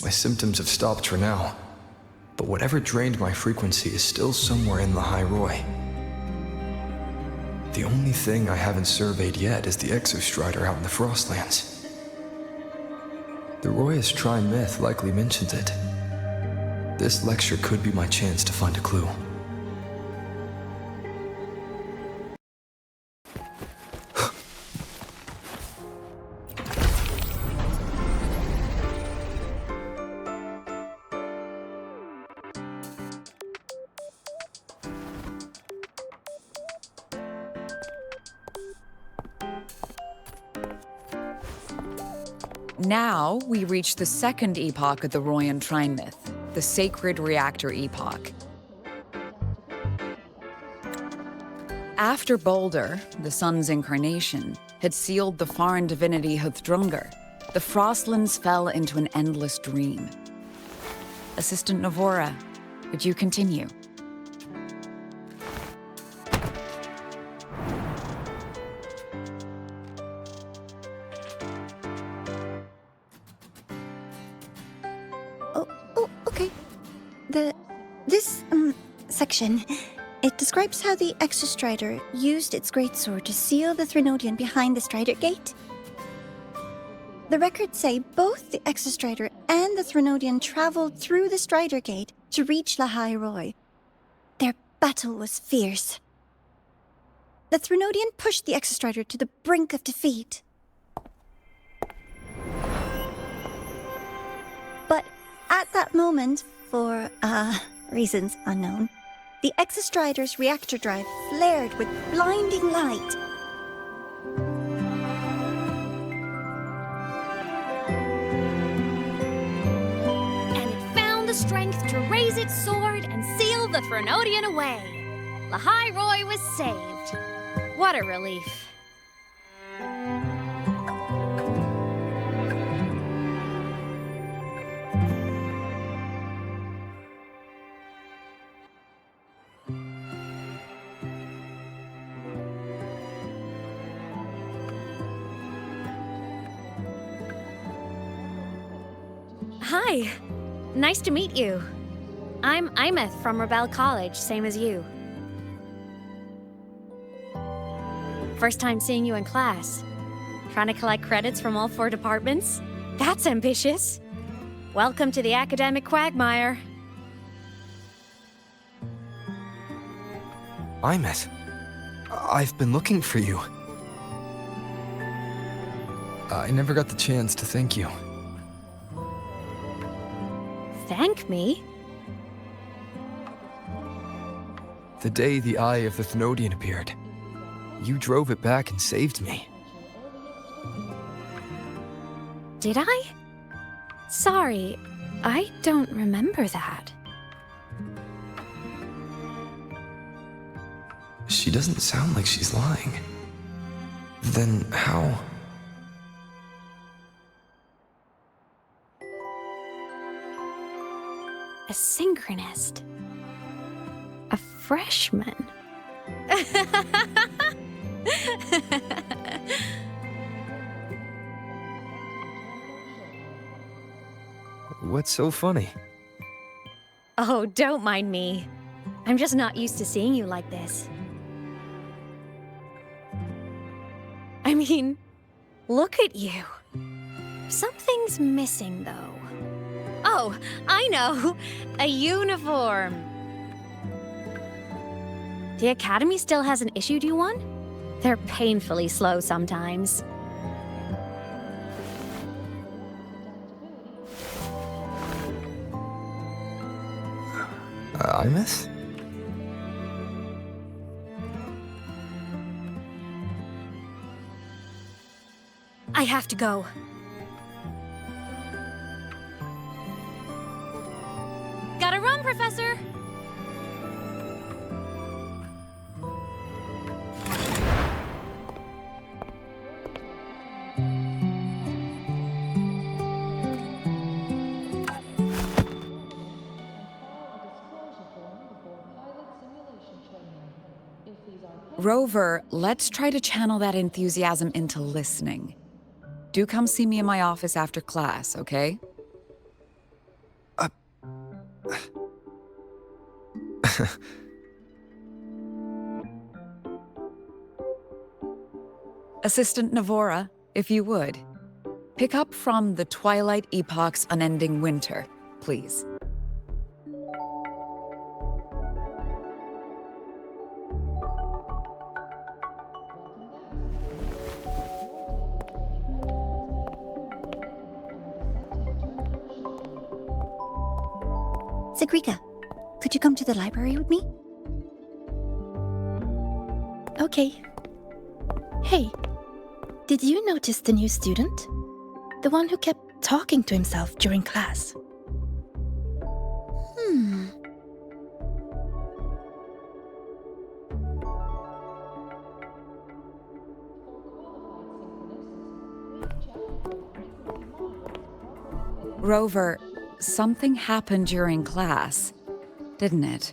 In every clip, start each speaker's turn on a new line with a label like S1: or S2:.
S1: my symptoms have stopped for now. But whatever drained my frequency is still somewhere in the High Roy. The only thing I haven't surveyed yet is the Exostrider out in the Frostlands. The Roy's Trine myth likely mentions it. This lecture could be my chance to find a clue.
S2: Now, we reach the second epoch of the Royan Trine myth, the Sacred Reactor Epoch. After Baldur, the sun's incarnation, had sealed the foreign divinity Huthdrungr, the Frostlands fell into an endless dream. Assistant Navora, would you continue?
S3: This section, it describes how the Exostrider used its greatsword to seal the Threnodian behind the Strider Gate. The records say both the Exostrider and the Threnodian traveled through the Strider Gate to reach La High Roy. Their battle was fierce. The Threnodian pushed the Exostrider to the brink of defeat. But at that moment, for, reasons unknown, the Exostrider's reactor drive flared with blinding light.
S4: And it found the strength to raise its sword and seal the Threnodian away. La High Roy was saved. What a relief. Hi. Nice to meet you. I'm Imeth from Rebel College, same as you. First time seeing you in class. Trying to collect credits from all 4 departments? That's ambitious. Welcome to the academic quagmire.
S1: Imeth, I've been looking for you. I never got the chance to thank you.
S4: Thank me?
S1: The day the Eye of the Thenodian appeared, you drove it back and saved me.
S4: Did I? Sorry, I don't remember that.
S1: She doesn't sound like she's lying. Then how?
S4: A synchronist. A freshman.
S1: What's so funny?
S4: Oh, don't mind me. I'm just not used to seeing you like this. I mean, look at you. Something's missing, though. Oh, I know! A uniform! The Academy still hasn't issued you one? They're painfully slow sometimes.
S1: Imeth?
S4: I have to go. Gotta run, Professor!
S2: Rover, let's try to channel that enthusiasm into listening. Do come see me in my office after class, okay? Assistant Navora, if you would, pick up from the Twilight Epoch's Unending Winter, please.
S3: Sigrika, could you come to the library with me?
S5: Okay. Hey, did you notice the new student? The one who kept talking to himself during class.
S2: Rover, something happened during class, didn't it?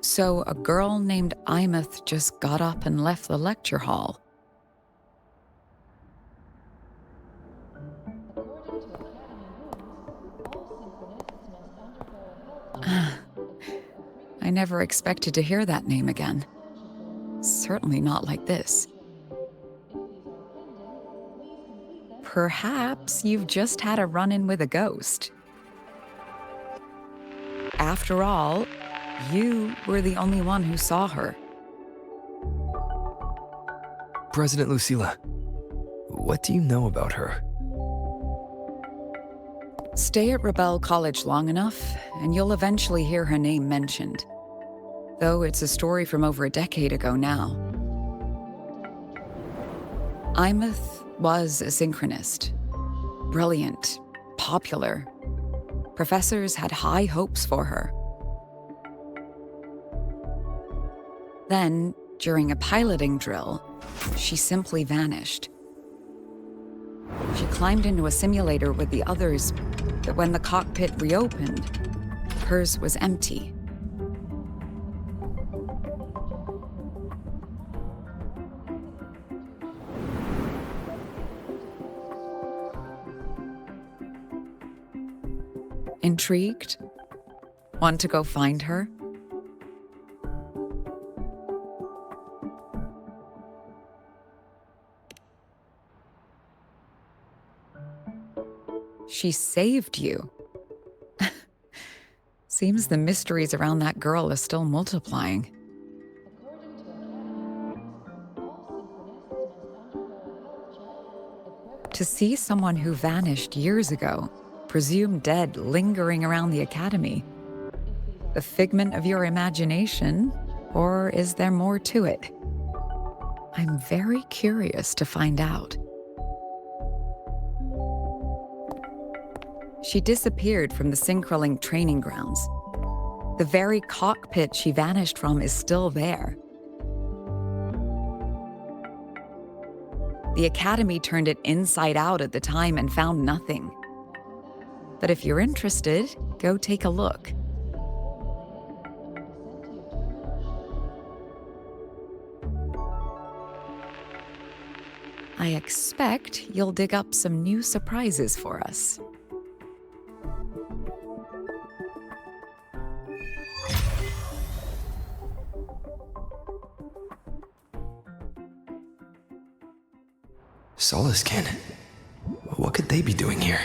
S2: So a girl named Imeth just got up and left the lecture hall. I never expected to hear that name again. Certainly not like this. Perhaps you've just had a run-in with a ghost. After all, you were the only one who saw her.
S1: President Lucilla, what do you know about her?
S2: Stay at Rebel College long enough, and you'll eventually hear her name mentioned. Though it's a story from over a decade ago now. Imeth was a synchronist. Brilliant, popular. Professors had high hopes for her. Then, during a piloting drill, she simply vanished. She climbed into a simulator with the others, but when the cockpit reopened, hers was empty. Intrigued? Want to go find her? She saved you. Seems the mysteries around that girl are still multiplying. To see someone who vanished years ago, presumed dead, lingering around the academy. The figment of your imagination, or is there more to it? I'm very curious to find out. She disappeared from the Synchroling training grounds. The very cockpit she vanished from is still there. The Academy turned it inside out at the time and found nothing. But if you're interested, go take a look. I expect you'll dig up some new surprises for us.
S1: Solaskin? What could they be doing here?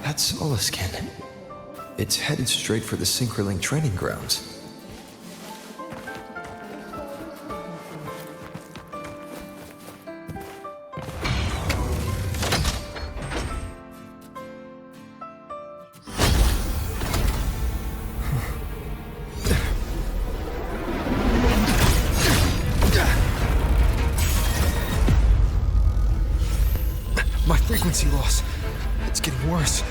S1: That's Solaskin. It's headed straight for the Synchroling training grounds. My frequency loss. It's getting worse.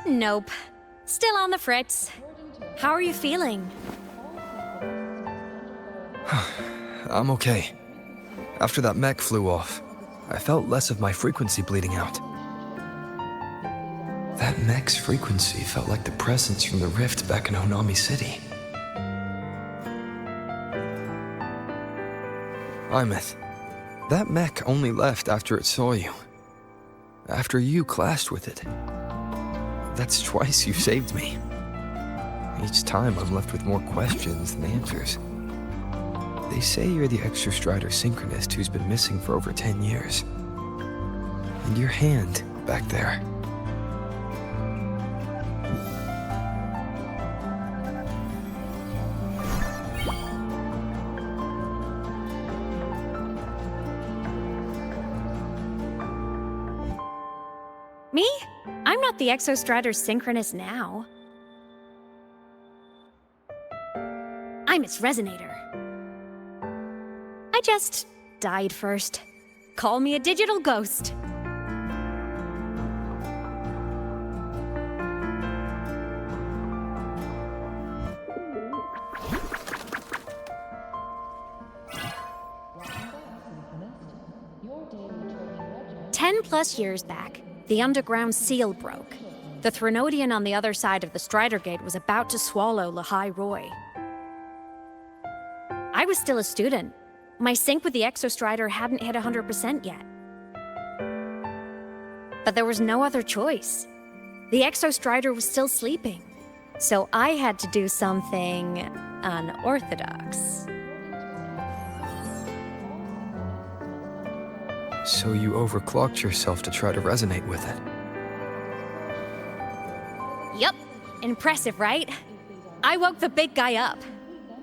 S4: Nope. Still on the fritz. How are you feeling?
S1: I'm okay. After that mech flew off, I felt less of my frequency bleeding out. That mech's frequency felt like the presence from the rift back in Honami City. Imeth, that mech only left after it saw you. After you clashed with it. That's twice you saved me. Each time I'm left with more questions than answers. They say you're the Extra Strider synchronist who's been missing for over 10 years. And your hand back there.
S4: Me? I'm not the Exostrider synchronist now. I'm its resonator. I just died first. Call me a digital ghost. +10 years back, the underground seal broke. The Threnodian on the other side of the Strider Gate was about to swallow Lahai Roy. I was still a student. My sync with the Exostrider hadn't hit 100% yet. But there was no other choice. The Exostrider was still sleeping. So I had to do something unorthodox.
S1: So you overclocked yourself to try to resonate with it.
S4: Yup. Impressive, right? I woke the big guy up.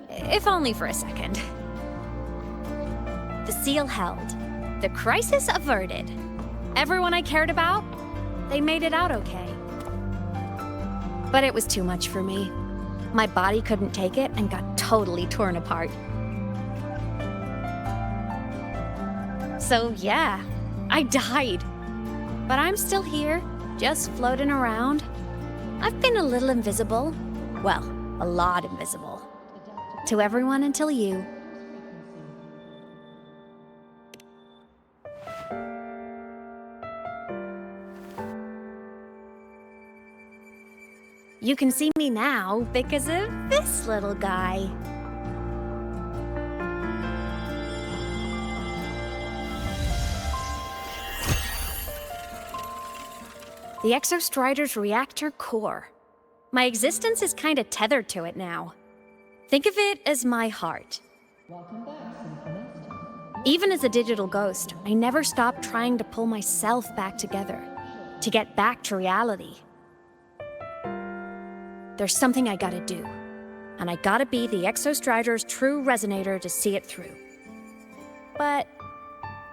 S4: If only for a second. The seal held. The crisis averted. Everyone I cared about, they made it out okay. But it was too much for me. My body couldn't take it and got totally torn apart. So yeah, I died. But I'm still here, just floating around. I've been a little invisible. Well, a lot invisible. To everyone until you. You can see me now because of this little guy. The Exostrider's reactor core. My existence is kinda tethered to it now. Think of it as my heart. Even as a digital ghost, I never stopped trying to pull myself back together, to get back to reality. There's something I gotta do, and I gotta be the Exostrider's true resonator to see it through. But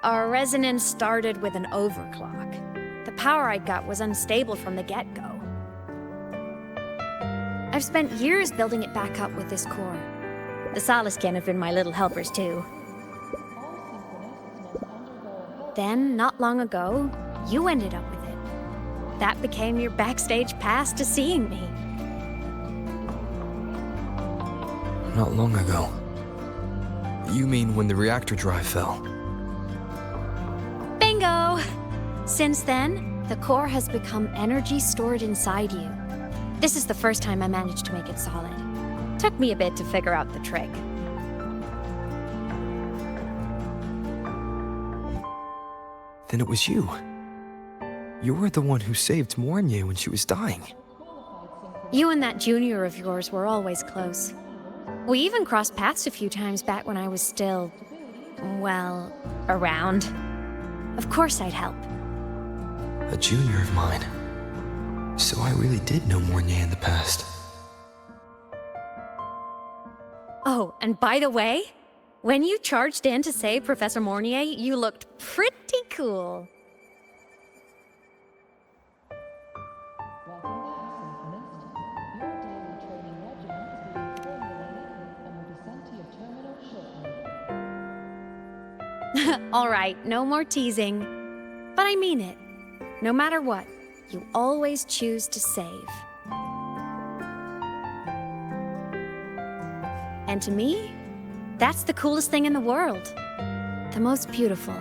S4: our resonance started with an overclock. The power I got was unstable from the get-go. I've spent years building it back up with this core. The Solaskin have been my little helpers too. Then, not long ago, you ended up with it. That became your backstage pass to seeing me.
S1: Not long ago. You mean when the reactor drive fell?
S4: Bingo! Since then, the core has become energy stored inside you. This is the first time I managed to make it solid. Took me a bit to figure out the trick.
S1: Then it was you. You were the one who saved Mornye when she was dying.
S4: You and that junior of yours were always close. We even crossed paths a few times back when I was still, well, around. Of course I'd help.
S1: A junior of mine. So I really did know Mornye in the past.
S4: Oh, and by the way, when you charged in to save Professor Mornye, you looked pretty cool. All right, no more teasing. But I mean it. No matter what, you always choose to save. And to me, that's the coolest thing in the world. The most beautiful.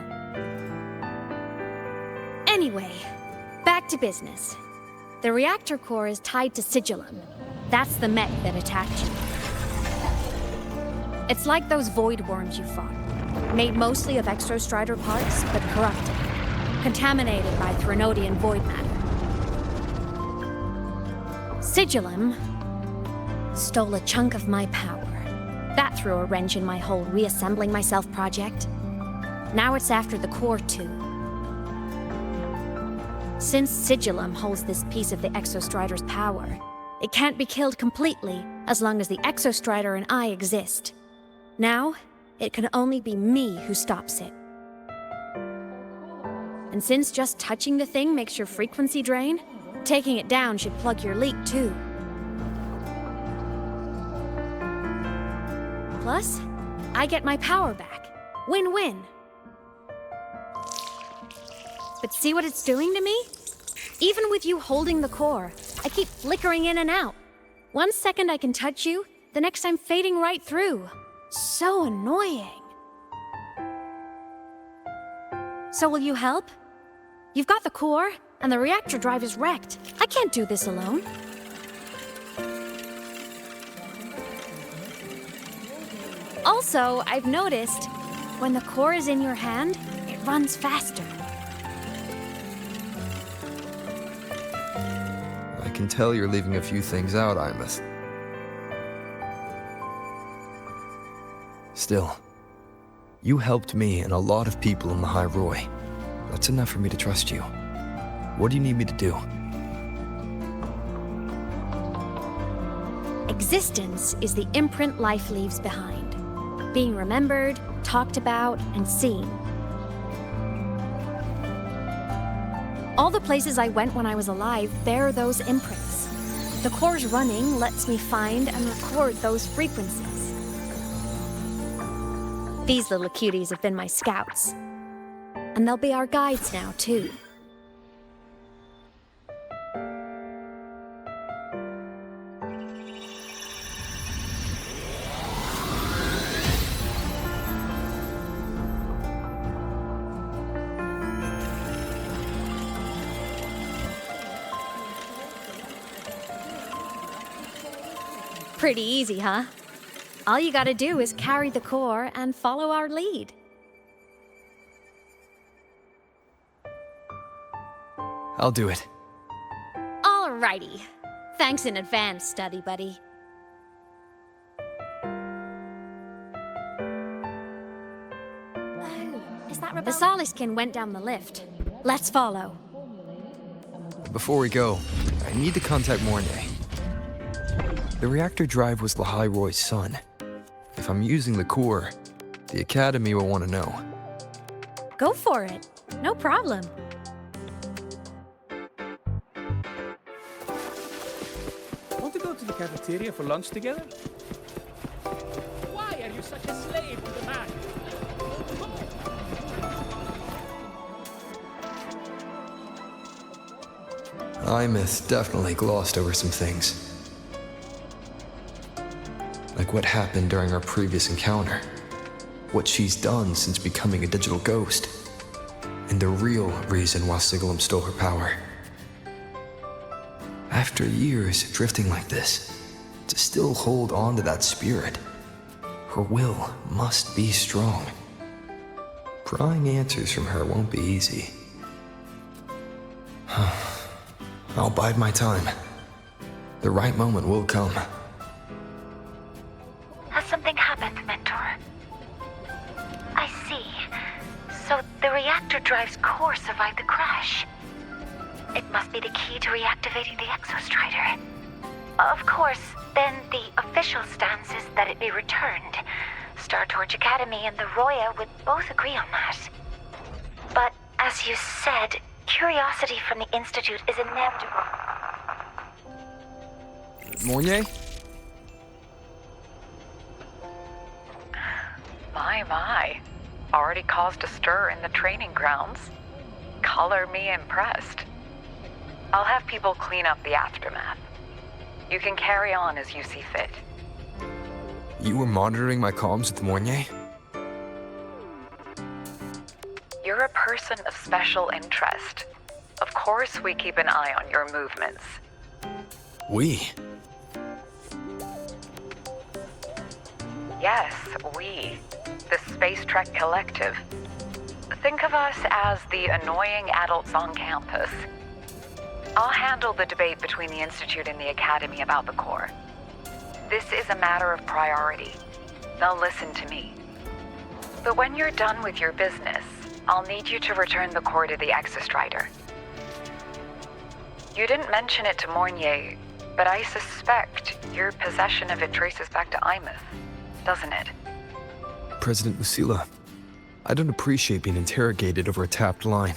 S4: Anyway, back to business. The reactor core is tied to Sigillum. That's the mech that attacked you. It's like those void worms you fought. Made mostly of Exostrider parts, but corrupted. Contaminated by Threnodian void matter. Sigillum stole a chunk of my power. That threw a wrench in my whole reassembling myself project. Now it's after the core too. Since Sigillum holds this piece of the Exostrider's power, it can't be killed completely as long as the Exostrider and I exist. Now, it can only be me who stops it. And since just touching the thing makes your frequency drain, taking it down should plug your leak too. Plus, I get my power back. Win-win. But see what it's doing to me? Even with you holding the core, I keep flickering in and out. 1 second I can touch you, the next I'm fading right through. So annoying. So will you help? You've got the core, and the reactor drive is wrecked. I can't do this alone. Also, I've noticed, when the core is in your hand, it runs faster.
S1: I can tell you're leaving a few things out, Imeth. Still, you helped me and a lot of people in the High Roy. That's enough for me to trust you. What do you need me to do?
S4: Existence is the imprint life leaves behind. Being remembered, talked about, and seen. All the places I went when I was alive bear those imprints. The core's running lets me find and record those frequencies. These little cuties have been my scouts. And they'll be our guides now, too. Pretty easy, huh? All you gotta do is carry the core and follow our lead.
S1: I'll do it.
S4: Alrighty. Thanks in advance, study buddy. The Soliskin went down the lift. Let's follow.
S1: Before we go, I need to contact Mornay. The reactor drive was Lahai Roy's son. If I'm using the core, the Academy will want to know.
S4: Go for it. No problem.
S6: Want to go to the cafeteria for lunch together? Why are you such a slave to the man?
S1: Imeth definitely glossed over some things. Like what happened during our previous encounter. What she's done since becoming a digital ghost. And the real reason why Sigillum stole her power. After years drifting like this, to still hold on to that spirit, her will must be strong. Prying answers from her won't be easy. I'll bide my time. The right moment will come.
S7: Has something happened, Mentor? I see. So the reactor drive's core survived the crash. It must be the key to reactivating the Exostrider. Of course, then the official stance is that it be returned. Star Torch Academy and the Roya would both agree on that. But as you said, curiosity from the Institute is inevitable.
S1: Mornay?
S8: My. Already caused a stir in the training grounds. Color me impressed. I'll have people clean up the aftermath. You can carry on as you see fit.
S1: You were monitoring my comms with Mornier?
S8: You're a person of special interest. Of course we keep an eye on your movements.
S1: We?
S8: Yes, we. The Space Trek Collective. Think of us as the annoying adults on campus. I'll handle the debate between the Institute and the Academy about the Core. This is a matter of priority. They'll listen to me. But when you're done with your business, I'll need you to return the Core to the Exostrider. You didn't mention it to Mornier, but I suspect your possession of it traces back to Imeth, doesn't it?
S1: President Lucilla, I don't appreciate being interrogated over a tapped line.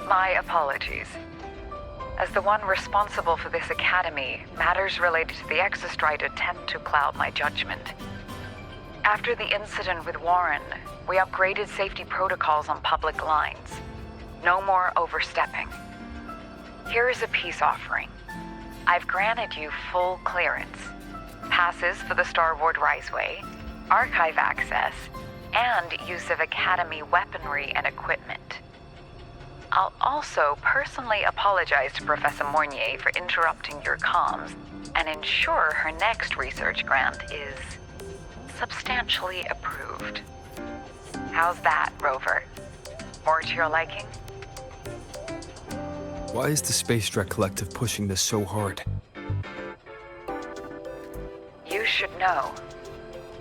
S8: My apologies. As the one responsible for this academy, matters related to the Exostrider tend to cloud my judgment. After the incident with Warren, we upgraded safety protocols on public lines. No more overstepping. Here is a peace offering. I've granted you full clearance. Passes for the Starboard Riseway, archive access, and use of Academy weaponry and equipment. I'll also personally apologize to Professor Mornier for interrupting your comms and ensure her next research grant is substantially approved. How's that, Rover? More to your liking?
S1: Why is the Space Trek Collective pushing this so hard?
S8: You should know.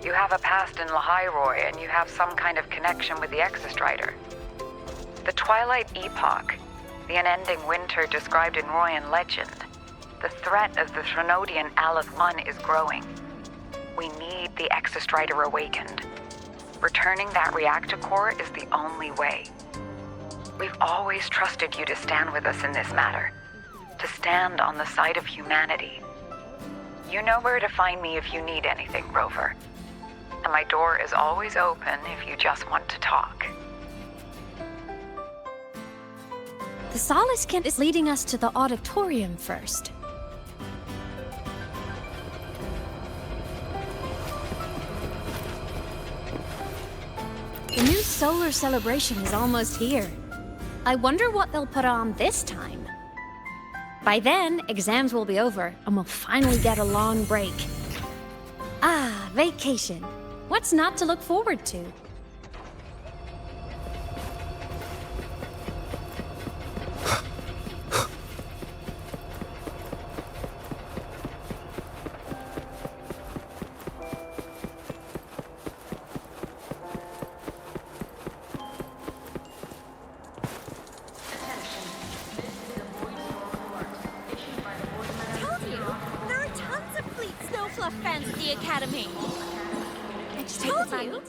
S8: You have a past in Lahairoi, and you have some kind of connection with the Exostrider. The Twilight Epoch, the unending winter described in Royan legend, the threat of the Threnodian Aleth 1 is growing. We need the Exostrider awakened. Returning that reactor core is the only way. We've always trusted you to stand with us in this matter, to stand on the side of humanity. You know where to find me if you need anything, Rover. And my door is always open if you just want to talk.
S4: The Solace Kent is leading us to the auditorium first. The new solar celebration is almost here. I wonder what they'll put on this time. By then, exams will be over, and we'll finally get a long break. Ah, vacation. What's not to look forward to?
S7: Fans at the Academy.
S4: I just told you.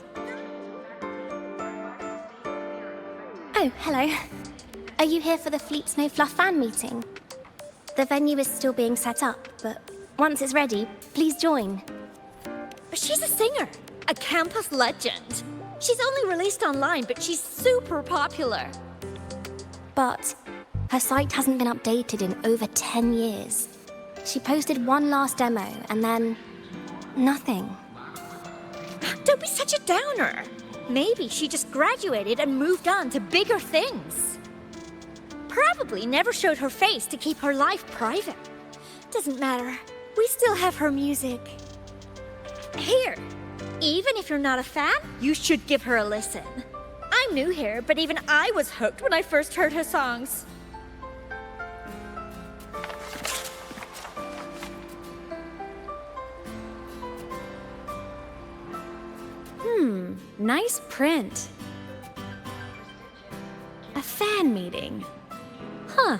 S9: Oh, hello. Are you here for the Fleet Snow Fluff fan meeting? The venue is still being set up, but once it's ready, please join.
S7: She's a singer, a campus legend. She's only released online, but she's super popular.
S9: But her site hasn't been updated in over 10 years. She posted one last demo, and then nothing.
S7: Don't be such a downer. Maybe she just graduated and moved on to bigger things. Probably never showed her face to keep her life private. Doesn't matter. We still have her music. Here, even if you're not a fan, you should give her a listen. I'm new here, but even I was hooked when I first heard her songs.
S4: Nice print. A fan meeting. Huh.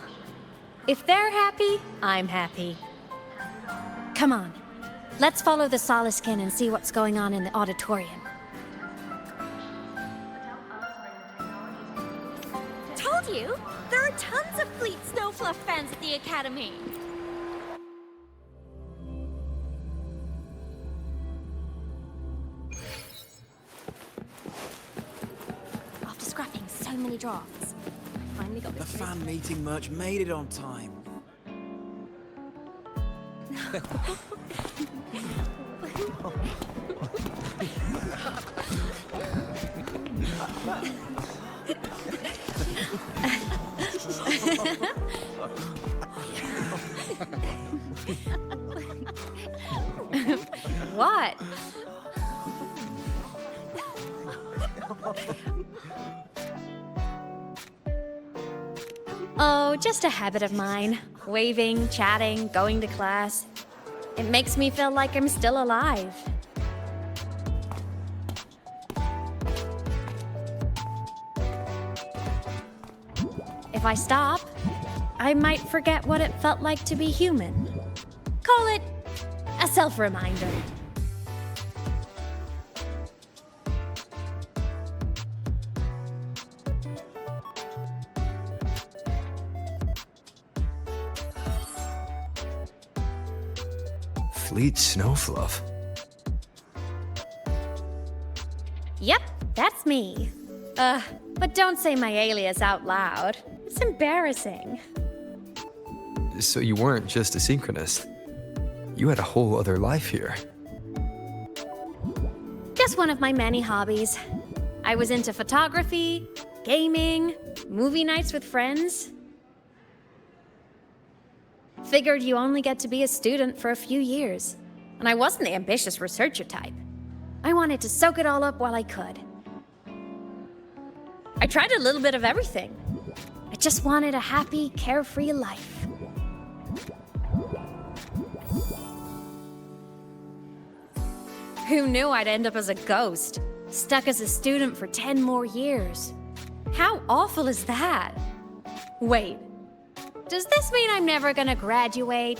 S4: If they're happy, I'm happy. Come on. Let's follow the Solaskin and see what's going on in the auditorium.
S7: Told you! There are tons of Fleet Snow Fluff fans at the Academy.
S9: After scrapping so many drafts,
S4: finally got
S6: The
S4: this.
S6: fan meeting merch made it on time.
S4: What? Oh, just a habit of mine. Waving, chatting, going to class. It makes me feel like I'm still alive. If I stop, I might forget what it felt like to be human. Call it a self-reminder.
S1: Fleet Snowfluff.
S4: Yep, that's me. But don't say my alias out loud. It's embarrassing.
S1: So you weren't just a synchronist. You had a whole other life here.
S4: Just one of my many hobbies. I was into photography, gaming, movie nights with friends. Figured you only get to be a student for a few years. And I wasn't the ambitious researcher type. I wanted to soak it all up while I could. I tried a little bit of everything. I just wanted a happy, carefree life. Who knew I'd end up as a ghost, stuck as a student for 10 more years? How awful is that? Wait, does this mean I'm never gonna graduate?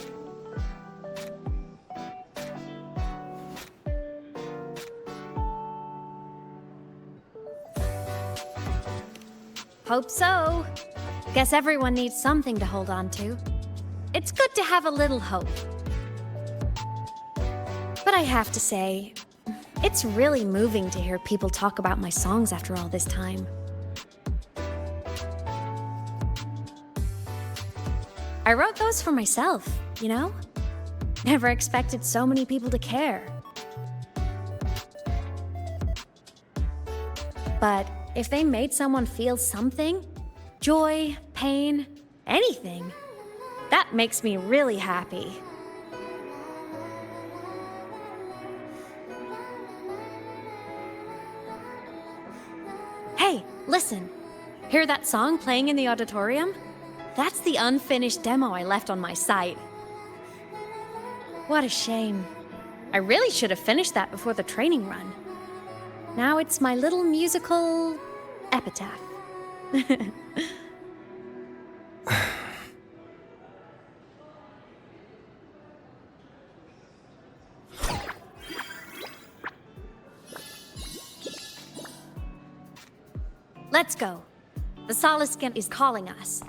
S4: Hope so. Guess everyone needs something to hold on to. It's good to have a little hope. But I have to say, it's really moving to hear people talk about my songs after all this time. I wrote those for myself, you know? Never expected so many people to care. But if they made someone feel something, joy, pain, anything, that makes me really happy. Hey, listen. Hear that song playing in the auditorium? That's the unfinished demo I left on my site. What a shame. I really should have finished that before the training run. Now it's my little musical epitaph. Let's go. The Soliscan is calling us.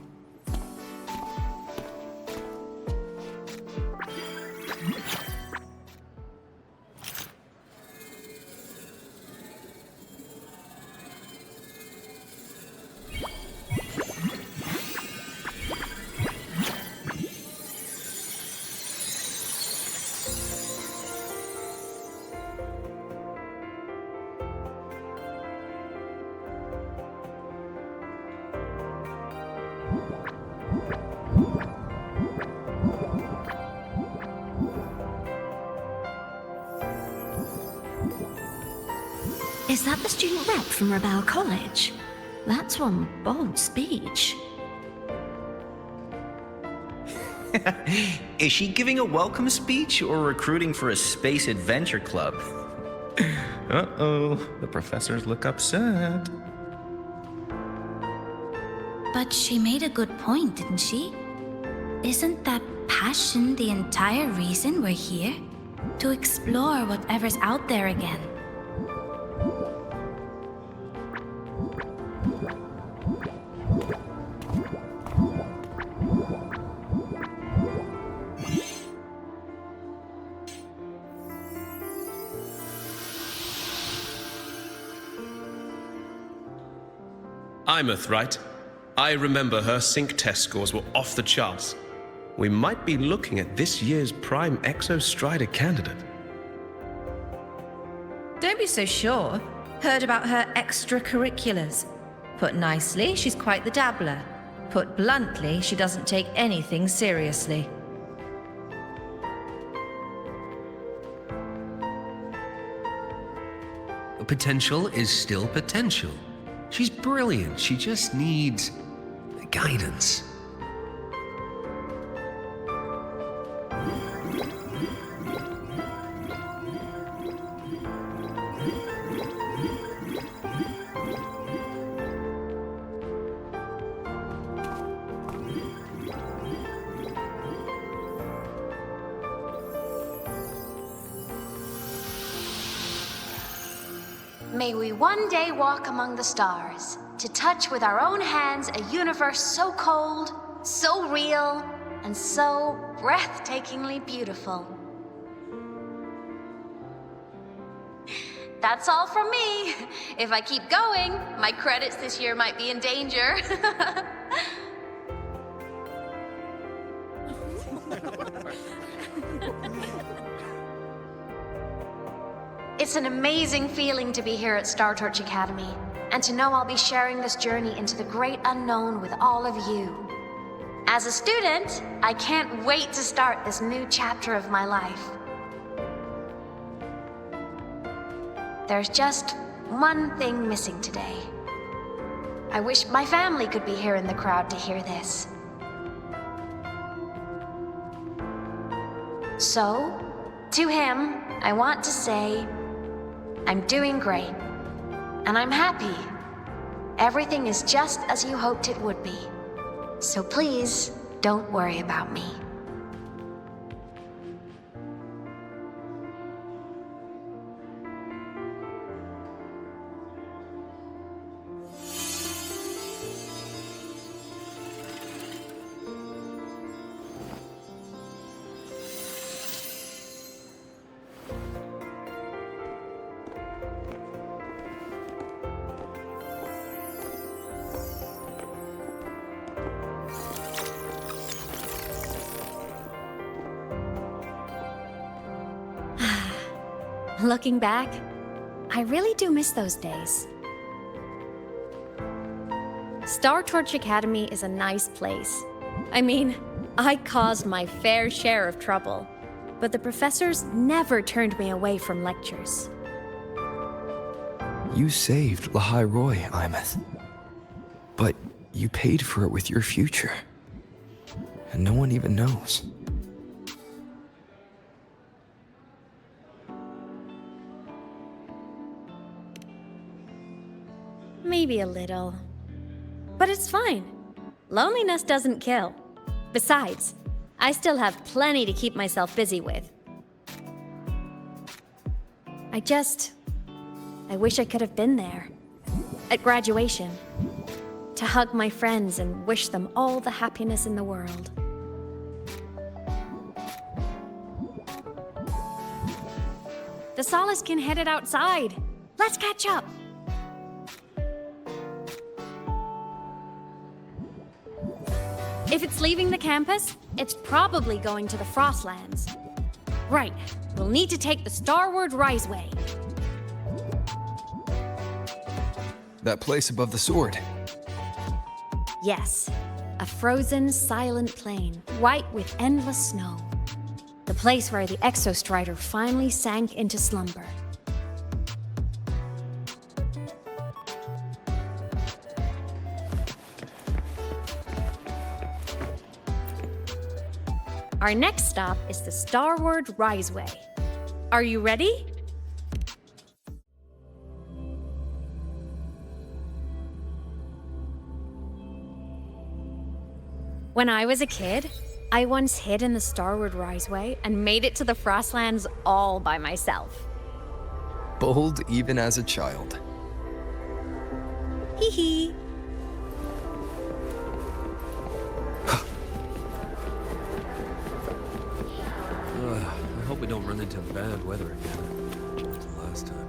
S7: Is that the student rep from Rebel College? That's one bold speech.
S10: Is she giving a welcome speech or recruiting for a space adventure club? Uh-oh, the professors look upset.
S7: But she made a good point, didn't she? Isn't that passion the entire reason we're here? To explore whatever's out there again.
S11: I'm Earth, right? I remember her sync test scores were off the charts. We might be looking at this year's prime Exostrider candidate.
S12: Don't be so sure. Heard about her extracurriculars. Put nicely, she's quite the dabbler. Put bluntly, she doesn't take anything seriously.
S13: Potential is still potential. She's brilliant, she just needs guidance.
S7: May we one day walk among the stars, to touch with our own hands a universe so cold, so real, and so breathtakingly beautiful. That's all from me. If I keep going, my credits this year might be in danger. It's an amazing feeling to be here at Star Torch Academy, and to know I'll be sharing this journey into the great unknown with all of you. As a student, I can't wait to start this new chapter of my life. There's just one thing missing today. I wish my family could be here in the crowd to hear this. So, to him, I want to say, I'm doing great, and I'm happy. Everything is just as you hoped it would be. So please, don't worry about me.
S4: Looking back, I really do miss those days. Star Torch Academy is a nice place. I mean, I caused my fair share of trouble, but the professors never turned me away from lectures.
S1: You saved Lahai Roy, Imeth. But you paid for it with your future. And no one even knows.
S4: Maybe a little. But it's fine. Loneliness doesn't kill. Besides, I still have plenty to keep myself busy with. I wish I could have been there. At graduation. To hug my friends and wish them all the happiness in the world. The Solaskin headed outside. Let's catch up. If it's leaving the campus, it's probably going to the Frostlands. Right, we'll need to take the Starward Riseway.
S1: That place above the sword.
S4: Yes, a frozen, silent plain, white with endless snow. The place where the Exostrider finally sank into slumber. Our next stop is the Starward Riseway. Are you ready? When I was a kid, I once hid in the Starward Riseway and made it to the Frostlands all by myself.
S1: Bold even as a child.
S4: Hee hee.
S13: I hope we don't run into bad weather again, like the last time.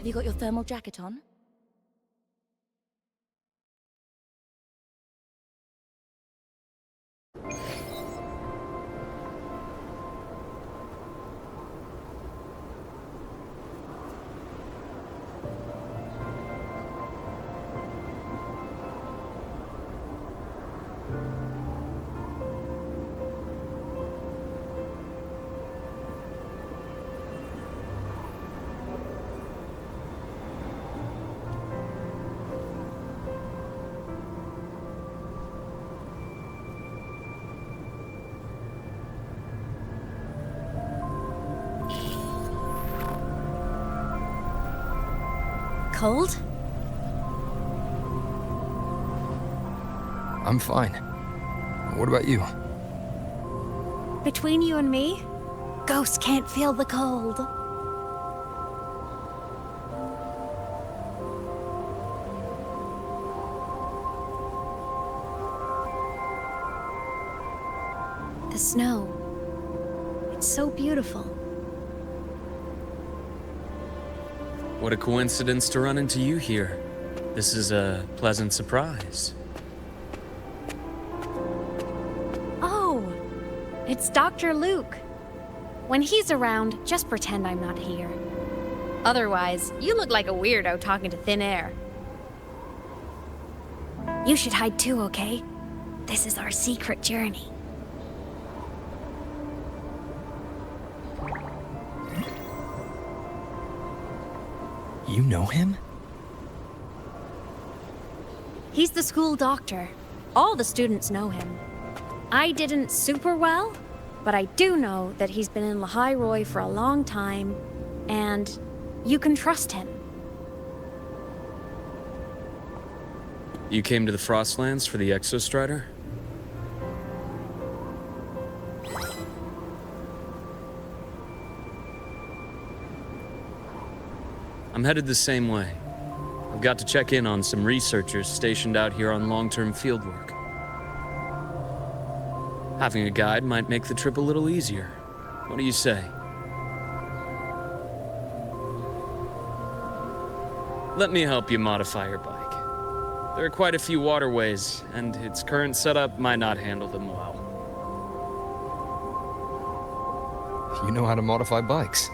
S14: Have you got your thermal jacket on?
S4: Cold?
S1: I'm fine. What about you?
S4: Between you and me, ghosts can't feel the cold. The snow. It's so beautiful.
S15: What a coincidence to run into you here. This is a pleasant surprise.
S4: Oh, it's Dr. Luke. When he's around, just pretend I'm not here. Otherwise, you look like a weirdo talking to thin air. You should hide too, okay? This is our secret journey.
S1: You know him?
S4: He's the school doctor. All the students know him. I didn't super well, but I do know that he's been in Lehigh Roy for a long time, and you can trust him.
S15: You came to the Frostlands for the Exostrider? I'm headed the same way. I've got to check in on some researchers stationed out here on long-term fieldwork. Having a guide might make the trip a little easier. What do you say? Let me help you modify your bike. There are quite a few waterways, and its current setup might not handle them well.
S1: You know how to modify bikes.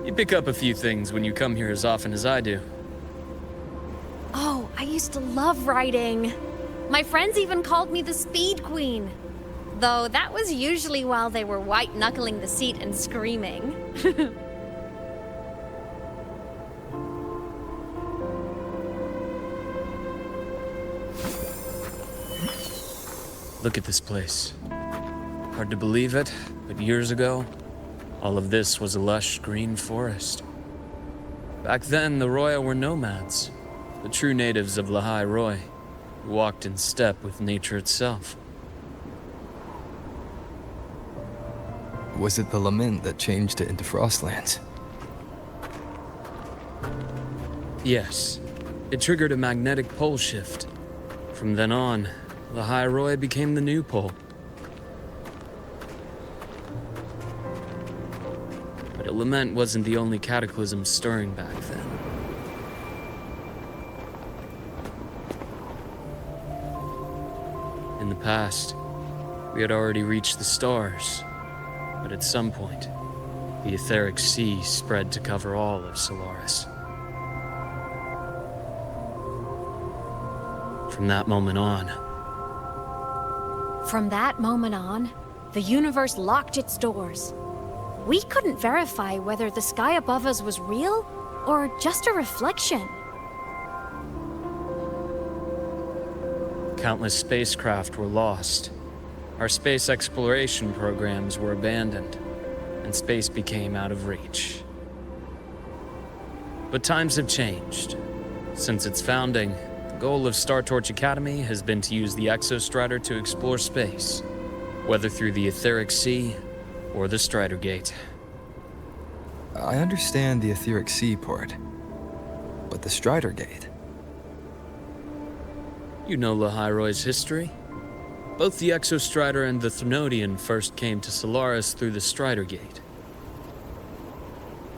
S15: You pick up a few things when you come here as often as I do.
S4: Oh, I used to love riding. My friends even called me the Speed Queen. Though that was usually while they were white-knuckling the seat and screaming.
S15: Look at this place. Hard to believe it, but years ago, all of this was a lush green forest. Back then, the Roya were nomads, the true natives of Lehigh Roy, who walked in step with nature itself.
S1: Was it the lament that changed it into Frostlands?
S15: Yes, it triggered a magnetic pole shift. From then on, Lehigh Roy became the new pole. But a lament wasn't the only cataclysm stirring back then. In the past, we had already reached the stars, but at some point, the etheric sea spread to cover all of Solaris. From that moment on, the universe locked its doors. We couldn't verify whether the sky above us was real or just a reflection. Countless spacecraft were lost. Our space exploration programs were abandoned, and space became out of reach. But times have changed. Since its founding, the goal of Star Torch Academy has been to use the Exostrider to explore space, whether through the etheric sea or the Strider Gate.
S1: I understand the etheric sea part, but the Strider Gate?
S15: You know Lehigh Roy's history? Both the Exostrider and the Threnodian first came to Solaris through the Strider Gate.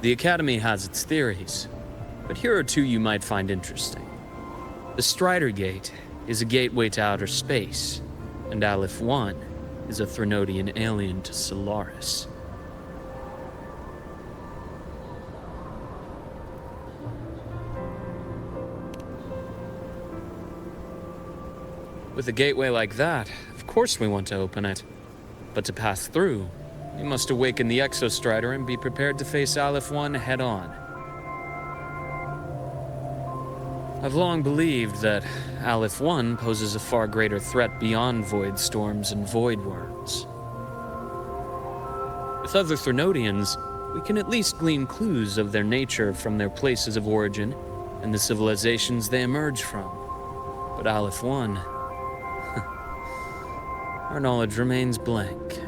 S15: The Academy has its theories, but here are two you might find interesting. The Strider Gate is a gateway to outer space, and Aleph 1 is a Threnodian alien to Solaris. With a gateway like that, of course we want to open it. But to pass through, we must awaken the Exostrider and be prepared to face Aleph 1 head-on. I've long believed that Aleph 1 poses a far greater threat beyond void storms and void worms. With other Threnodians, we can at least glean clues of their nature from their places of origin and the civilizations they emerge from. But Aleph 1... our knowledge remains blank.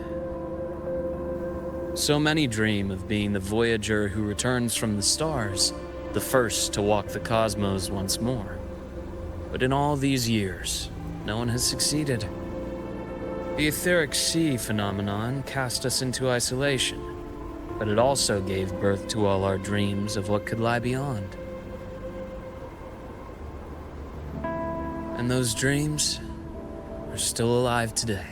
S15: So many dream of being the voyager who returns from the stars, the first to walk the cosmos once more. But in all these years, no one has succeeded. The etheric sea phenomenon cast us into isolation, but it also gave birth to all our dreams of what could lie beyond. And those dreams are still alive today.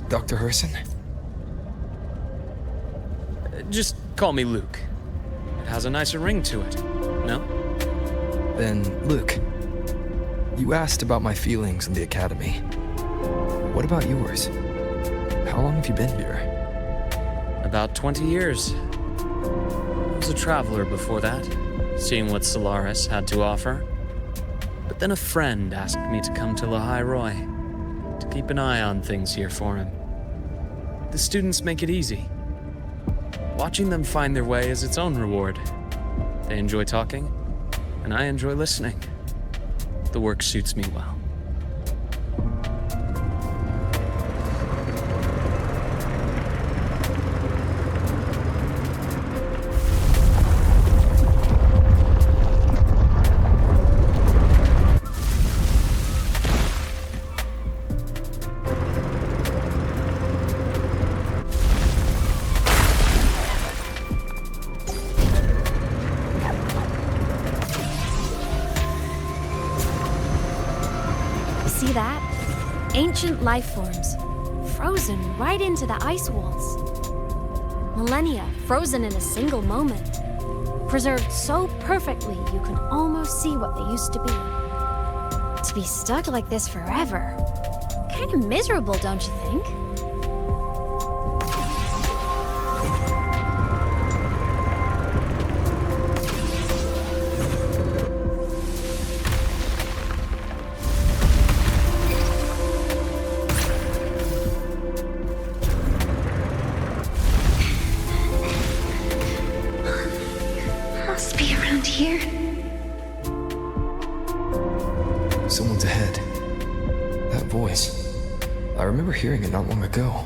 S1: Dr. Herson?
S15: Just call me Luke. It has a nicer ring to it, no?
S1: Then, Luke, you asked about my feelings in the Academy. What about yours? How long have you been here?
S15: About 20 years. I was a traveler before that, seeing what Solaris had to offer. But then a friend asked me to come to Lahai Roy, to keep an eye on things here for him. The students make it easy. Watching them find their way is its own reward. They enjoy talking, and I enjoy listening. The work suits me well.
S4: See that? Ancient life forms, frozen right into the ice walls. Millennia frozen in a single moment. Preserved so perfectly you can almost see what they used to be. To be stuck like this forever. Kind of miserable, don't you think?
S7: Must be around here.
S1: Someone's ahead. That voice. I remember hearing it not long ago.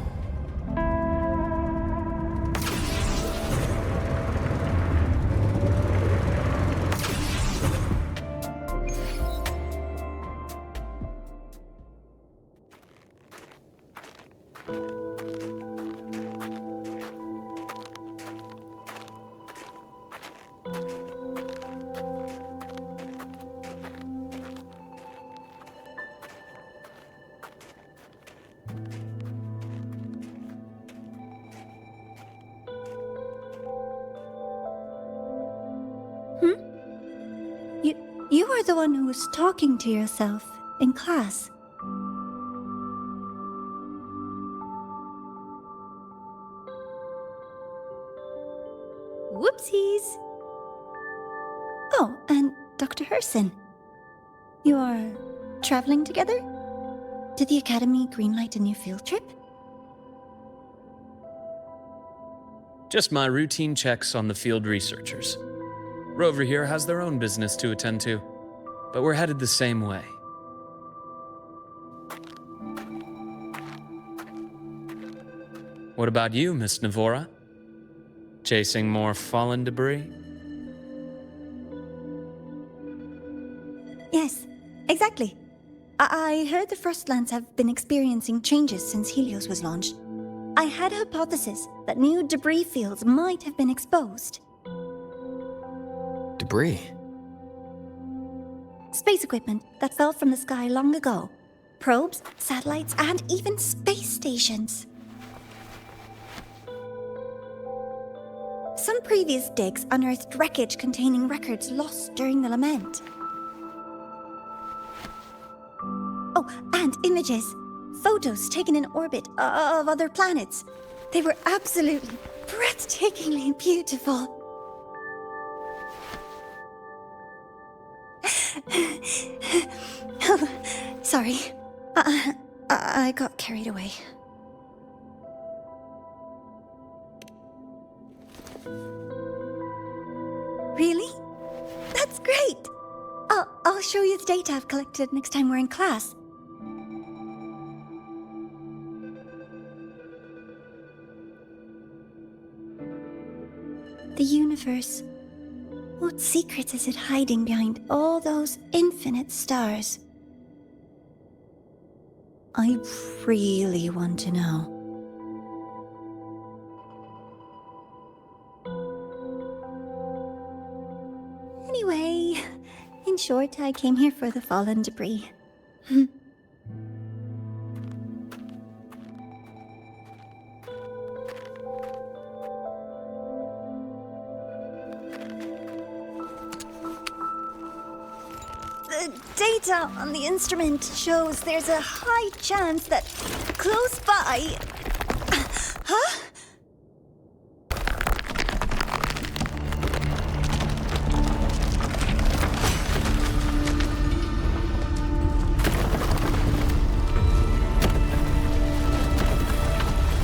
S3: You are the one who was talking to yourself in class.
S9: Whoopsies!
S3: Oh, and Dr. Herson. You are traveling together? Did the Academy greenlight a new field trip?
S15: Just my routine checks on the field researchers. Rover here has their own business to attend to, but we're headed the same way. What about you, Miss Navora? Chasing more fallen debris?
S3: Yes, exactly. I heard the Frostlands have been experiencing changes since Helios was launched. I had a hypothesis that new debris fields might have been exposed.
S1: Debris?
S3: Space equipment that fell from the sky long ago. Probes, satellites, and even space stations. Some previous digs unearthed wreckage containing records lost during the lament. Oh, and images. Photos taken in orbit of other planets. They were absolutely breathtakingly beautiful. Oh, sorry. I got carried away. Really? That's great! I'll show you the data I've collected next time we're in class. The universe. What secrets is it hiding behind all those infinite stars? I really want to know. Anyway, in short, I came here for the fallen debris. The data on the instrument shows there's a high chance that close by... Huh?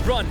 S15: Run!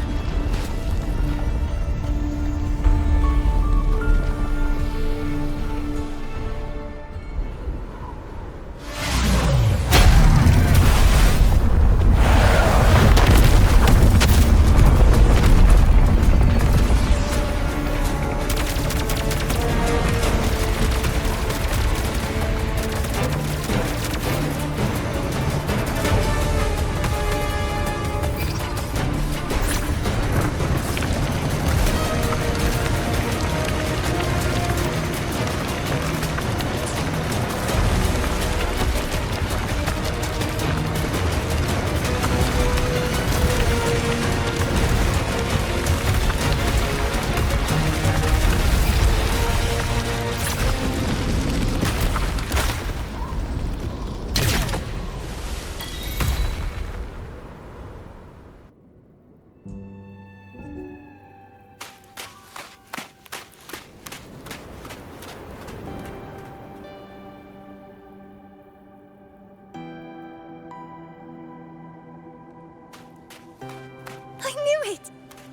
S3: I knew it!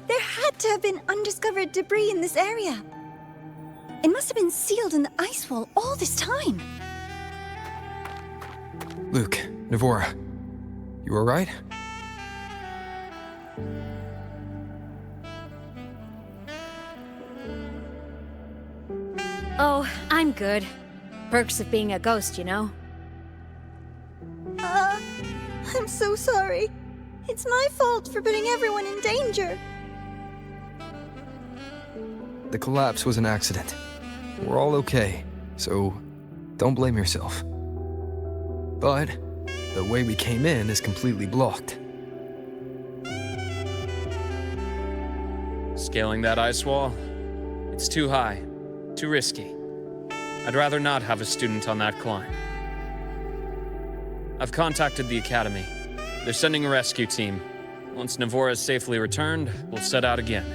S3: There had to have been undiscovered debris in this area. It must have been sealed in the ice wall all this time.
S1: Luke, Navora, you alright?
S4: Oh, I'm good. Perks of being a ghost, you know?
S3: I'm so sorry. It's my fault for putting everyone in danger.
S1: The collapse was an accident. We're all okay, so don't blame yourself. But the way we came in is completely blocked.
S15: Scaling that ice wall? It's too high, too risky. I'd rather not have a student on that climb. I've contacted the Academy. They're sending a rescue team. Once Navora is safely returned, we'll set out again.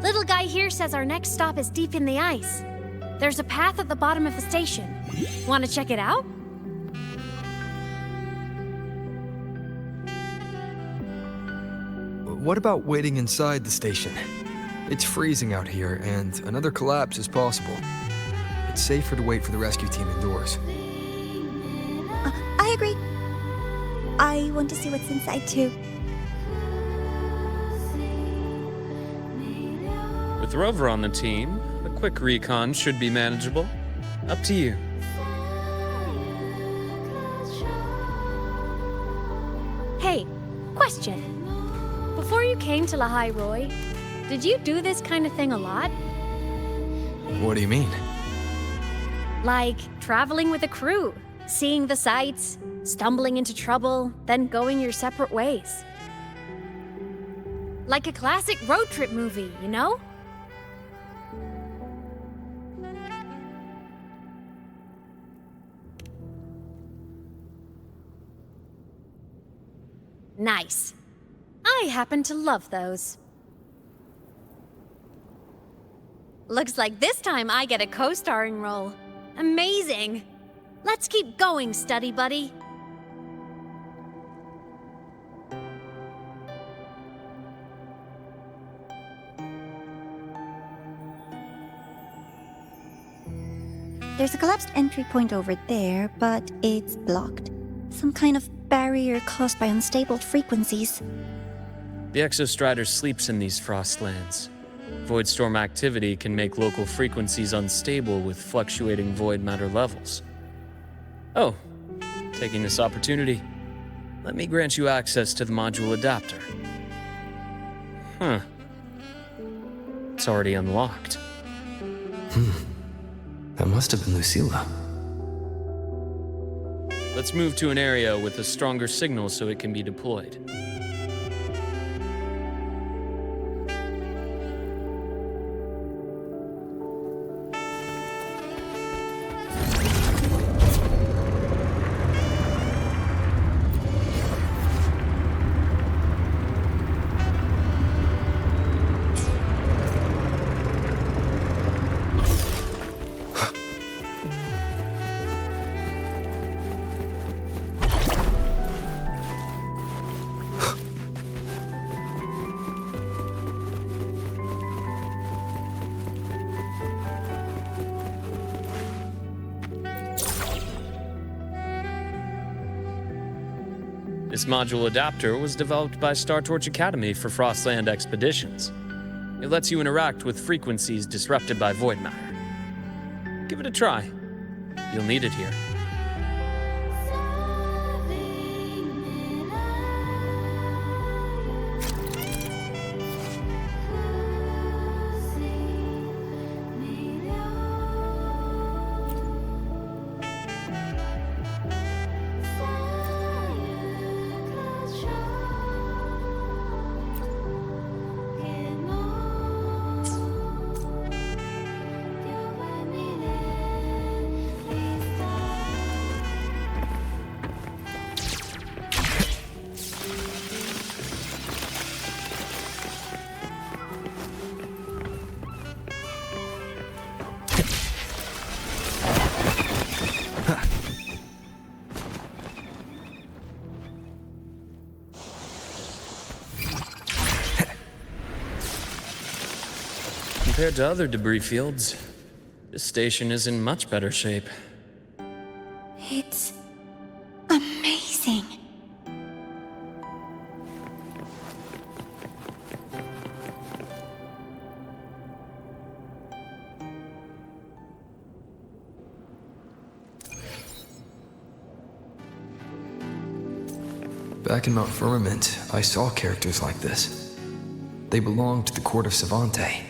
S4: Little guy here says our next stop is deep in the ice. There's a path at the bottom of the station. Want to check it out?
S1: What about waiting inside the station? It's freezing out here, and another collapse is possible. It's safer to wait for the rescue team indoors.
S3: I agree. I want to see what's inside too.
S15: With Rover on the team, a quick recon should be manageable. Up to you.
S4: Hey, question. Before you came to Lahai Roy, did you do this kind of thing a lot?
S1: What do you mean?
S4: Like traveling with a crew, seeing the sights, stumbling into trouble, then going your separate ways. Like a classic road trip movie, you know? Nice. I happen to love those. Looks like this time I get a co-starring role. Amazing! Let's keep going, study buddy.
S3: There's a collapsed entry point over there, but it's blocked. Some kind of barrier caused by unstable frequencies.
S15: The Exostrider sleeps in these frostlands. Void storm activity can make local frequencies unstable with fluctuating void matter levels. Oh, taking this opportunity, let me grant you access to the module adapter. Huh. It's already unlocked.
S1: That must have been Lucilla.
S15: Let's move to an area with a stronger signal so it can be deployed. This module adapter was developed by Star Torch Academy for Frostland expeditions. It lets you interact with frequencies disrupted by void matter. Give it a try. You'll need it here. Compared to other debris fields, this station is in much better shape.
S3: It's amazing.
S1: Back in Mount Firmament, I saw characters like this. They belonged to the court of Savante.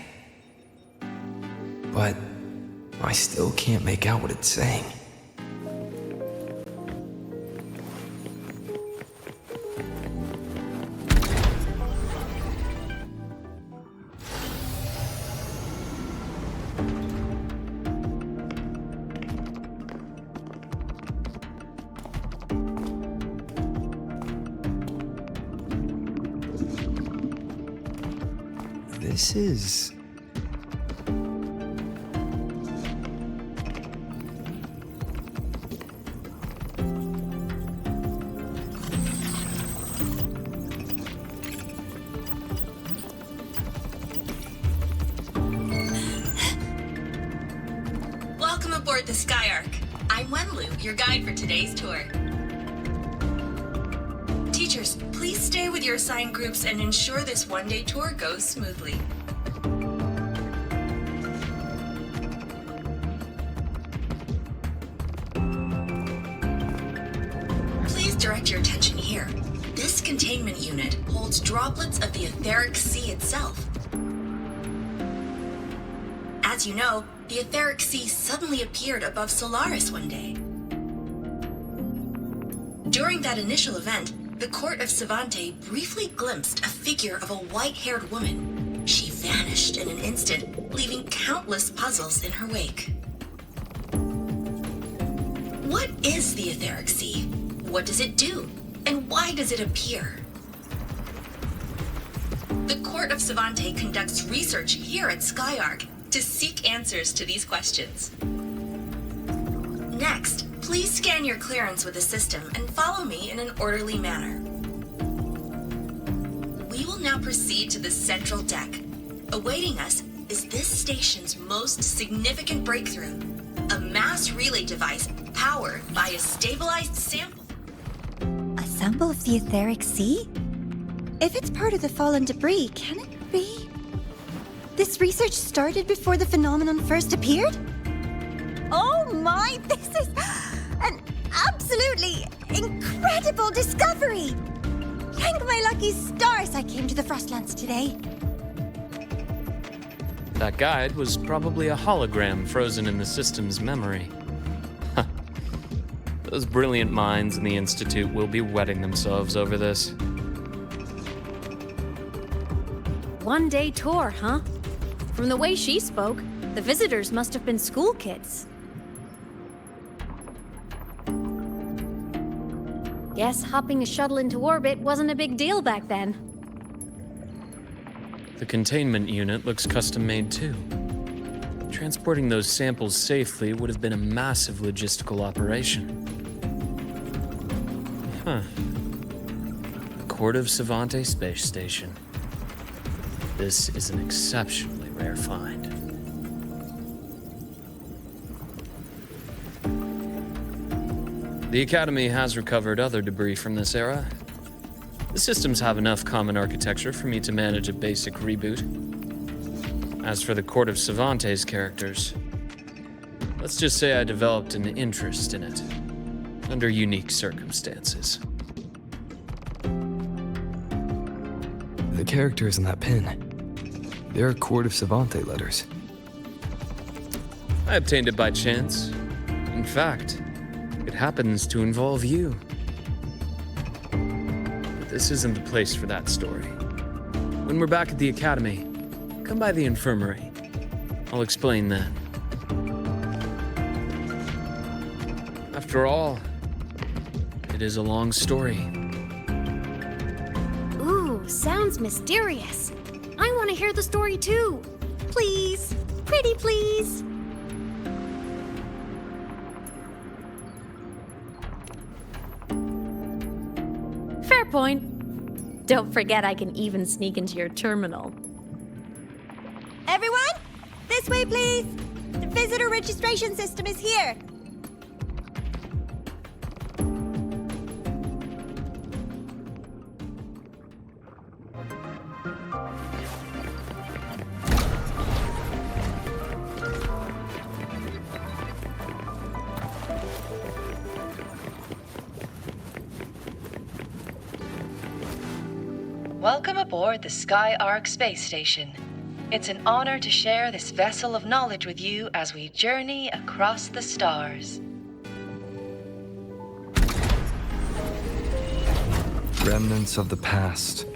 S1: but I still can't make out what it's saying. This is...
S14: Welcome aboard the Skyark. I'm Wenlu, your guide for today's tour. Teachers, please stay with your assigned groups and ensure this one-day tour goes smoothly. Please direct your attention here. This containment unit holds droplets of the etheric sea itself. As you know, the etheric sea suddenly appeared above Solaris one day. During that initial event, the court of Savante briefly glimpsed a figure of a white-haired woman. She vanished in an instant, leaving countless puzzles in her wake. What is the etheric sea? What does it do? And why does it appear? The court of Savante conducts research here at Skyark to seek answers to these questions. Next, please scan your clearance with the system and follow me in an orderly manner. We will now proceed to the central deck. Awaiting us is this station's most significant breakthrough, a mass relay device powered by a stabilized sample.
S3: A sample of the etheric sea? If it's part of the fallen debris, can it be? This research started before the phenomenon first appeared? Oh my, this is an absolutely incredible discovery! Thank my lucky stars I came to the Frostlands today.
S15: That guide was probably a hologram frozen in the system's memory. Those brilliant minds in the Institute will be wetting themselves over this.
S4: One-day tour, huh? From the way she spoke, the visitors must have been school kids. Guess hopping a shuttle into orbit wasn't a big deal back then.
S15: The containment unit looks custom-made too. Transporting those samples safely would have been a massive logistical operation. Huh. The Court of Savante Space Station. This is an exceptionally rare find. The Academy has recovered other debris from this era. The systems have enough common architecture for me to manage a basic reboot. As for the Court of Savante's characters, let's just say I developed an interest in it, under unique circumstances.
S1: The characters in that pin, they're Court of Savante letters.
S15: I obtained it by chance. In fact, it happens to involve you. But this isn't the place for that story. When we're back at the Academy, come by the infirmary. I'll explain then. After all, it is a long story.
S4: Ooh, sounds mysterious. I want to hear the story too. Please, pretty please. Fair point. Don't forget I can even sneak into your terminal.
S3: Everyone, this way please. The visitor registration system is here.
S16: Welcome aboard the Skyark space station. It's an honor to share this vessel of knowledge with you as we journey across the stars.
S1: Remnants of the past.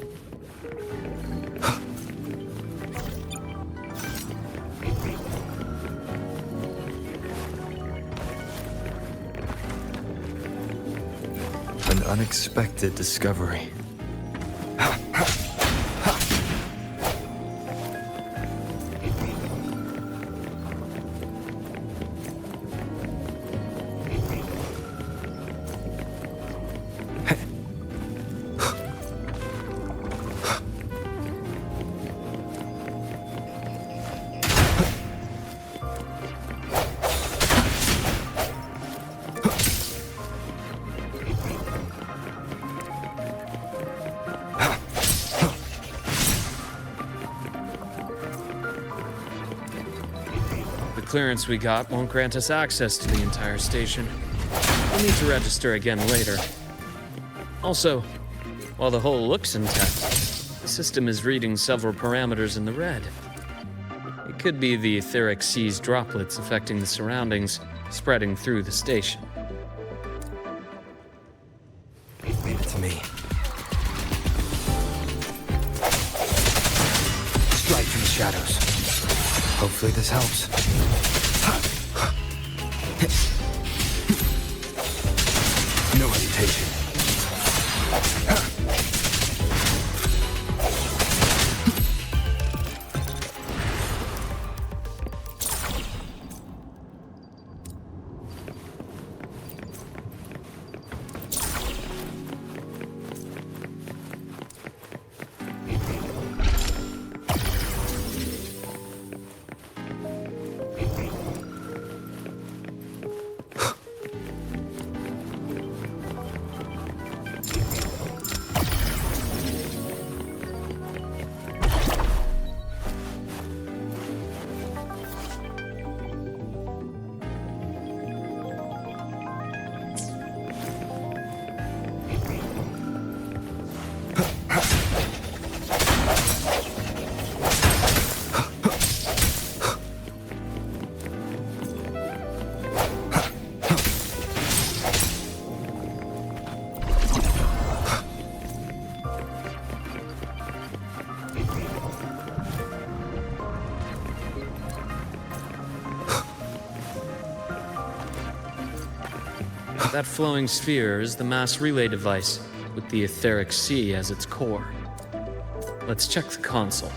S1: An unexpected discovery.
S15: The clearance we got won't grant us access to the entire station. We'll need to register again later. Also, while the hull looks intact, the system is reading several parameters in the red. It could be the etheric sea's droplets affecting the surroundings, spreading through the station.
S1: Leave it to me. Strike from the shadows. Hopefully this helps. No hesitation.
S15: That flowing sphere is the mass relay device, with the etheric sea as its core. Let's check the console.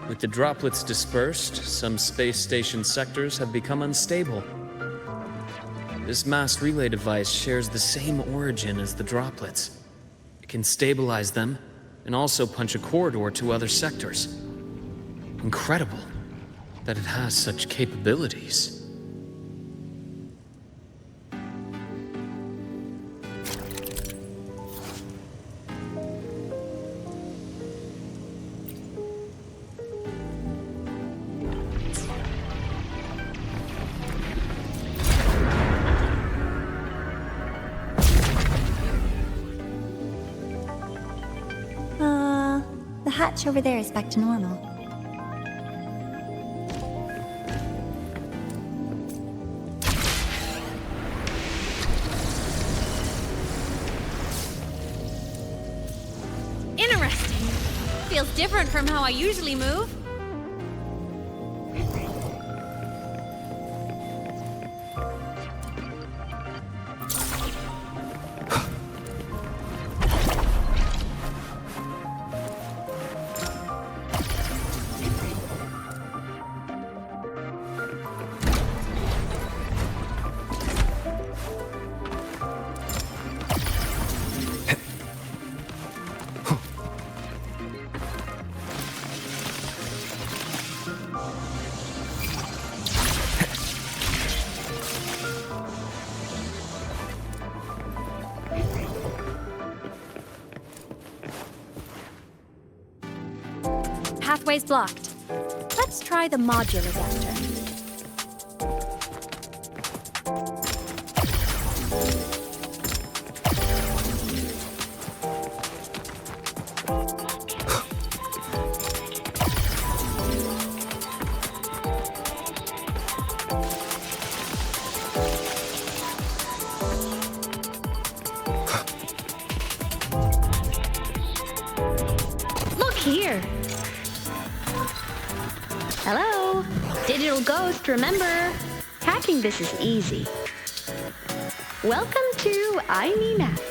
S15: With the droplets dispersed, some space station sectors have become unstable. This mass relay device shares the same origin as the droplets. It can stabilize them and also punch a corridor to other sectors. Incredible that it has such capabilities.
S3: The hatch over there is back to normal.
S4: Interesting. Feels different from how I usually move. Pathway's blocked. Let's try the modular reactor.
S17: Digital Ghost, remember, hacking this is easy. Welcome to I Mean Apps.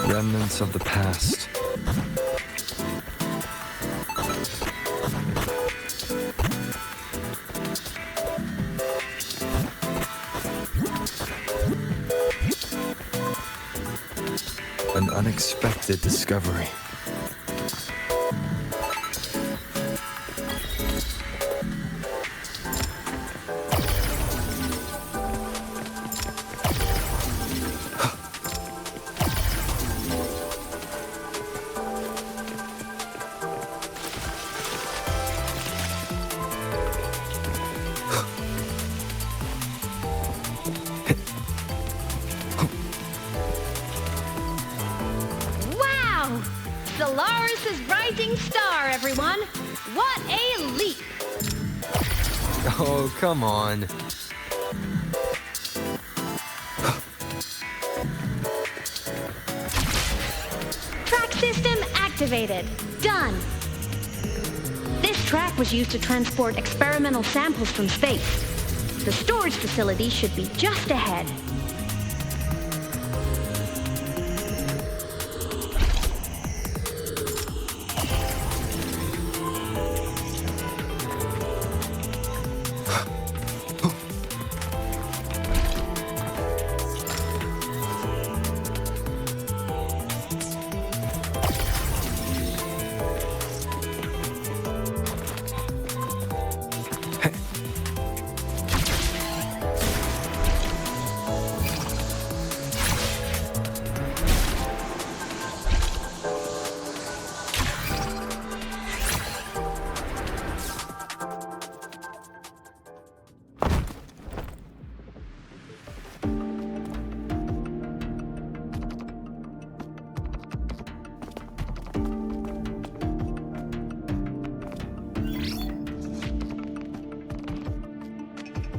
S1: Remnants of the past. An unexpected discovery.
S17: Wow! Solaris' rising star, everyone! What a leap!
S1: Oh, come on.
S17: Track system activated. Done. This track was used to transport experimental samples from space. The storage facility should be just ahead.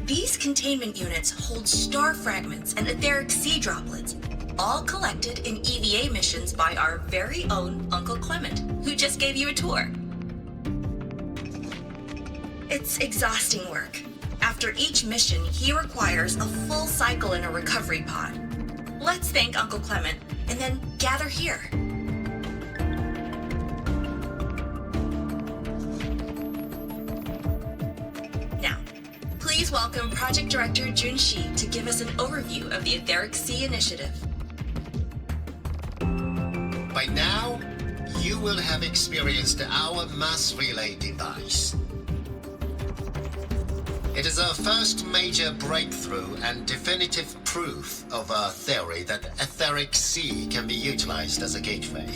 S14: These containment units hold star fragments and etheric sea droplets, all collected in EVA missions by our very own Uncle Clement, who just gave you a tour. It's exhausting work. After each mission, he requires a full cycle in a recovery pod. Let's thank Uncle Clement, and then gather here. Now, please welcome Project Director Junshi to give us an overview of the Etheric Sea Initiative.
S18: By now, you will have experienced our mass relay device. It is our first major breakthrough and definitive proof of our theory that Etheric Sea can be utilized as a gateway.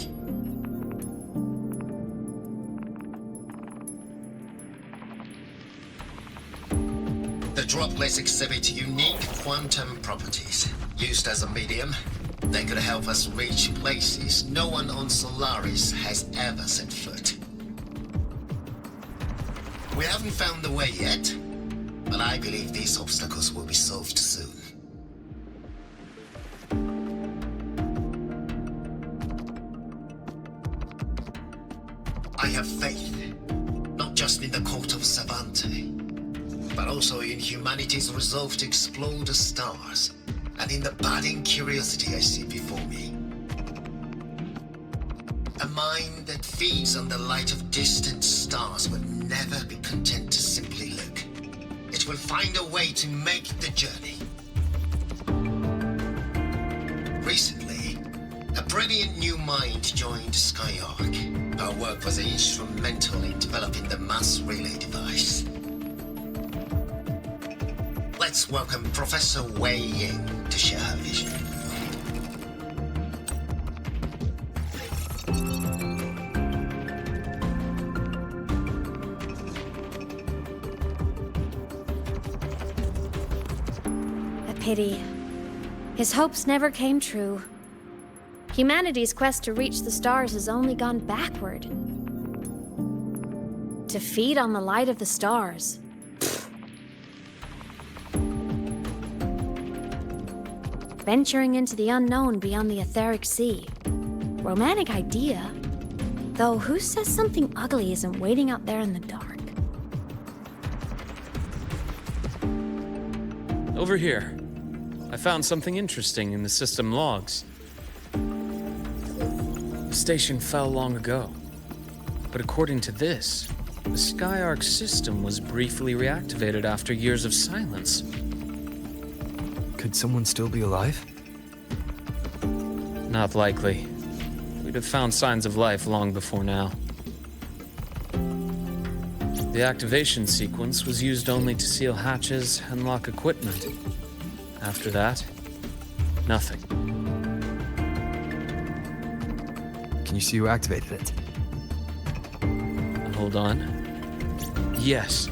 S18: The droplets exhibit unique quantum properties. Used as a medium, they could help us reach places no one on Solaris has ever set foot. We haven't found the way yet, but I believe these obstacles will be solved soon. I have faith, not just in the court of Savante, but also in humanity's resolve to explore the stars, and in the budding curiosity I see before me. A mind that feeds on the light of distant stars will never be content to simply look. It will find a way to make the journey. Recently, a brilliant new mind joined Skyark. Our work was instrumental in developing the mass relay device. Let's welcome Professor Wei Ying to share her vision.
S4: A pity. His hopes never came true. Humanity's quest to reach the stars has only gone backward. To feed on the light of the stars. Venturing into the unknown beyond the etheric sea. Romantic idea. Though who says something ugly isn't waiting out there in the dark?
S15: Over here. I found something interesting in the system logs. The station fell long ago. But according to this, the Skyark system was briefly reactivated after years of silence.
S1: Could someone still be alive?
S15: Not likely. We'd have found signs of life long before now. The activation sequence was used only to seal hatches and lock equipment. After that, nothing.
S1: Can you see who activated it?
S15: Hold on. Yes.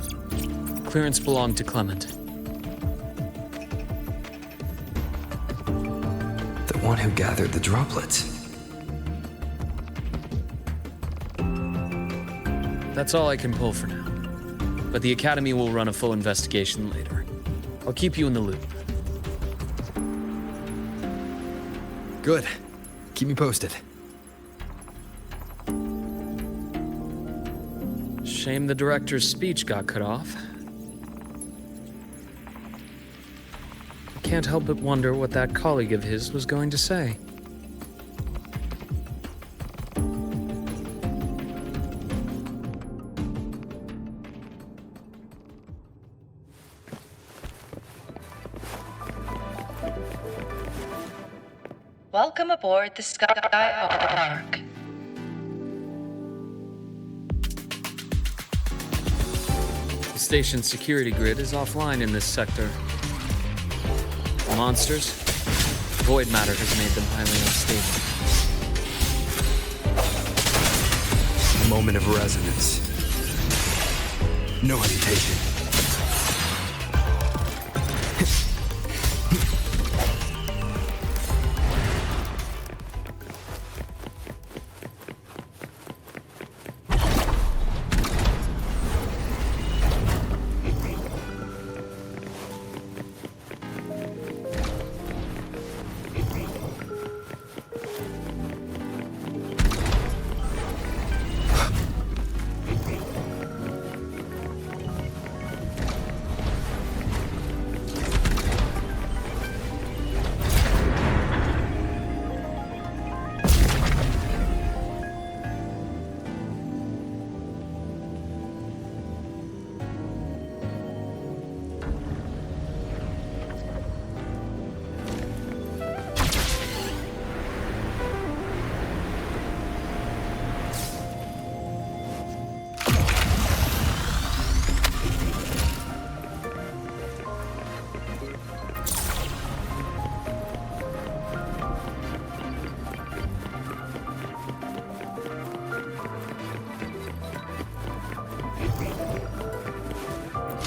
S15: Clearance belonged to Clement.
S1: The one who gathered the droplets.
S15: That's all I can pull for now. But the Academy will run a full investigation later. I'll keep you in the loop.
S1: Good. Keep me posted.
S15: Shame the director's speech got cut off. I can't help but wonder what that colleague of his was going to say.
S16: Welcome aboard the Skyark.
S15: The station's security grid is offline in this sector. The monsters, void matter has made them highly unstable.
S1: Moment of resonance. No hesitation.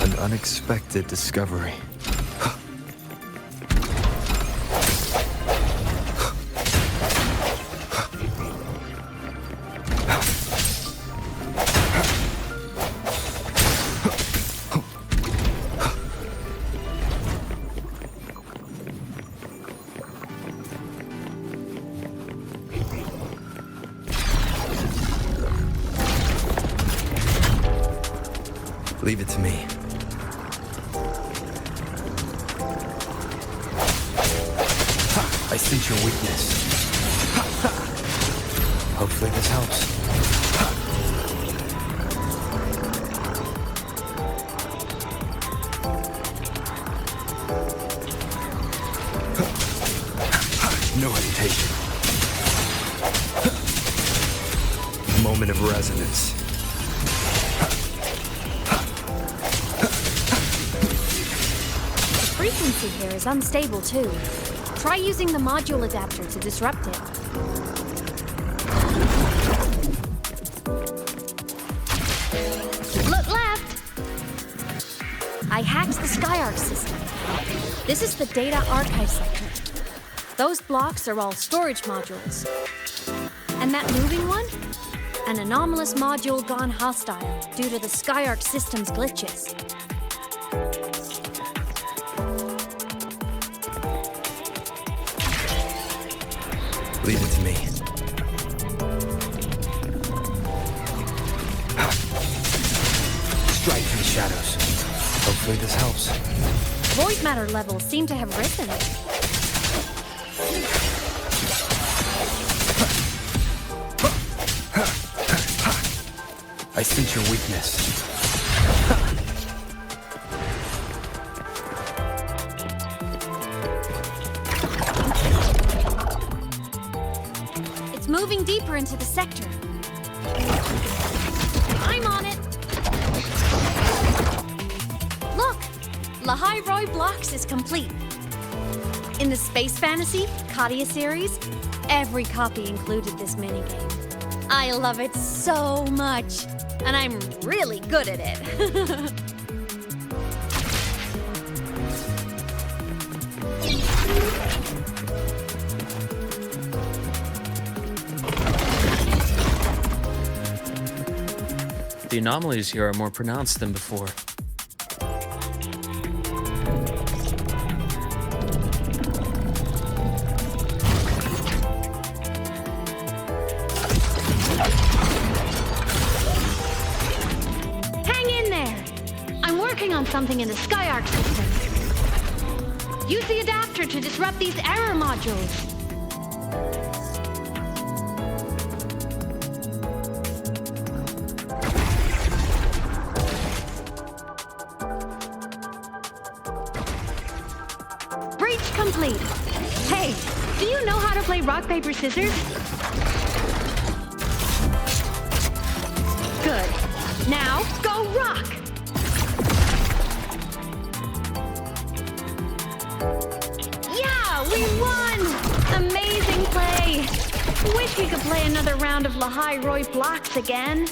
S1: An unexpected discovery. Leave it to me. I sense your weakness. Hopefully this helps. No hesitation. Moment of resonance.
S4: The frequency here is unstable too. Try using the module adapter to disrupt it. Look left! I hacked the Skyark system. This is the data archive sector. Those blocks are all storage modules. And that moving one? An anomalous module gone hostile due to the Skyark system's glitches.
S1: Leave it to me. Strike from the shadows. Hopefully this helps.
S4: Void matter levels seem to have risen.
S1: I sense your weakness.
S4: It's moving deeper into the sector. I'm on it. Look, Lahai Roy Blocks is complete. In the Space Fantasy Katia series, every copy included this minigame. I love it so much, and I'm really good at it.
S15: The anomalies here are more pronounced than before.
S17: Hang in there! I'm working on something in the Skyark system. Use the adapter to disrupt these error modules. Breach complete. Hey, do you know how to play rock, paper, scissors? Good. Now, go rock! Yeah, we won! Amazing play! Wish we could play another round of Lahai Roy Blocks again.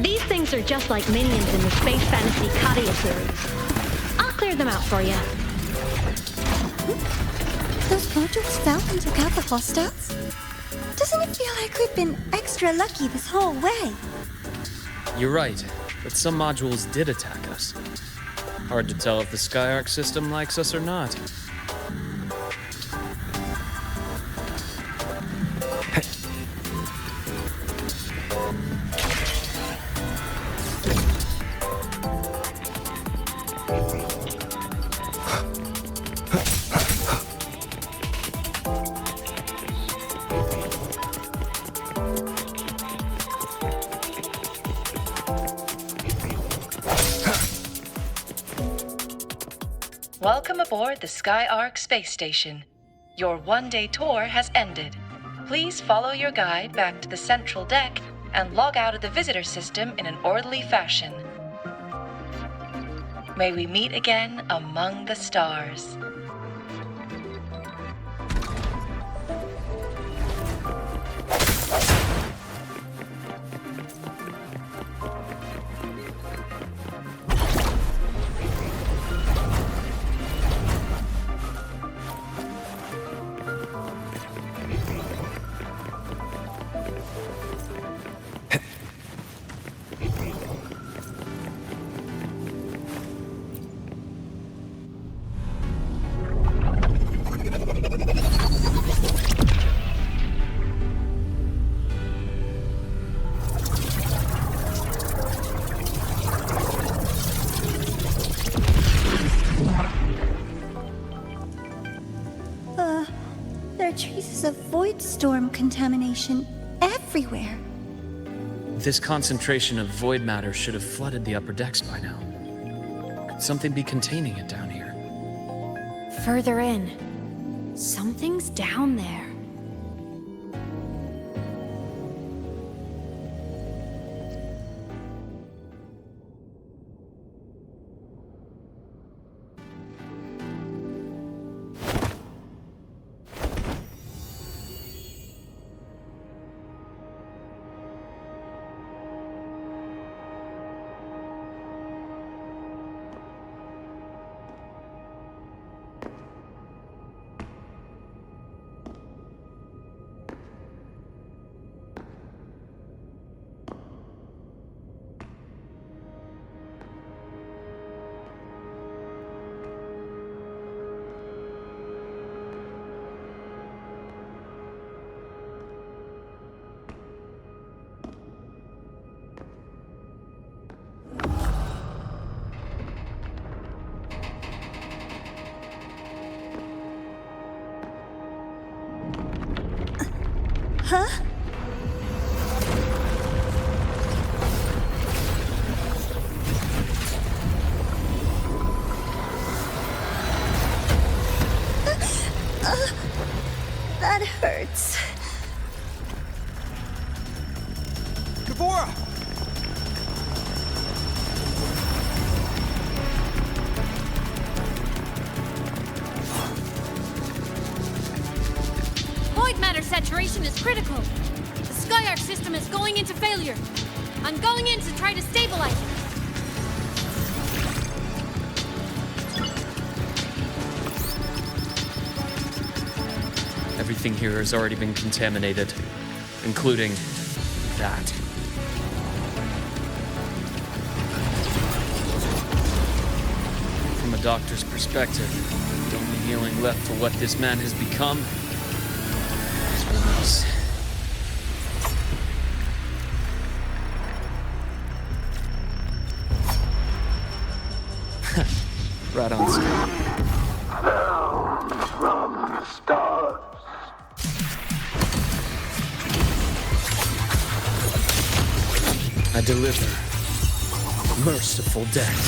S17: These things are just like minions in the Space Fantasy Katia series. I'll clear them out for you.
S3: Those modules fell and took out the hostiles? Doesn't it feel like we've been extra lucky this whole way?
S15: You're right, but some modules did attack us. Hard to tell if the Skyark system likes us or not.
S16: Welcome aboard the Skyark space station. Your one-day tour has ended. Please follow your guide back to the central deck and log out of the visitor system in an orderly fashion. May we meet again among the stars.
S3: There are traces of void storm contamination everywhere.
S15: This concentration of void matter should have flooded the upper decks by now. Could something be containing it down here?
S4: Further in. Something's down there.
S3: Huh? That hurts.
S6: Devora!
S4: Void matter saturation is critical. The Skyark system is going into failure. I'm going in to try to stabilize it.
S15: Everything here has already been contaminated, including that. From a doctor's perspective, the only healing left for what this man has become is release. Right on screen.
S19: From the stars.
S15: I deliver merciful death.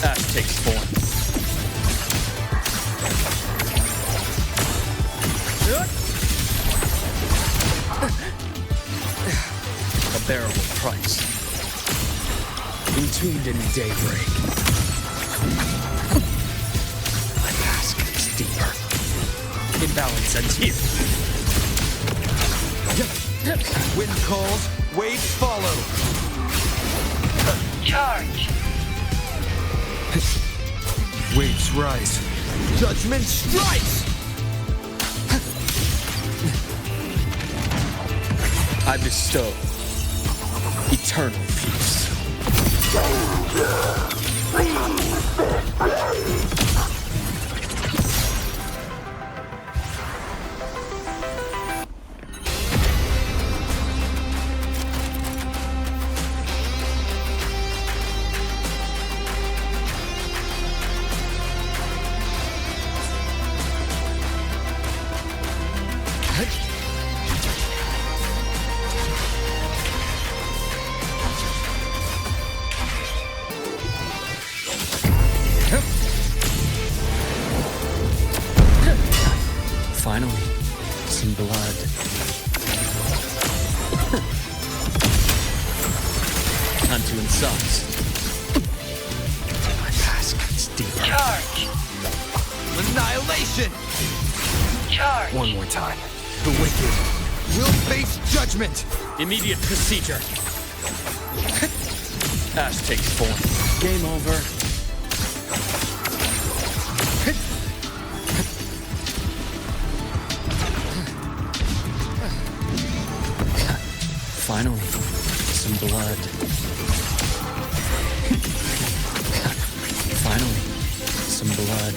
S15: Ash takes form. A bearable price. Entombed in daybreak. My task is deeper. Imbalance ends here.
S6: Wind calls, waves follow.
S16: Charge.
S6: Waves rise. Judgment strikes!
S15: I bestow eternal peace. Finally, some blood. Time to incise. My past gets deeper.
S16: Charge.
S6: Annihilation!
S16: Charge.
S1: One more time.
S6: The wicked will face judgment!
S15: Immediate procedure. Ash takes form. Game over. Finally, some blood. Finally, some blood.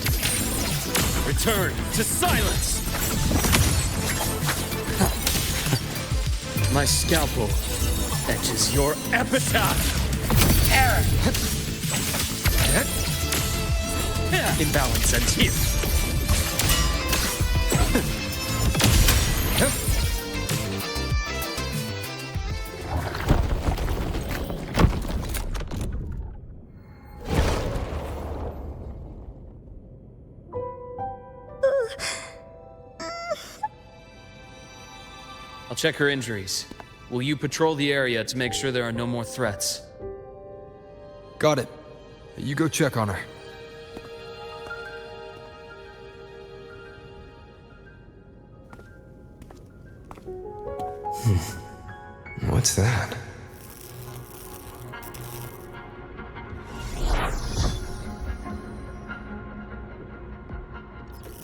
S15: Return to silence! My scalpel etches your epitaph!
S16: Error.
S15: Imbalance ends here. I'll check her injuries. Will you patrol the area to make sure there are no more threats?
S1: Got it. You go check on her. What's that?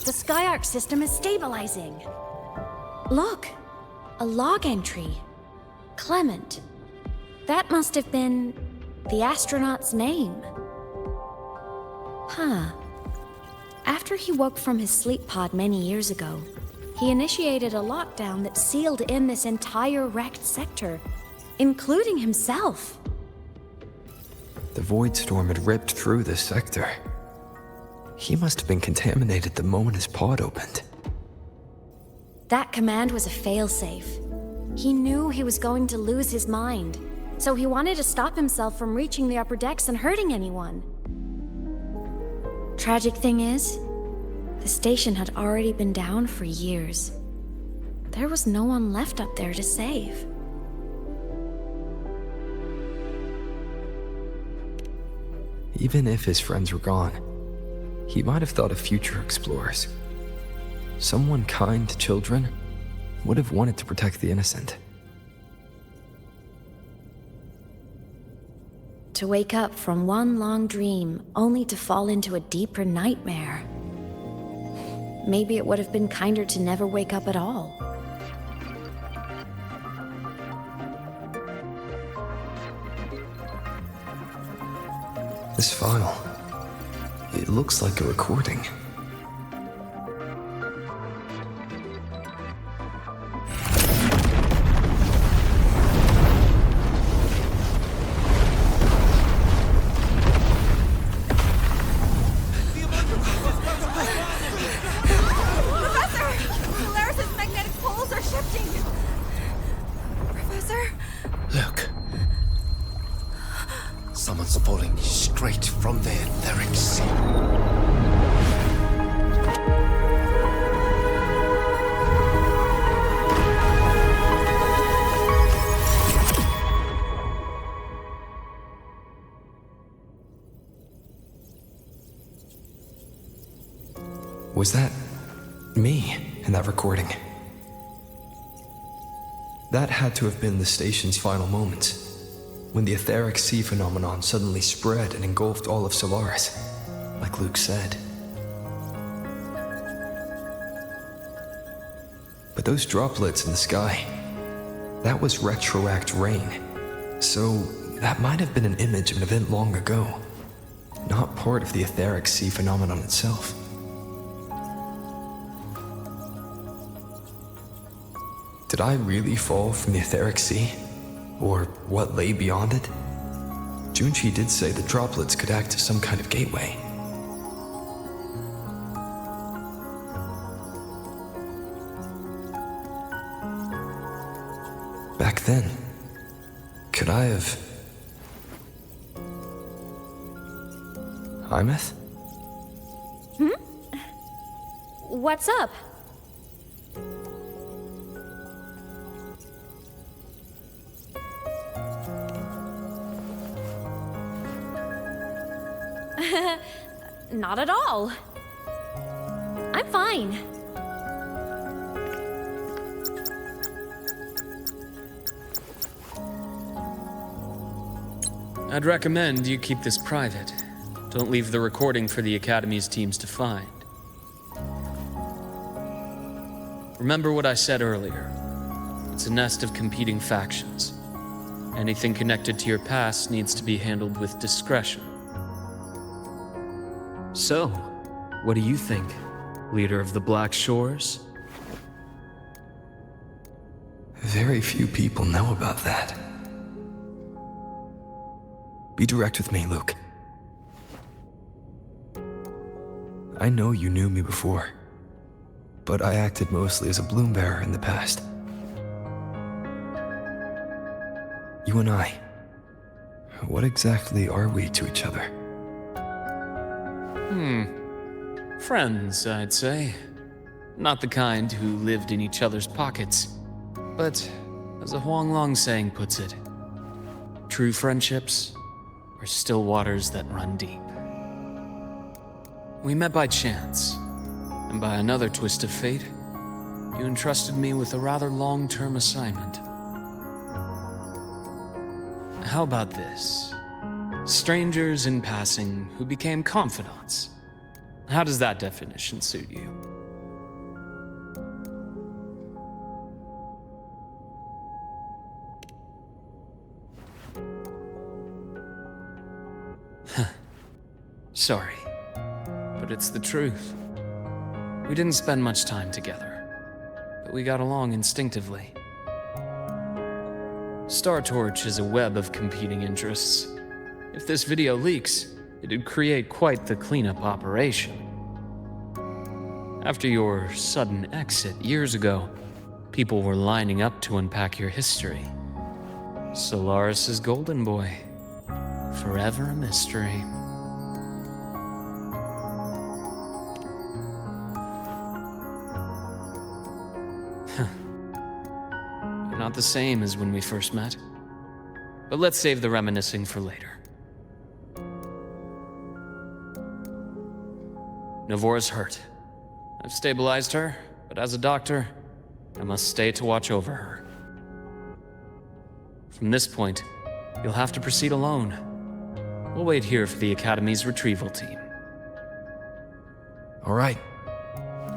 S4: The Skyark system is stabilizing. Look, a log entry. Clement. That must have been the astronaut's name. Huh. After he woke from his sleep pod many years ago, he initiated a lockdown that sealed in this entire wrecked sector, including himself.
S1: The void storm had ripped through this sector. He must have been contaminated the moment his pod opened.
S4: That command was a failsafe. He knew he was going to lose his mind, so he wanted to stop himself from reaching the upper decks and hurting anyone. Tragic thing is, the station had already been down for years. There was no one left up there to save.
S1: Even if his friends were gone, he might have thought of future explorers. Someone kind to children would have wanted to protect the innocent.
S4: To wake up from one long dream, only to fall into a deeper nightmare. Maybe it would have been kinder to never wake up at all.
S1: This file, it looks like a recording.
S18: Someone's falling straight from the etheric sea.
S1: Was that me in that recording? That had to have been the station's final moments, when the etheric sea phenomenon suddenly spread and engulfed all of Solaris, like Luke said. But those droplets in the sky, that was retroact rain. So that might have been an image of an event long ago, not part of the etheric sea phenomenon itself. Did I really fall from the etheric sea? Or what lay beyond it? Junchi did say the droplets could act as some kind of gateway. Back then, could I have... Imeth?
S4: What's up? Not at all. I'm fine.
S15: I'd recommend you keep this private. Don't leave the recording for the Academy's teams to find. Remember what I said earlier. It's a nest of competing factions. Anything connected to your past needs to be handled with discretion. So, what do you think, leader of the Black Shores?
S1: Very few people know about that. Be direct with me, Luke. I know you knew me before, but I acted mostly as a bloom bearer in the past. You and I, what exactly are we to each other?
S15: Friends, I'd say. Not the kind who lived in each other's pockets, but as a Huanglong saying puts it, true friendships are still waters that run deep. We met by chance, and by another twist of fate, you entrusted me with a rather long-term assignment. How about this? Strangers in passing who became confidants. How does that definition suit you? Sorry, but it's the truth. We didn't spend much time together, but we got along instinctively. Star Torch is a web of competing interests. If this video leaks, it'd create quite the cleanup operation. After your sudden exit years ago, people were lining up to unpack your history. Solaris's golden boy. Forever a mystery. You're not the same as when we first met. But let's save the reminiscing for later. Navora's hurt. I've stabilized her, but as a doctor, I must stay to watch over her. From this point, you'll have to proceed alone. We'll wait here for the Academy's retrieval team.
S1: All right.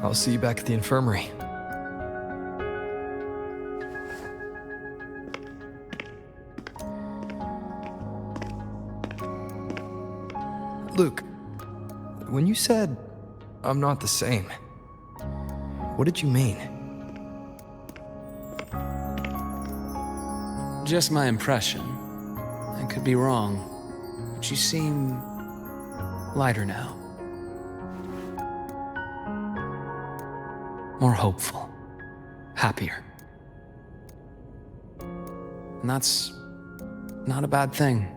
S1: I'll see you back at the infirmary. Luke, when you said, I'm not the same, what did you mean?
S15: Just my impression. I could be wrong, but you seem lighter now. More hopeful. Happier. And that's not a bad thing.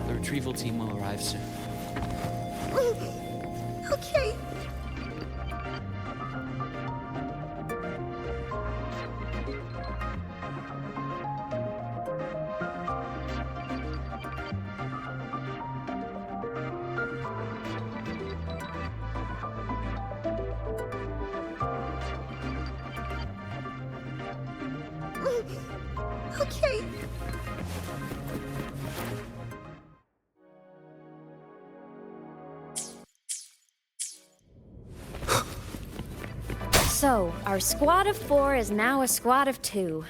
S15: The retrieval team will arrive soon.
S3: Okay. Okay.
S4: So, our squad of 4 is now a squad of 2.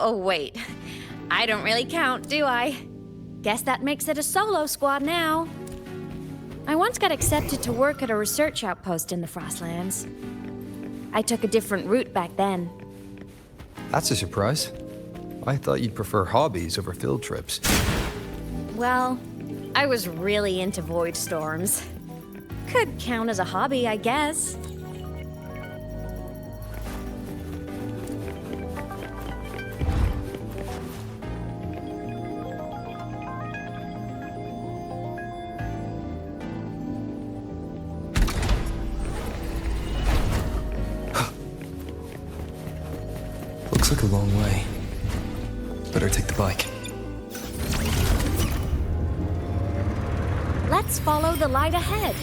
S4: Wait. I don't really count, do I? Guess that makes it a solo squad now. I once got accepted to work at a research outpost in the Frostlands. I took a different route back then.
S1: That's a surprise. I thought you'd prefer hobbies over field trips.
S4: Well, I was really into void storms. Could count as a hobby, I guess.
S1: Looks like a long way. Better take the bike.
S4: Let's follow the light ahead.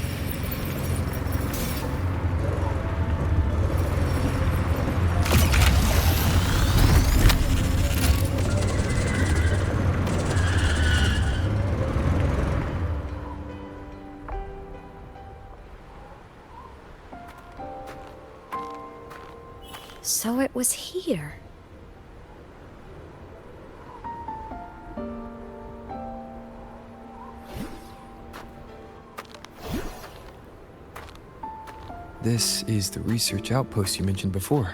S4: So it was here.
S1: This is the research outpost you mentioned before.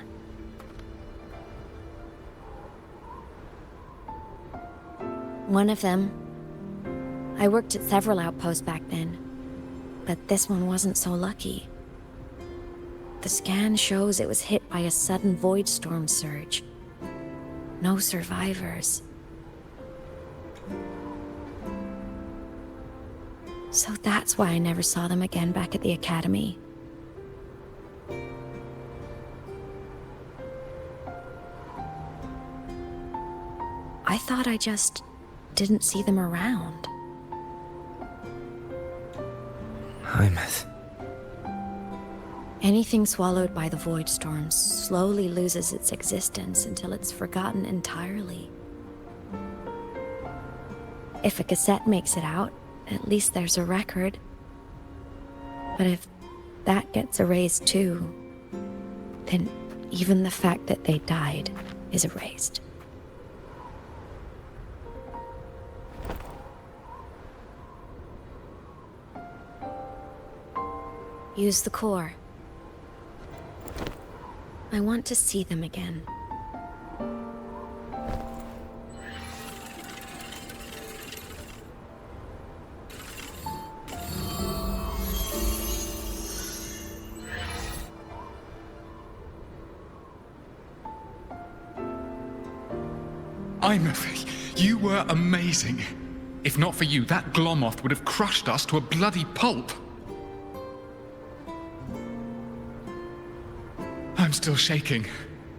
S4: One of them. I worked at several outposts back then, but this one wasn't so lucky. The scan shows it was hit by a sudden void storm surge. No survivors. So that's why I never saw them again back at the academy. I thought I just didn't see them around.
S1: Hymuth.
S4: Anything swallowed by the void storms slowly loses its existence until it's forgotten entirely. If a cassette makes it out, at least there's a record. But if that gets erased too, then even the fact that they died is erased. Use the core. I want to see them again.
S20: Hymuth, you were amazing. If not for you, that Glomoth would have crushed us to a bloody pulp. I'm still shaking,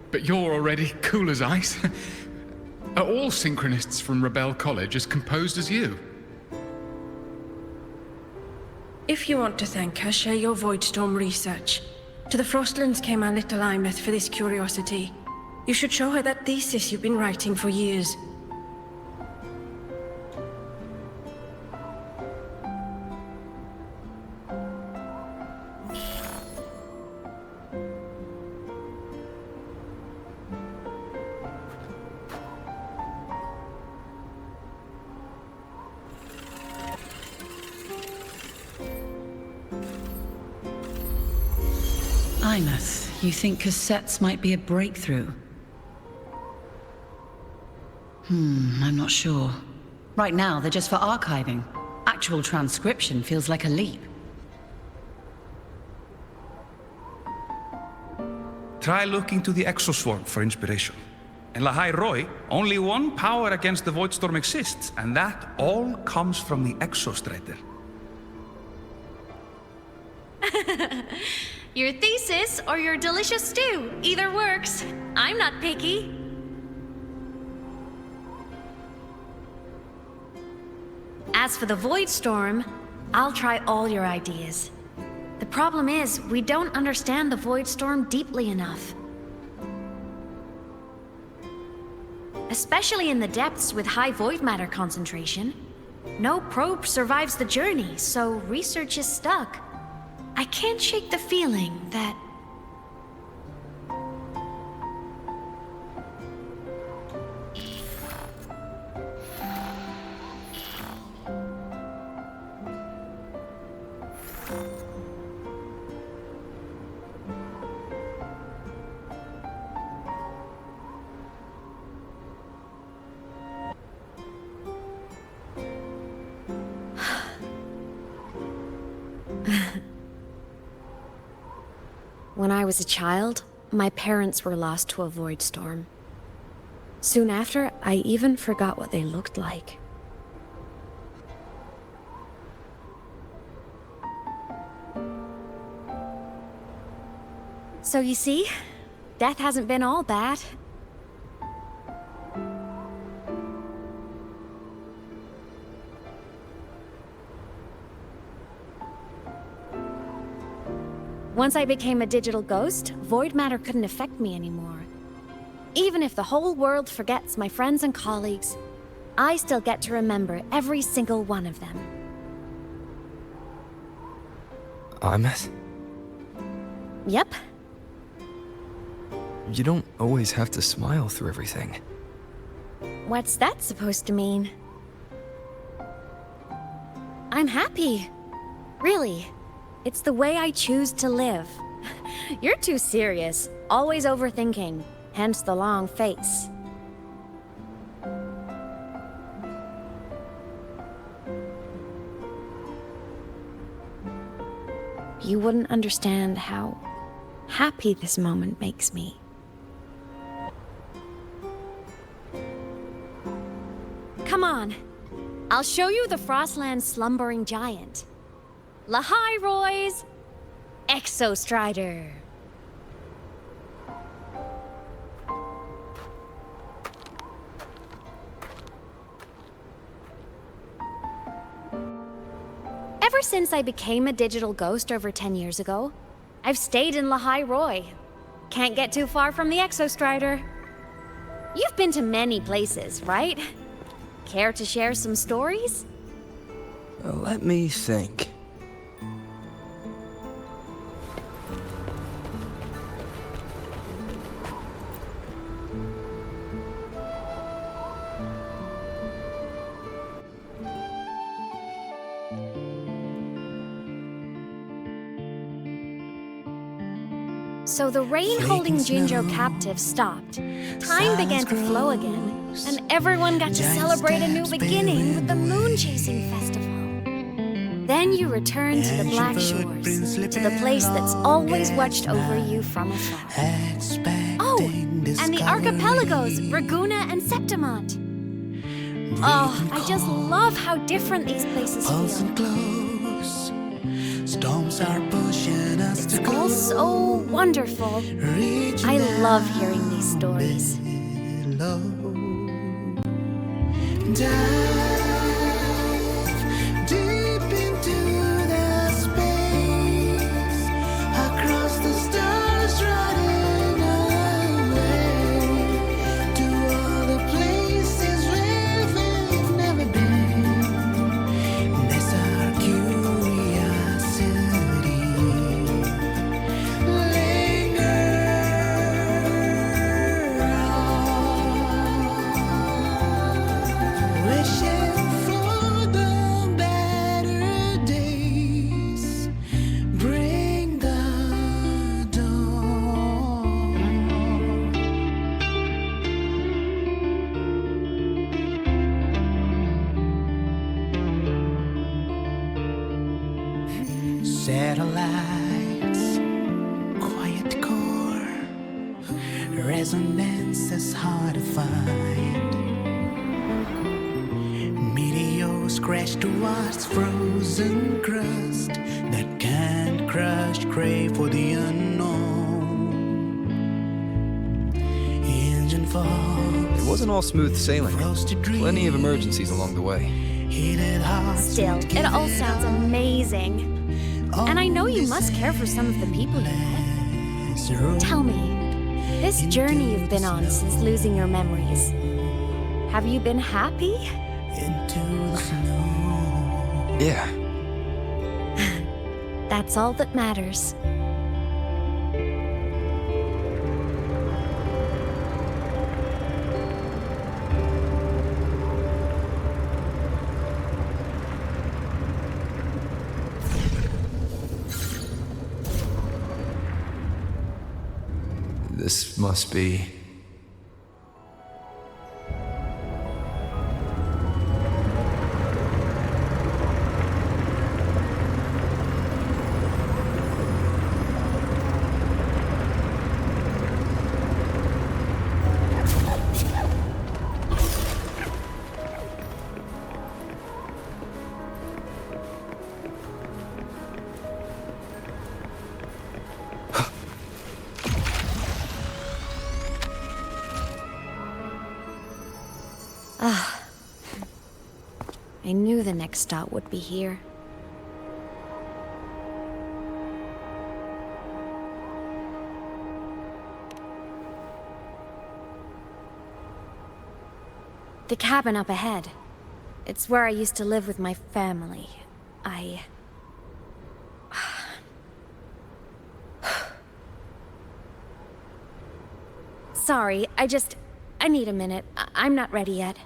S20: but you're already cool as ice. Are all synchronists from Rebel College as composed as you?
S21: If you want to thank her, share your Voidstorm research. To the Frostlands came our little Hymuth for this curiosity. You should show her that thesis you've been writing for years.
S22: Hymuth, you think cassettes might be a breakthrough? I'm not sure. Right now, they're just for archiving. Actual transcription feels like a leap.
S6: Try looking to the exoswarm for inspiration. In Lahai Roy, only one power against the Voidstorm exists, and that all comes from the Exostrider.
S4: Your thesis or your delicious stew, either works. I'm not picky. As for the Voidstorm, I'll try all your ideas. The problem is, we don't understand the Voidstorm deeply enough. Especially in the depths with high void matter concentration. No probe survives the journey, so research is stuck. I can't shake the feeling that... When I was a child, my parents were lost to a void storm. Soon after, I even forgot what they looked like. So you see, death hasn't been all bad. Once I became a digital ghost, void matter couldn't affect me anymore. Even if the whole world forgets my friends and colleagues, I still get to remember every single one of them.
S1: Hymuth?
S4: Yep.
S1: You don't always have to smile through everything.
S4: What's that supposed to mean? I'm happy. Really. It's the way I choose to live. You're too serious, always overthinking, hence the long face. you wouldn't understand how happy this moment makes me. Come on. I'll show you the Frostland's slumbering giant. Lahai Roy's Exostrider. Ever since I became a digital ghost over 10 years ago, I've stayed in Lahai Roy. Can't get too far from the Exostrider. You've been to many places, right? Care to share some stories?
S1: Let me think.
S4: So the rain holding Jinjo captive stopped. Time began to flow again, and everyone got to celebrate a new beginning with the Moon Chasing Festival. Then you returned to the Black Shores, to the place that's always watched over you from afar. Oh, and the archipelagos, Raguna and Septimont. Oh, I just love how different these places feel.
S2: Storms are pushing us to
S4: all so wonderful. I love hearing these stories.
S2: Dive deep into the space, across the stars, running away to all the places where we've never been. That's our curiosity. Wishing for the better days, bring the dawn. Satellites, quiet core, resonance is hard to find. Meteors crash towards frozen crust that can't crush, crave for the unknown. Engine falls.
S1: It wasn't all smooth sailing. Plenty of emergencies along the way.
S4: Still, it all sounds amazing. And I know you must care for some of the people you met. Tell me, this journey you've been on since losing your memories, have you been happy?
S1: Yeah.
S4: That's all that matters.
S1: This must be...
S4: I knew the next stop would be here. The cabin up ahead. It's where I used to live with my family. Sorry, I need a minute. I'm not ready yet.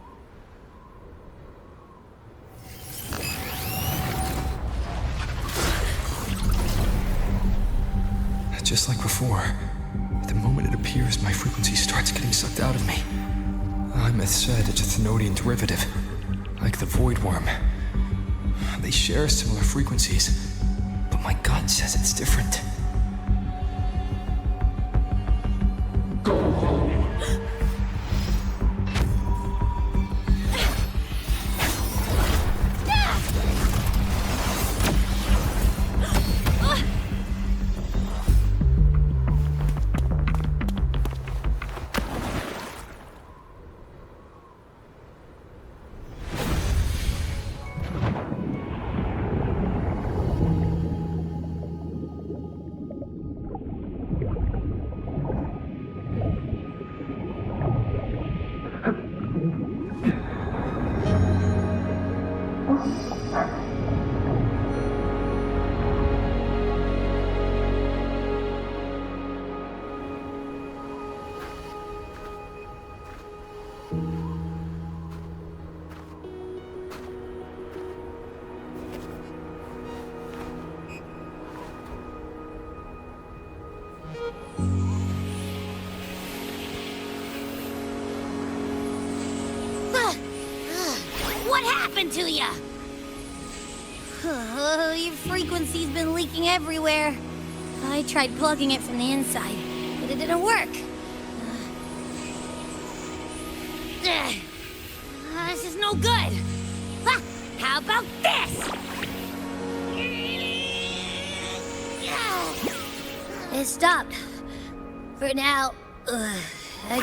S1: Just like before, the moment it appears, my frequency starts getting sucked out of me. Imeth said it's a Thenodian derivative, like the Void Worm. They share similar frequencies, but My gut says it's different.
S4: What happened to you? Your frequency's been leaking everywhere. I tried plugging it from the inside, but it didn't work. This is no good. How about this? It stopped. For now, I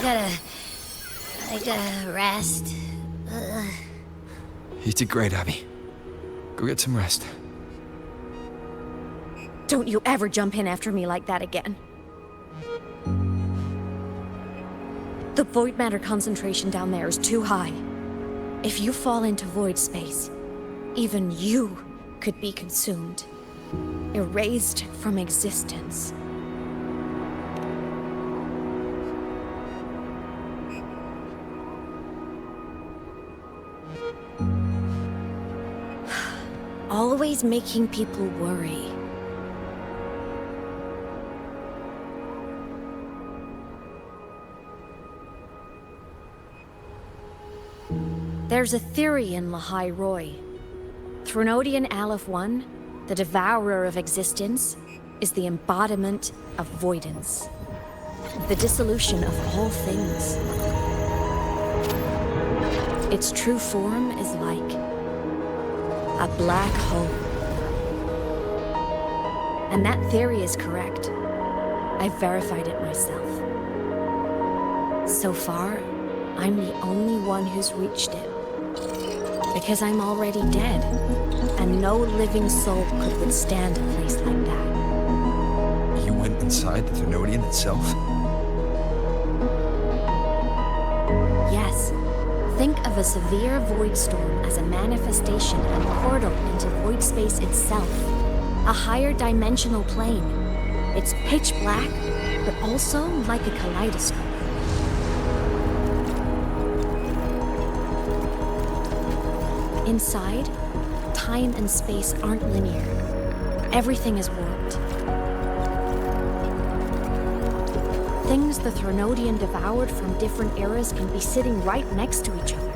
S4: gotta rest.
S1: You did great, Abby. Go get some rest.
S4: Don't you ever jump in after me like that again. The void matter concentration down there is too high. If you fall into void space, even you could be consumed, erased from existence. Always making people worry. There's a theory in Lahai Roy. Threnodian Aleph 1, the devourer of existence, is the embodiment of voidance. The dissolution of all things. Its true form is like a black hole. And that theory is correct. I've verified it myself. So far, I'm the only one who's reached it. Because I'm already dead, and no living soul could withstand a place like that.
S1: You went inside the Threnodian itself?
S4: Yes. Think of a severe void storm as a manifestation and portal into void space itself. A higher dimensional plane. It's pitch black, but also like a kaleidoscope. Inside, time and space aren't linear. Everything is warped. Things the Threnodian devoured from different eras can be sitting right next to each other.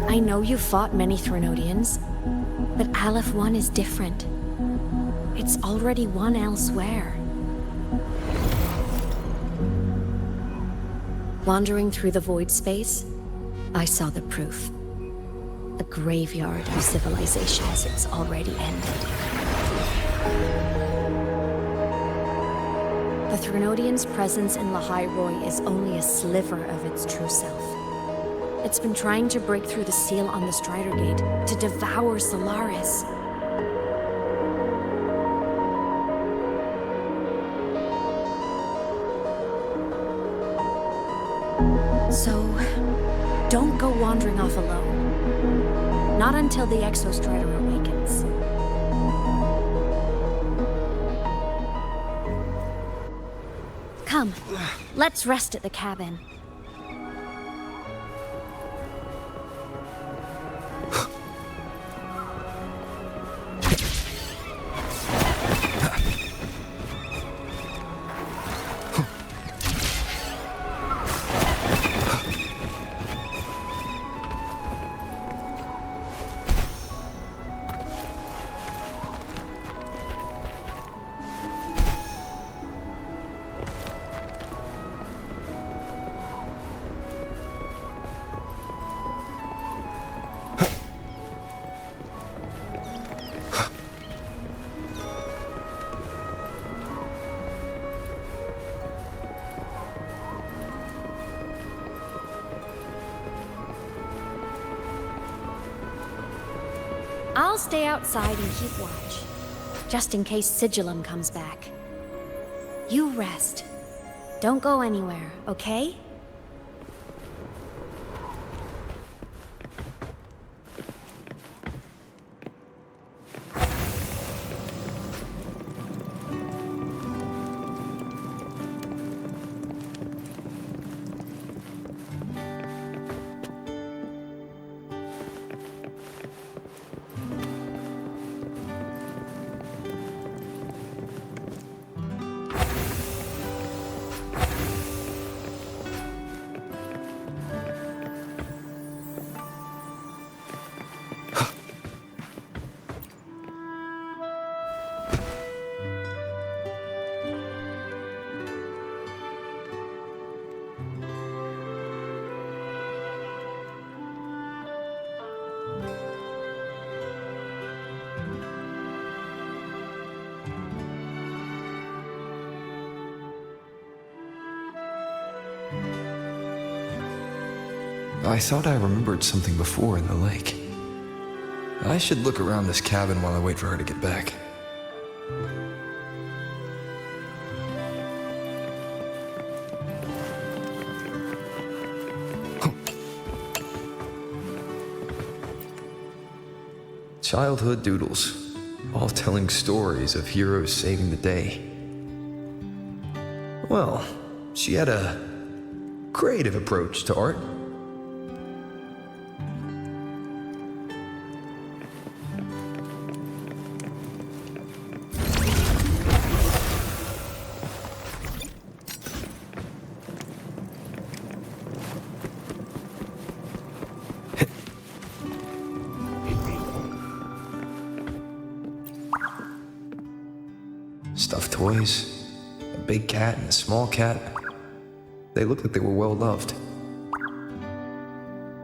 S4: I know you've fought many Threnodians, but Aleph 1 is different. It's already won elsewhere. Wandering through the void space, I saw the proof. A graveyard of civilizations it's already ended. The Threnodian's presence in Lahai Roy is only a sliver of its true self. It's been trying to break through the seal on the Strider Gate to devour Solaris. So, don't go wandering off alone. Not until the Exostrider awakens. Come, let's rest at the cabin. I'll stay outside and keep watch, just in case Sigillum comes back. You rest. Don't go anywhere, okay?
S1: I thought I remembered something before in the lake. I should look around this cabin while I wait for her to get back. Childhood doodles, all telling stories of heroes saving the day. Well, she had a creative approach to art. Stuffed toys, a big cat and a small cat. They looked like they were well loved.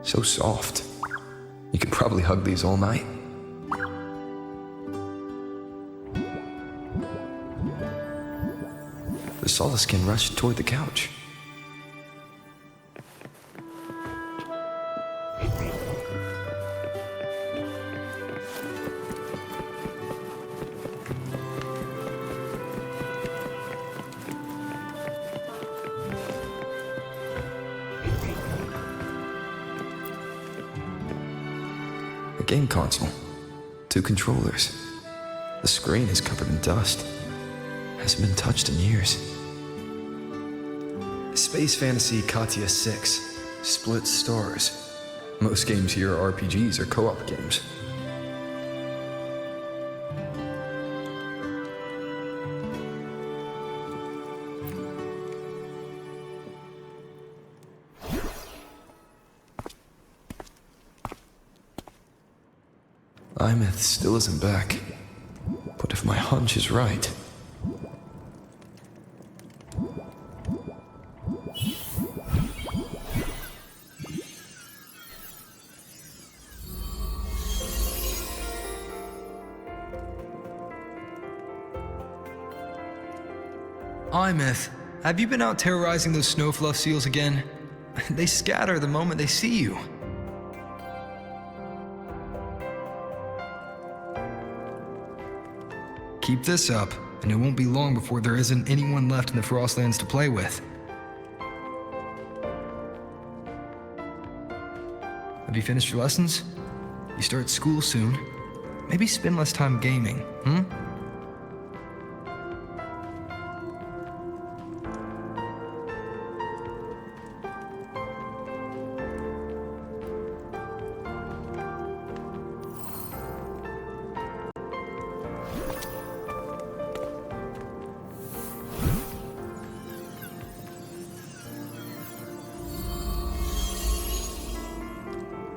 S1: So soft. You could probably hug these all night. The Solaskin rushed toward the couch. A game console. 2 controllers. The screen is covered in dust. Hasn't been touched in years. Space Fantasy Katya 6. Split stars. Most games here are RPGs or co-op games. Imeth still isn't back. But if my hunch is right...
S5: Imeth, have you been out terrorizing those snowfluff seals again? They scatter the moment they see you. Keep this up, and it won't be long before there isn't anyone left in the Frostlands to play with. Have you finished your lessons? You start school soon. Maybe spend less time gaming, hmm?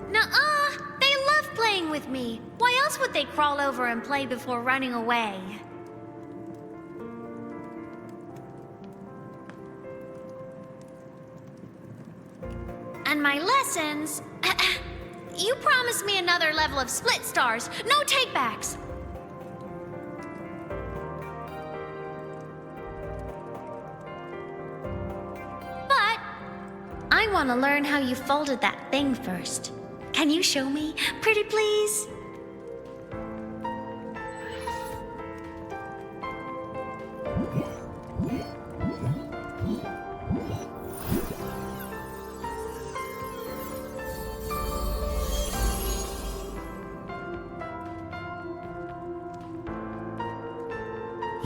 S4: Nuh-uh! They love playing with me. Why else would they crawl over and play before running away? And my lessons... You promised me another level of split stars. No takebacks. But I want to learn how you folded that thing first. Can you show me? Pretty please?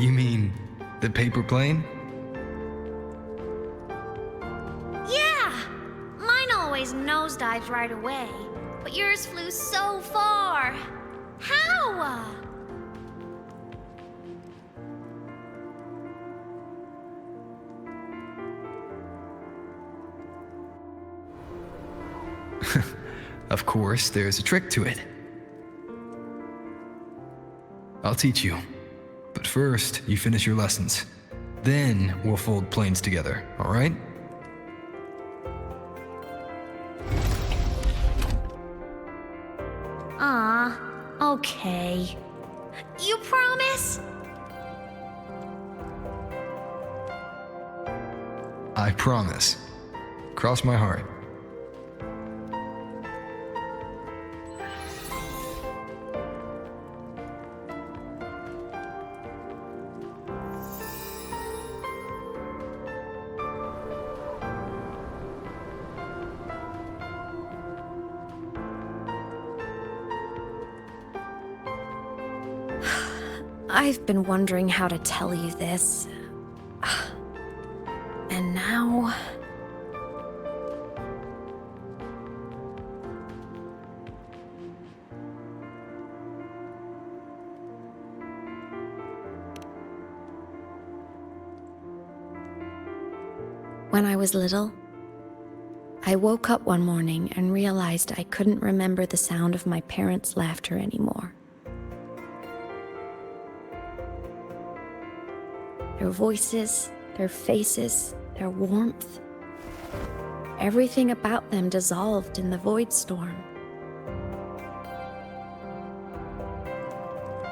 S5: You mean the paper plane?
S9: Yeah! Mine always nosedives right away, but yours flew so far. How?
S1: Of course, there's a trick to it. I'll teach you. But first, you finish your lessons. Then we'll fold planes together, alright?
S4: Okay.
S9: You promise?
S1: I promise. Cross my heart.
S4: I've been wondering how to tell you this. And now... When I was little, I woke up one morning and realized I couldn't remember the sound of my parents' laughter anymore. Their voices, their faces, their warmth. Everything about them dissolved in the void storm.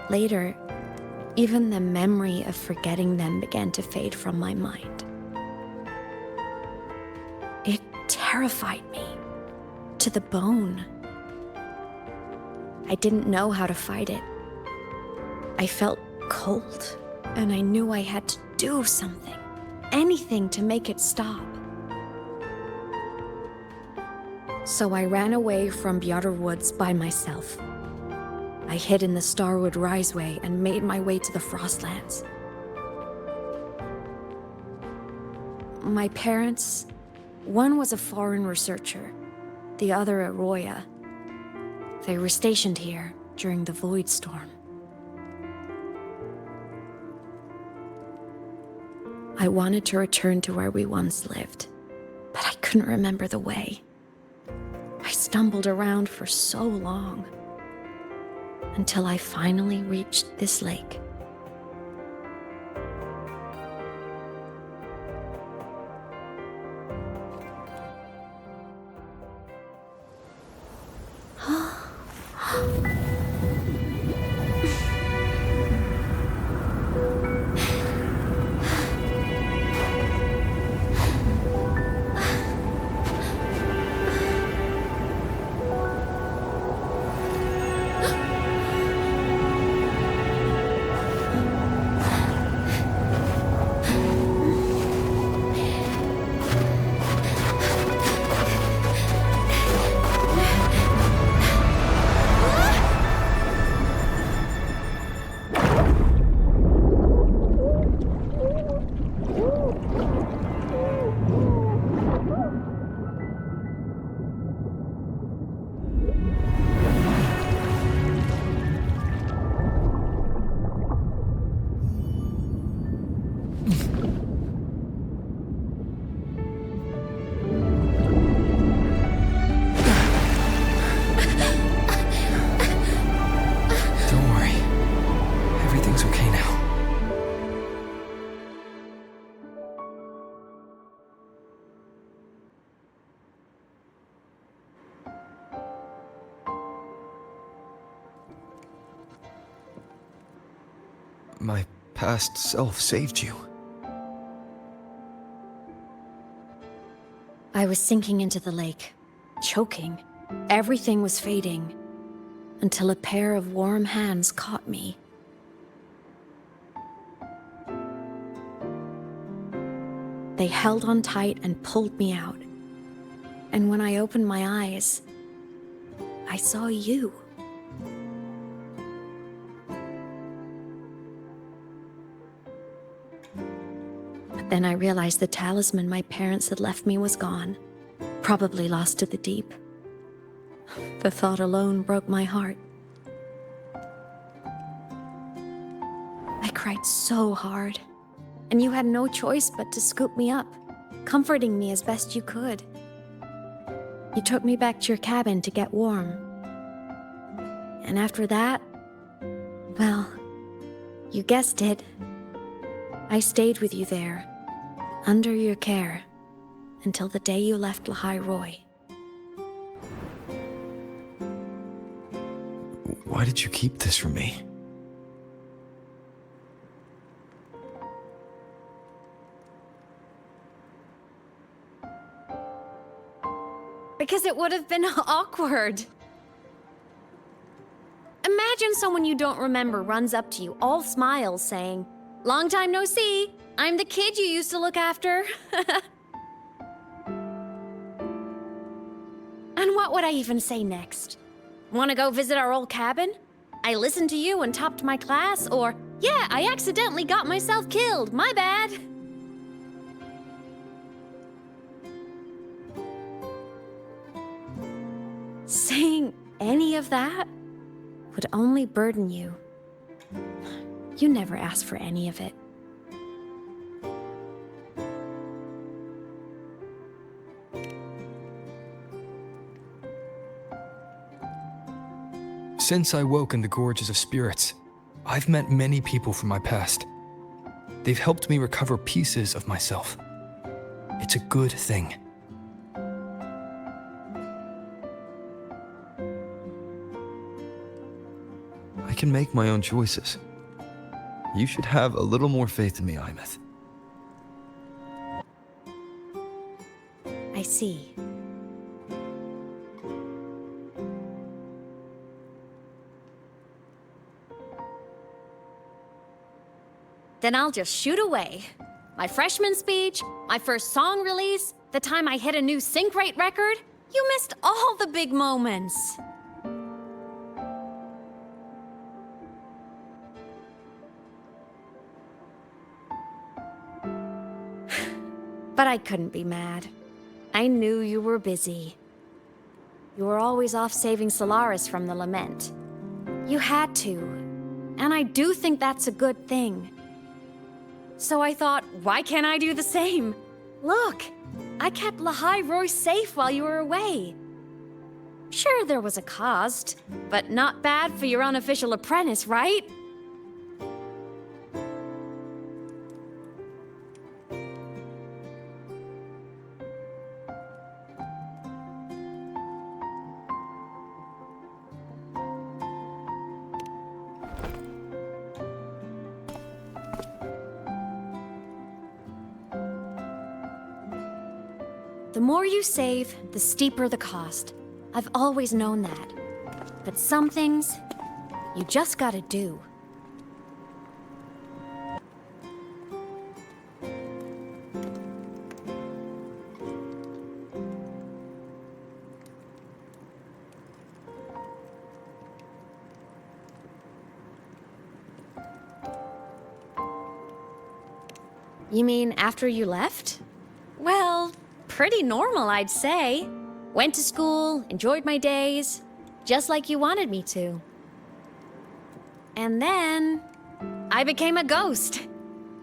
S4: Later, even the memory of forgetting them began to fade from my mind. It terrified me to the bone. I didn't know how to fight it. I felt cold, and I knew I had to do something, anything to make it stop. So I ran away from Bjotr Woods by myself. I hid in the Starwood Riseway and made my way to the Frostlands. My parents, one was a foreign researcher, the other a Roya. They were stationed here during the Void Storm. I wanted to return to where we once lived, but I couldn't remember the way. I stumbled around for so long, until I finally reached this lake.
S1: My past self saved you.
S4: I was sinking into the lake, choking. Everything was fading, until a pair of warm hands caught me. They held on tight and pulled me out. And when I opened my eyes, I saw you. Then I realized the talisman my parents had left me was gone, probably lost to the deep. The thought alone broke my heart. I cried so hard, and you had no choice but to scoop me up, comforting me as best you could. You took me back to your cabin to get warm. And after that, well, you guessed it. I stayed with you there, under your care, until the day you left Lahai Roy.
S1: Why did you keep this from me?
S4: Because it would have been awkward. Imagine someone you don't remember runs up to you, all smiles, saying, "Long time no see. I'm the kid you used to look after." And what would I even say next? Want to go visit our old cabin? I listened to you and topped my class, or, "Yeah, I accidentally got myself killed. My bad." Saying any of that would only burden you. You never asked for any of it.
S1: Since I woke in the Gorges of Spirits, I've met many people from my past. They've helped me recover pieces of myself. It's a good thing. I can make my own choices. You should have a little more faith in me, Imeth.
S4: I see. Then I'll just shoot away. My freshman speech, my first song release, the time I hit a new sync rate record. You missed all the big moments. But I couldn't be mad. I knew you were busy. You were always off saving Solaris from the lament. You had to. And I do think that's a good thing. So I thought, why can't I do the same? Look, I kept Lahai Roy safe while you were away. Sure, there was a cost, but not bad for your unofficial apprentice, right? The more you save, the steeper the cost. I've always known that. But some things, you just gotta do. You mean after you left? Well, pretty normal, I'd say. Went to school, enjoyed my days, just like you wanted me to. And then, I became a ghost.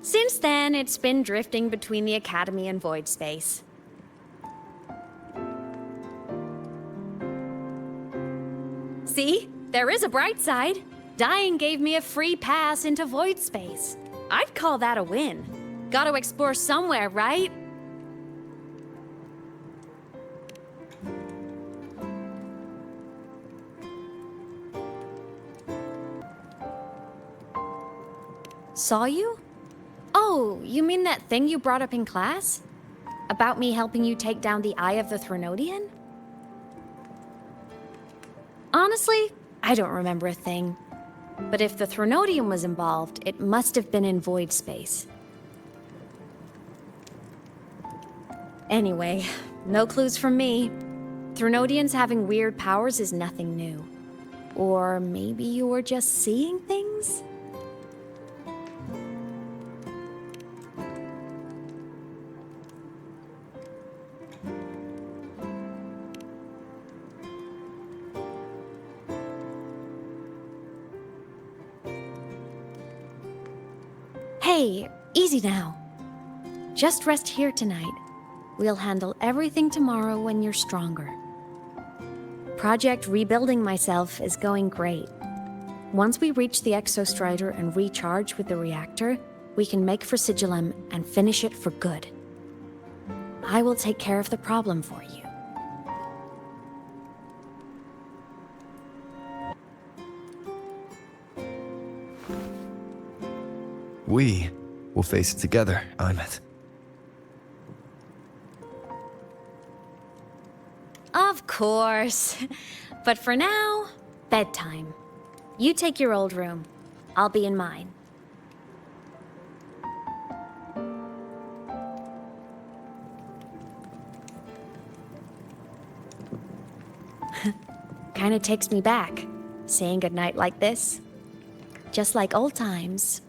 S4: Since then, it's been drifting between the Academy and Void Space. See? There is a bright side. Dying gave me a free pass into Void Space. I'd call that a win. Gotta explore somewhere, right? Saw you? Oh, you mean that thing you brought up in class? About me helping you take down the Eye of the Threnodian? Honestly, I don't remember a thing. But if the Threnodian was involved, it must have been in Void Space. Anyway, no clues from me. Threnodians having weird powers is nothing new. Or maybe you were just seeing things? Hey, easy now. Just rest here tonight. We'll handle everything tomorrow when you're stronger. Project Rebuilding Myself is going great. Once we reach the Exostrider and recharge with the reactor, we can make for Sigillum and finish it for good. I will take care of the problem for you.
S1: We will face it together, Imeth.
S4: Of course. But for now, bedtime. You take your old room. I'll be in mine. Kinda takes me back, saying goodnight like this. Just like old times.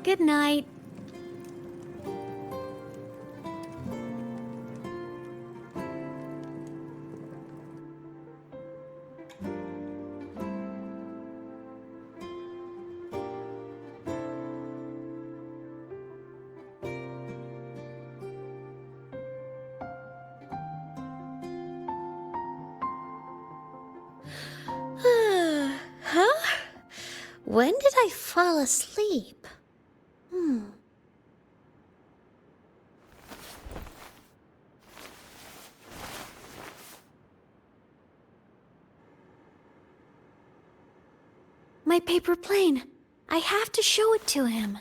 S4: Good night.
S9: Huh? When did I fall asleep?
S4: My paper plane. I have to show it to him.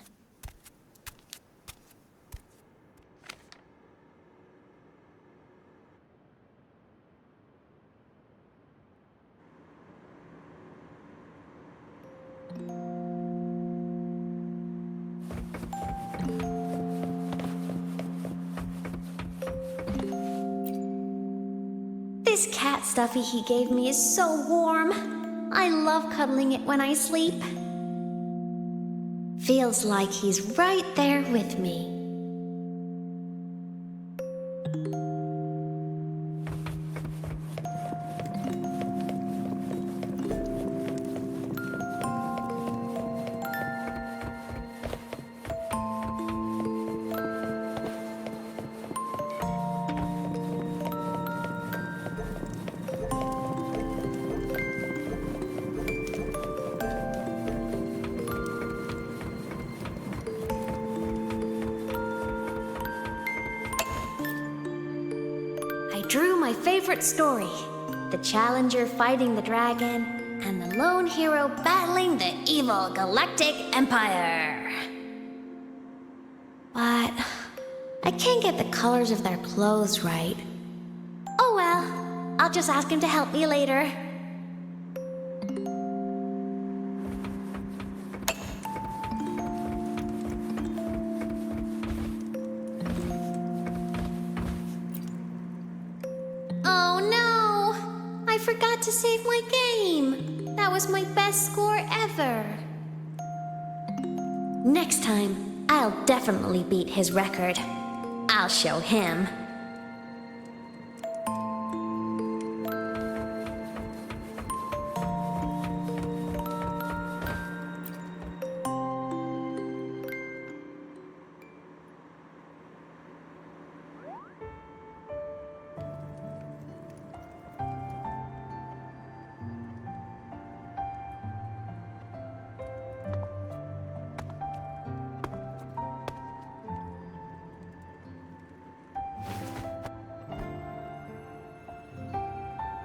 S9: This cat stuffy he gave me is so warm. I love cuddling it when I sleep. Feels like he's right there with me. I drew my favorite story. The Challenger fighting the dragon, and the lone hero battling the evil Galactic Empire. But I can't get the colors of their clothes right. Oh well, I'll just ask him to help me later. Oh no! I forgot to save my game. That was my best score ever. Next time, I'll definitely beat his record. I'll show him.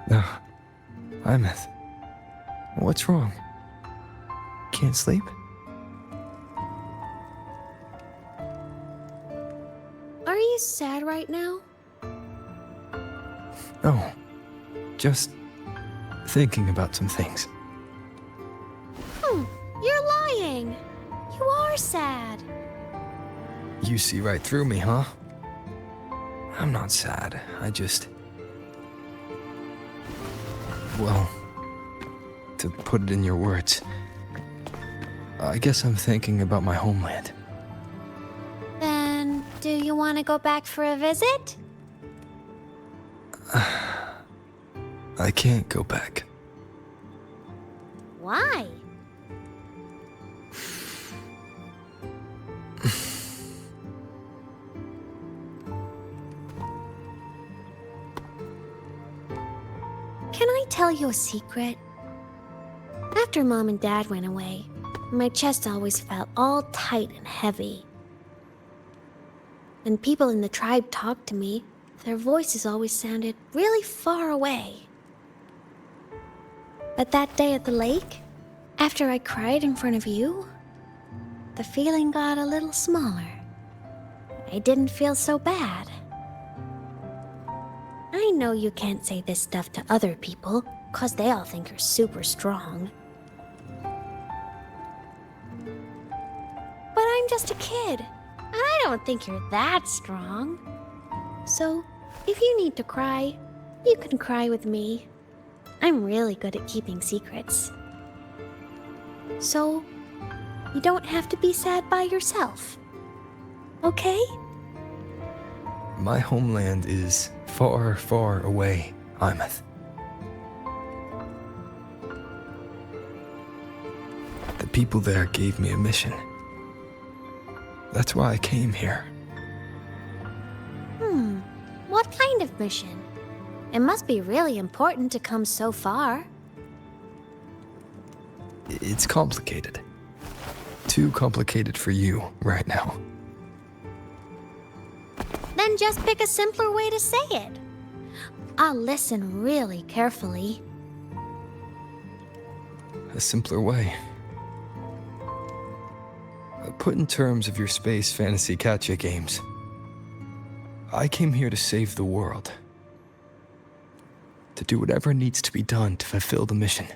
S1: No. Imeth. What's wrong? Can't sleep?
S4: Are you sad right now?
S1: No. Just thinking about some things.
S4: You're lying. You are sad.
S1: You see right through me, huh? I'm not sad. I just... Well, to put it in your words, I guess I'm thinking about my homeland.
S4: Then, do you want to go back for a visit?
S1: I can't go back.
S4: Why? Can I tell you a secret? After Mom and Dad went away, my chest always felt all tight and heavy. When people in the tribe talked to me, their voices always sounded really far away. But that day at the lake, after I cried in front of you, the feeling got a little smaller. I didn't feel so bad. I know you can't say this stuff to other people, 'cause they all think you're super strong. But I'm just a kid, and I don't think you're that strong. So, if you need to cry, you can cry with me. I'm really good at keeping secrets. So, you don't have to be sad by yourself. Okay?
S1: My homeland is far, far away, Imeth. The people there gave me a mission. That's why I came here.
S4: What kind of mission? It must be really important to come so far.
S1: It's complicated. Too complicated for you right now.
S4: Then just pick a simpler way to say it. I'll listen really carefully.
S1: A simpler way. Put in terms of your space fantasy catcha games. I came here to save the world. To do whatever needs to be done to fulfill the mission.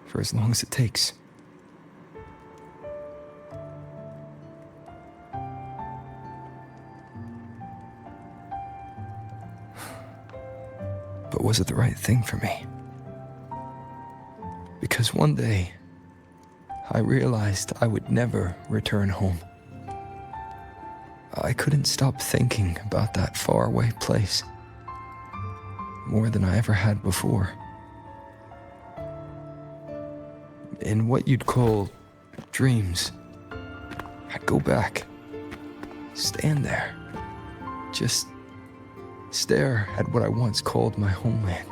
S1: For as long as it takes. But was it the right thing for me? Because one day, I realized I would never return home. I couldn't stop thinking about that faraway place. More than I ever had before. In what you'd call dreams, I'd go back, stand there, just stare at what I once called my homeland.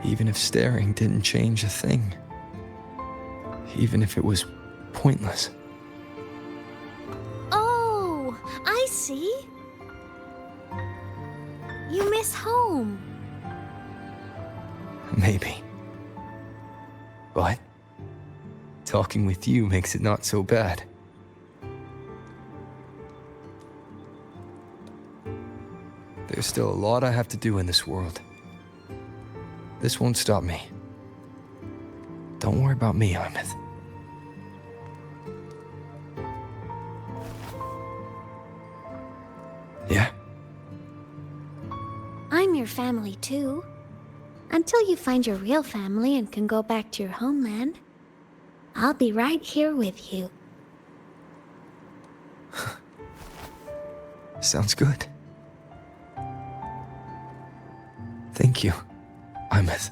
S1: Even if staring didn't change a thing. Even if it was pointless.
S4: Oh, I see. You miss home.
S1: Maybe. But talking with you makes it not so bad. There's still a lot I have to do in this world. This won't stop me. Don't worry about me, Imeth. Yeah?
S4: I'm your family too. Until you find your real family and can go back to your homeland, I'll be right here with you.
S1: Sounds good. Thank you, Imeth.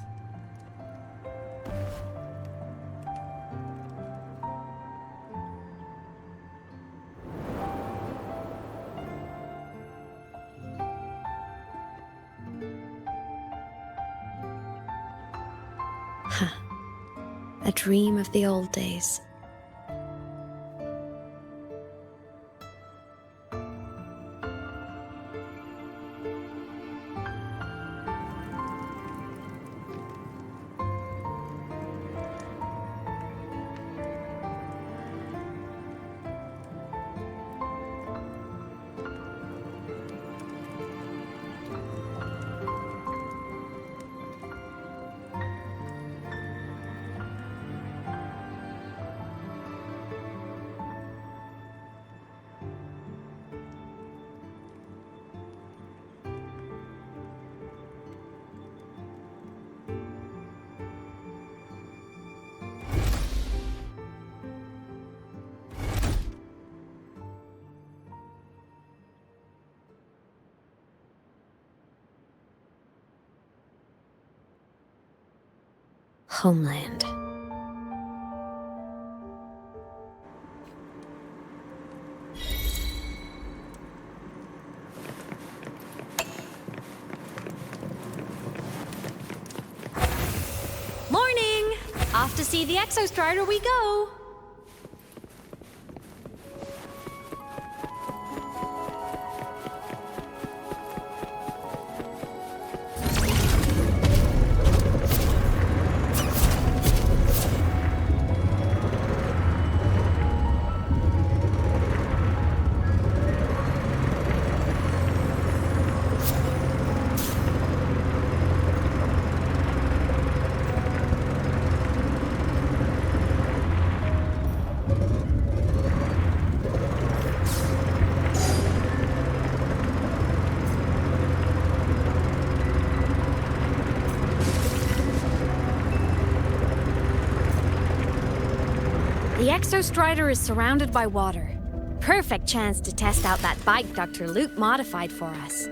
S21: A dream of the old days.
S4: homeland. Morning! Off to see the Exostrider we go! The Exostrider is surrounded by water. Perfect chance to test out that bike Dr. Luke modified for us.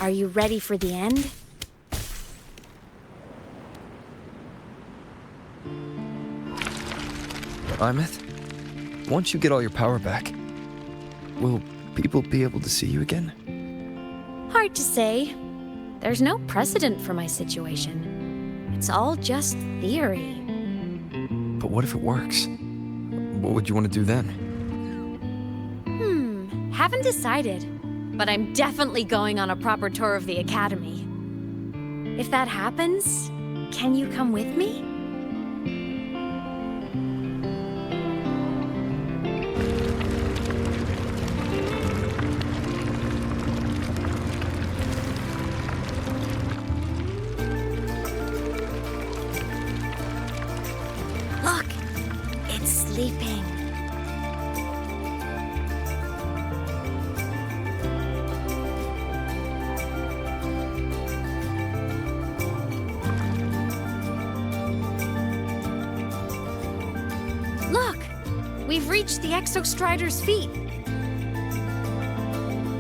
S4: Are you ready for the end?
S1: Imeth, once you get all your power back, will people be able to see you again?
S4: Hard to say. There's no precedent for my situation. It's all just theory.
S1: But what if it works? What would you want to do then?
S4: Haven't decided. But I'm definitely going on a proper tour of the Academy. If that happens, can you come with me? Look, it's sleeping. Look! We've reached the Exostrider's feet.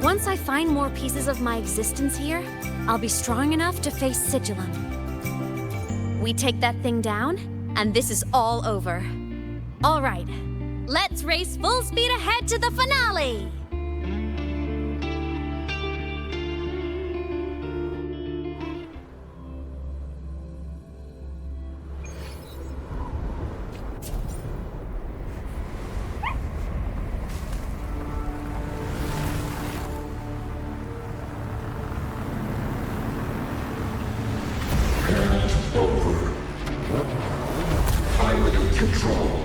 S4: Once I find more pieces of my existence here, I'll be strong enough to face Sigillum. We take that thing down, and this is all over. All right, let's race full speed ahead to the finale!
S19: Over. Pilot control.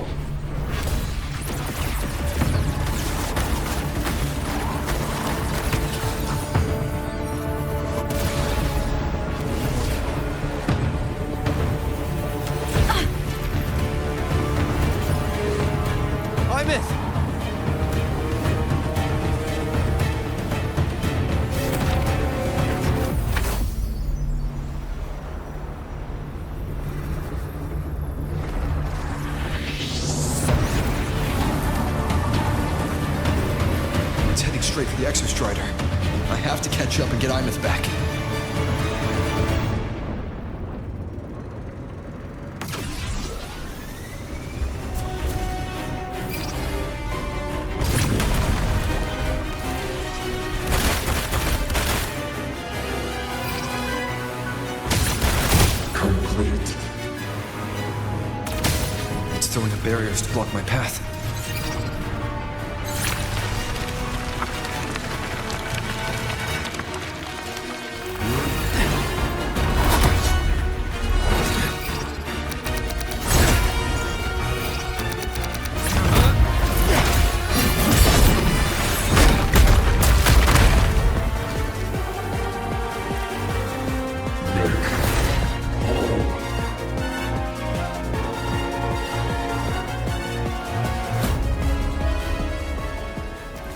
S1: It's heading straight for the Exostrider. I have to catch up and get Imeth back.
S19: Complete.
S1: It's throwing up barriers to block my path.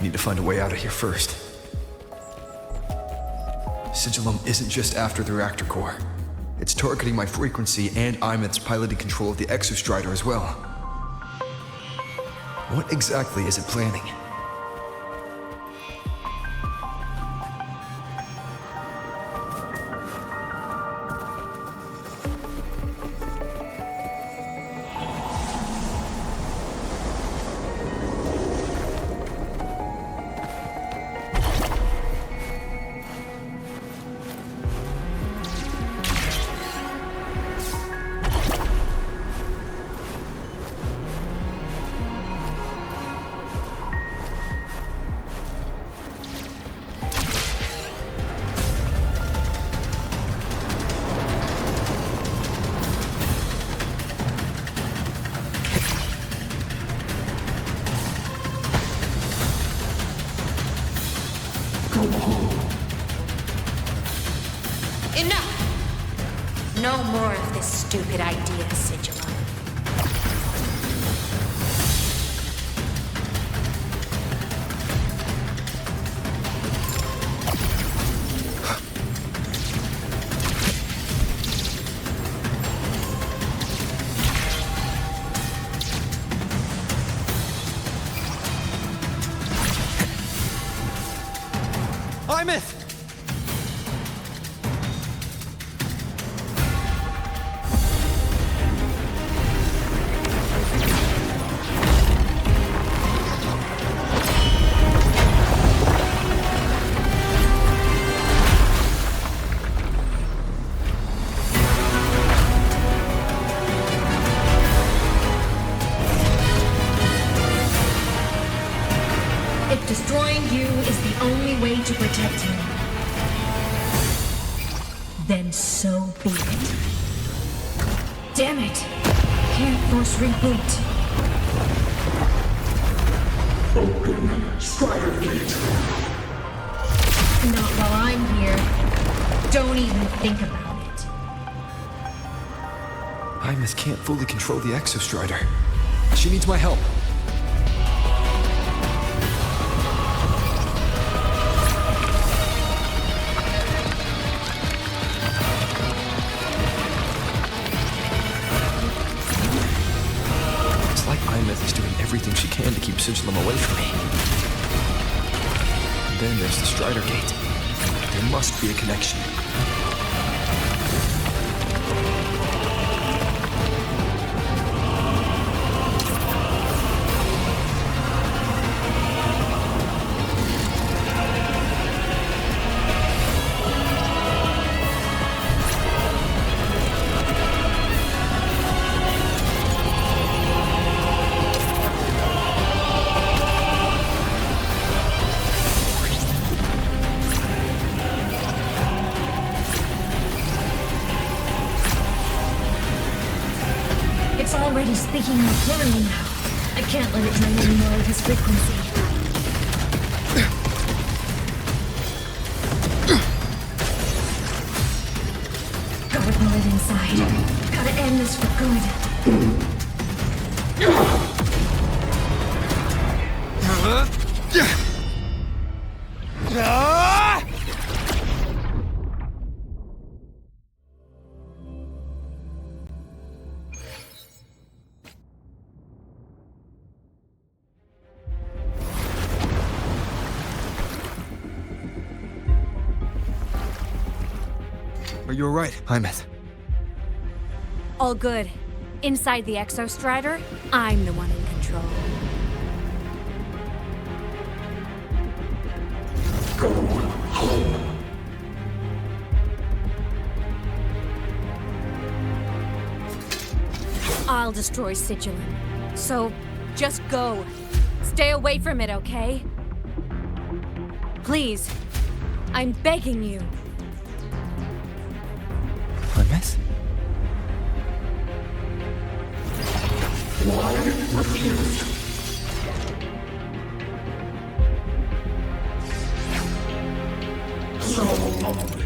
S1: Need to find a way out of here first. Sigillum isn't just after the reactor core. It's targeting my frequency, and Imeth's piloting control of the Exostrider as well. What exactly is it planning?
S8: Enough! No more of this stupid idea, Sigila.
S5: Imeth!
S8: If destroying you is the only way to protect me, then so be it. Damn it! Can't force reboot.
S19: Open Strider Gate.
S8: Not while I'm here. Don't even think about it.
S1: Imeth can't fully control the Exostrider. She needs my help. Imeth is doing everything she can to keep Sigilum away from me. And then there's the Strider Gate. There must be a connection.
S8: It's already speaking more clearly now. I can't let it drain any more of his frequency. Gotta pull it inside. Gotta end this for good.
S1: Are you alright, Imeth?
S4: All good. Inside the Exostrider, I'm the one in control.
S19: Go home.
S4: I'll destroy Sigilum. So, just go. Stay away from it, okay? Please. I'm begging you.
S1: Imeth?
S19: Why refused? So lonely.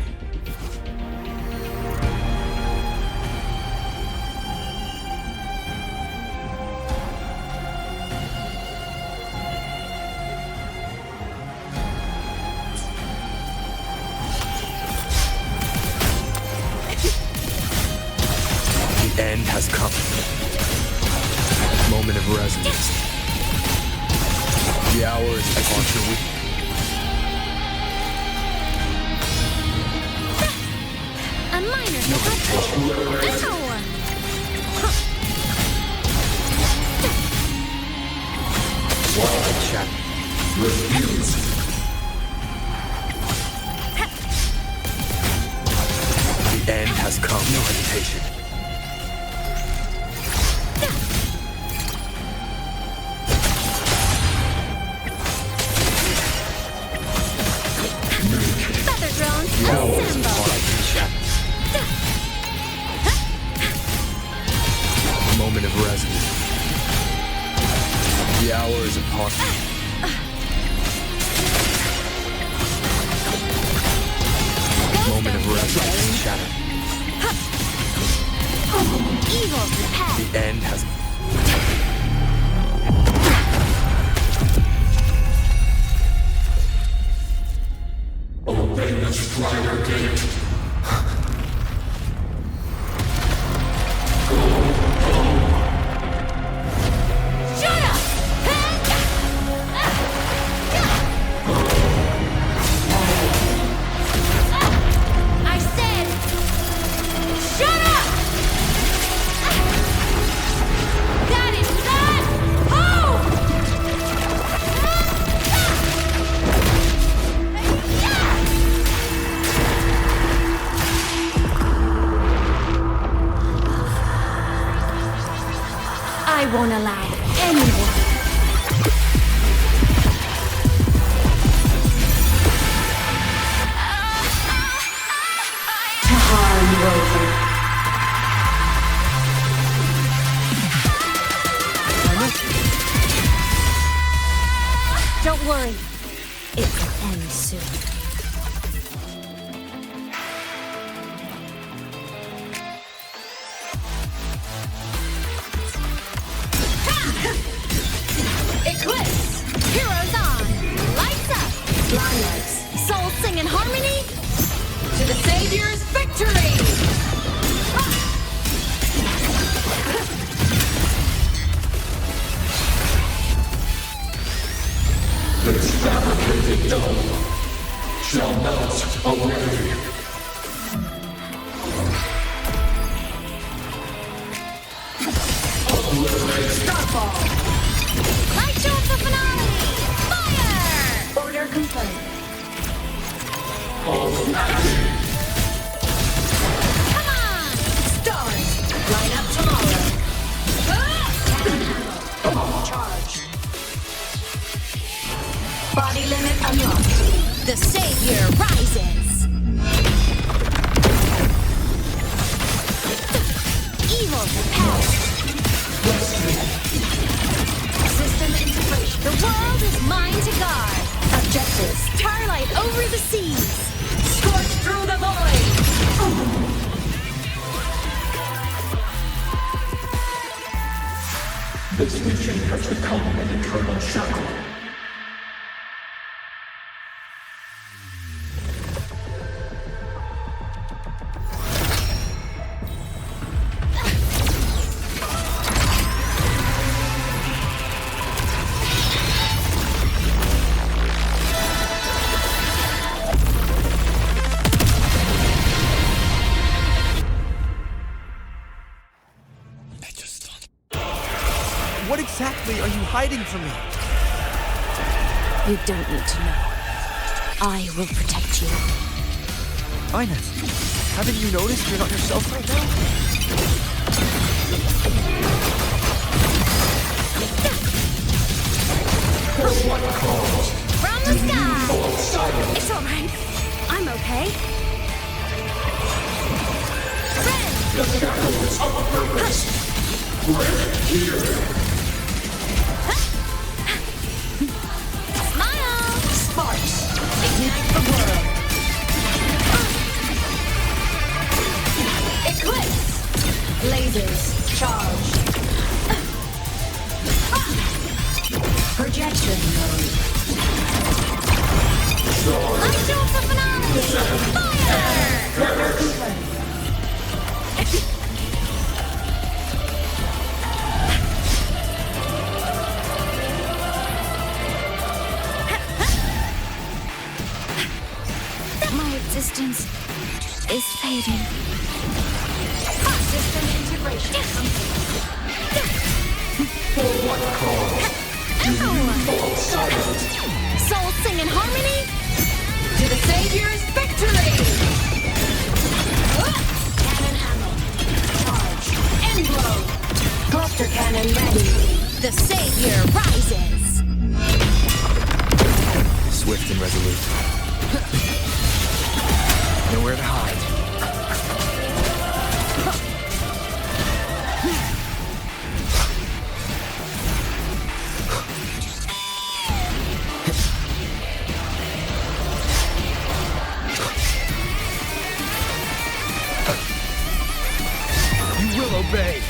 S1: has come. Moment of resonance. The hour is upon you.
S4: A minor hiccup. Ow!
S1: Chat. Refuse. The end has come. No hesitation.
S4: Feather drones,
S1: The
S4: assemble.
S1: Moment of resonance. The hour is upon me. Moment of resonance and shatter.
S4: Evil repel.
S1: The end has...
S19: Obey the Strider Gate.
S4: I said, shut up! That is not home! I won't allow anyone.
S8: To harm you over.
S4: Don't worry. It will end soon. Eclipse! Heroes on! Lights up! Lights! Souls sing in harmony! To the Savior's victory!
S19: This fabricated dome shall melt away.
S4: Starfall! Light show of the finale! Fire!
S8: Order confirmed.
S4: Come on!
S8: Stars, line up tomorrow. Charge. Body limit unlocked.
S4: The Savior rises! Evil repels!
S8: System integration.
S4: The world is mine to guard!
S8: Objectives.
S4: Starlight over the seas!
S8: Scorch through the void.
S19: This mission has become an eternal shackle.
S10: What exactly are you hiding from me?
S4: You don't need to know. I will protect you.
S10: Ines, haven't you noticed you're not yourself right now?
S4: From the sky! It's alright. I'm okay.
S19: The shackle is of a purpose. Right here.
S4: Smile!
S8: Sparks, ignite the world. Eclipse, lasers, charge. Projection mode.
S4: Light show for finale! Fire! resistance is fading.
S8: System integration
S19: For what cause do you fall silent?
S4: Souls sing in harmony?
S8: to the Savior's victory! Cannon ammo. Charge. End blow. Cluster cannon ready.
S4: The Savior rises!
S1: Swift and resolute. Nowhere to hide. You will obey.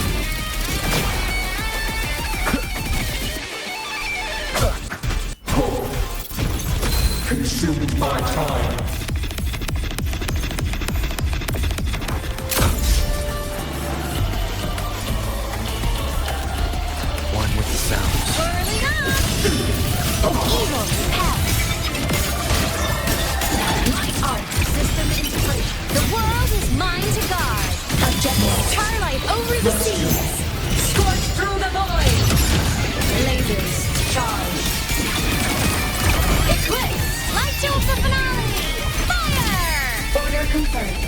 S19: Consume my time.
S1: One with the sound.
S4: Whirling up! Evil hell!
S8: My art. System integration.
S4: The world is mine to guard. Objective starlight over the seas.
S8: Scorch through the void. Lasers. Charge.
S4: Eclipse! Light till the finale! Fire!
S8: Order confirmed.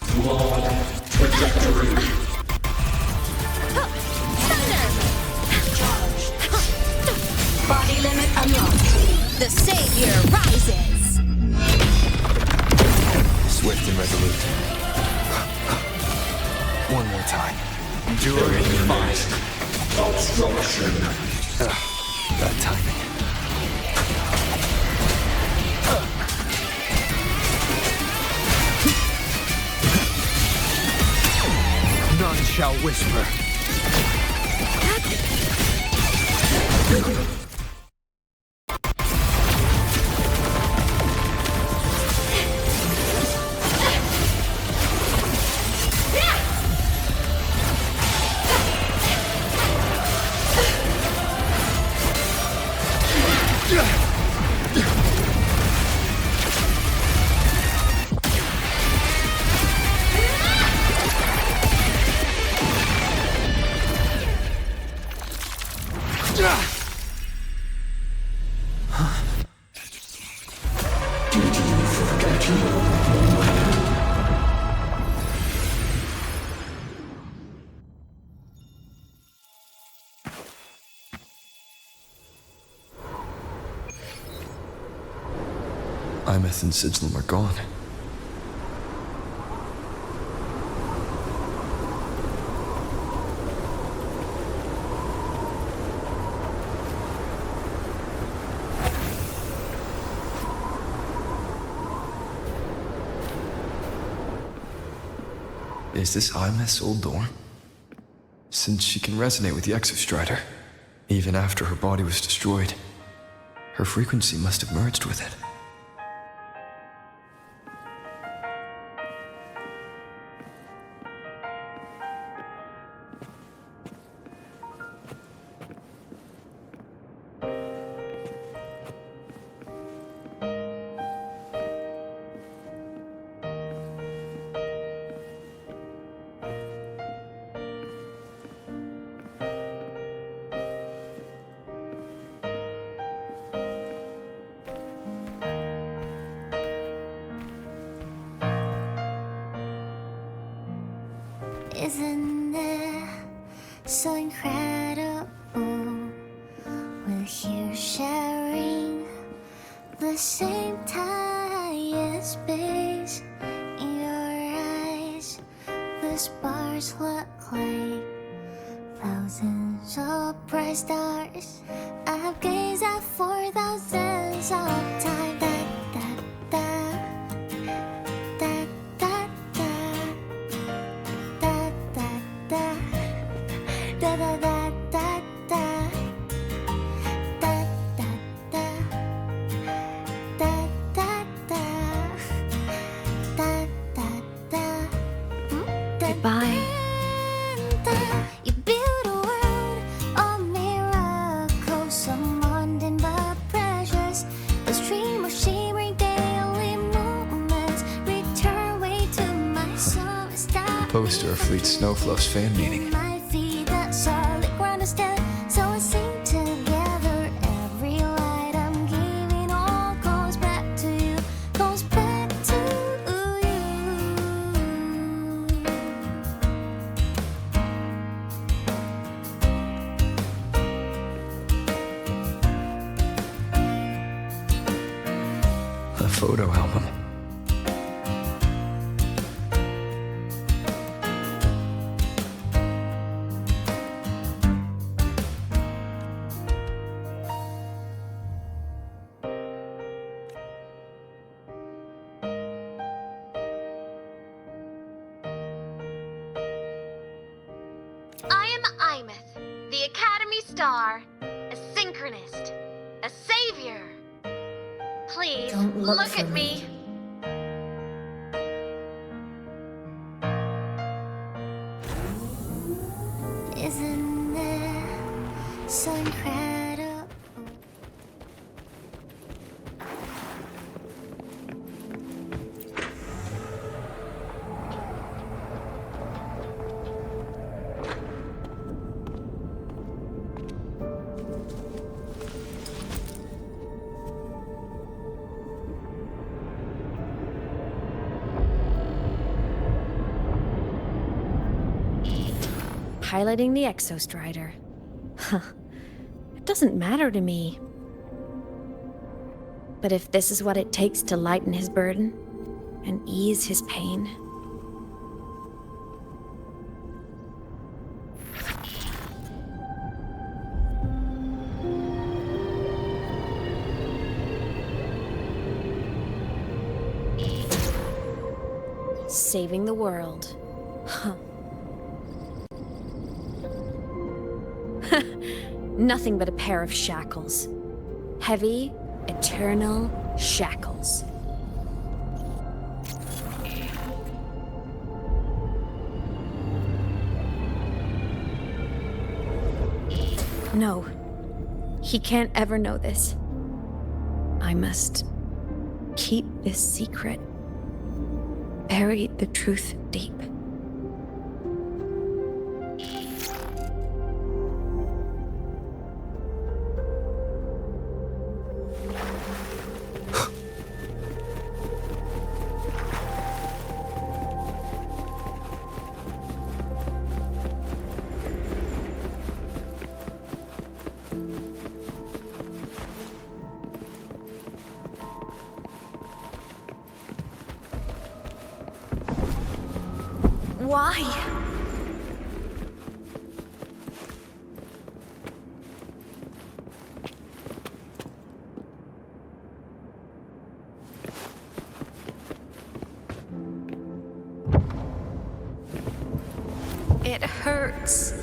S19: Flawed trajectory.
S4: Thunder!
S8: Body limit unlocked.
S4: The Savior rises!
S1: Swift and resolute. One more time. Enduring
S19: Eliminate obstruction.
S1: that timing. None shall whisper.
S19: Did you forget your
S1: Imeth and Sigilum are gone. Is this Imeth's old dorm? Since she can resonate with the Exostrider, even after her body was destroyed, her frequency must have merged with it.
S11: Isn't it so incredible? We're here sharing the same time and space. In your eyes, the stars look like thousands of bright stars. I've gazed at for thousands of times.
S4: Goodbye.
S11: You build a world of miracles.
S1: poster of Fleet Snowfluff's fan meeting.
S11: My feet, that solid ground instead. So I sing together. Every light I'm giving all goes back to you. Goes back to you.
S1: A photo album.
S7: I am Imeth, the Academy Star, a synchronist, a savior. Please,
S8: Don't look
S7: look
S8: for
S7: at me.
S11: Isn't it so incredible?
S4: Piloting the Exostrider. Huh. It doesn't matter to me. But if this is what it takes to lighten his burden and ease his pain. Saving the world. Huh. Nothing but a pair of shackles. Heavy, eternal shackles. No. He can't ever know this. I must keep this secret. Bury the truth deep. Why? It hurts.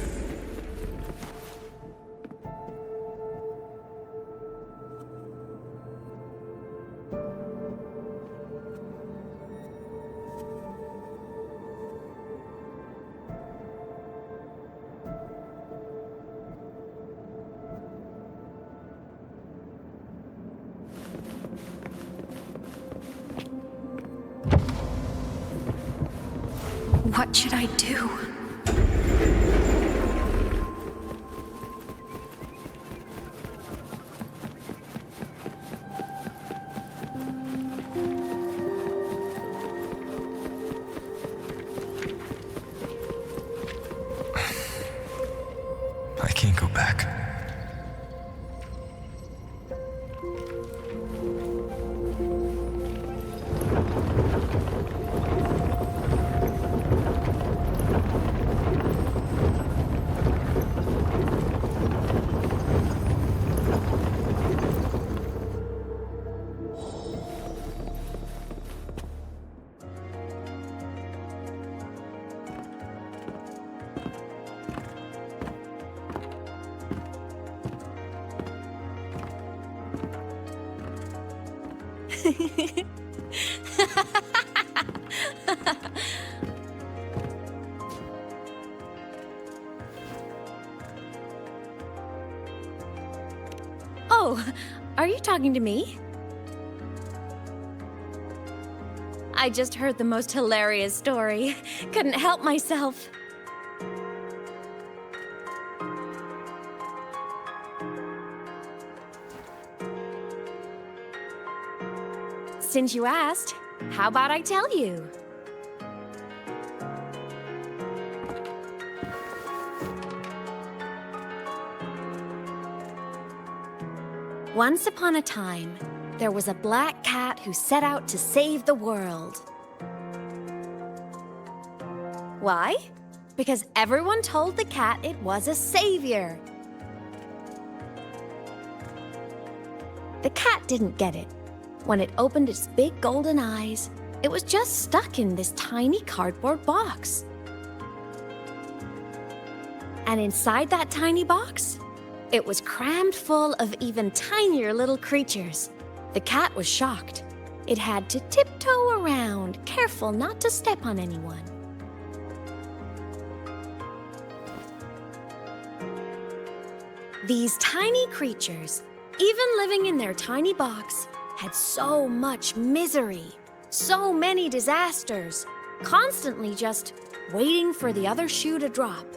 S4: What should I do?
S1: I can't go back. Oh, are you talking to me?
S4: I just heard the most hilarious story. Couldn't help myself. Since you asked, how about I tell you? Once upon a time, there was a black cat who set out to save the world. Why? Because everyone told the cat it was a savior. The cat didn't get it. When it opened its big golden eyes, it was just stuck in this tiny cardboard box. And inside that tiny box, it was crammed full of even tinier little creatures. The cat was shocked. It had to tiptoe around, careful not to step on anyone. These tiny creatures, even living in their tiny box, had so much misery, so many disasters, constantly just waiting for the other shoe to drop.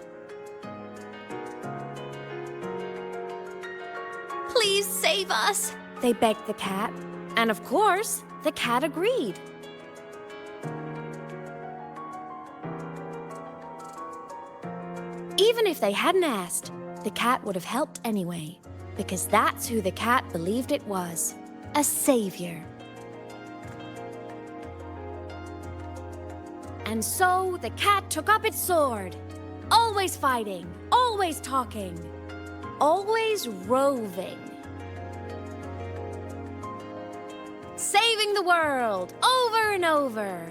S4: Please save us, they begged the cat. And of course, the cat agreed. Even if they hadn't asked, the cat would have helped anyway, because that's who the cat believed it was, a savior. And so the cat took up its sword, always fighting, always talking, always roving. Saving the world over and over.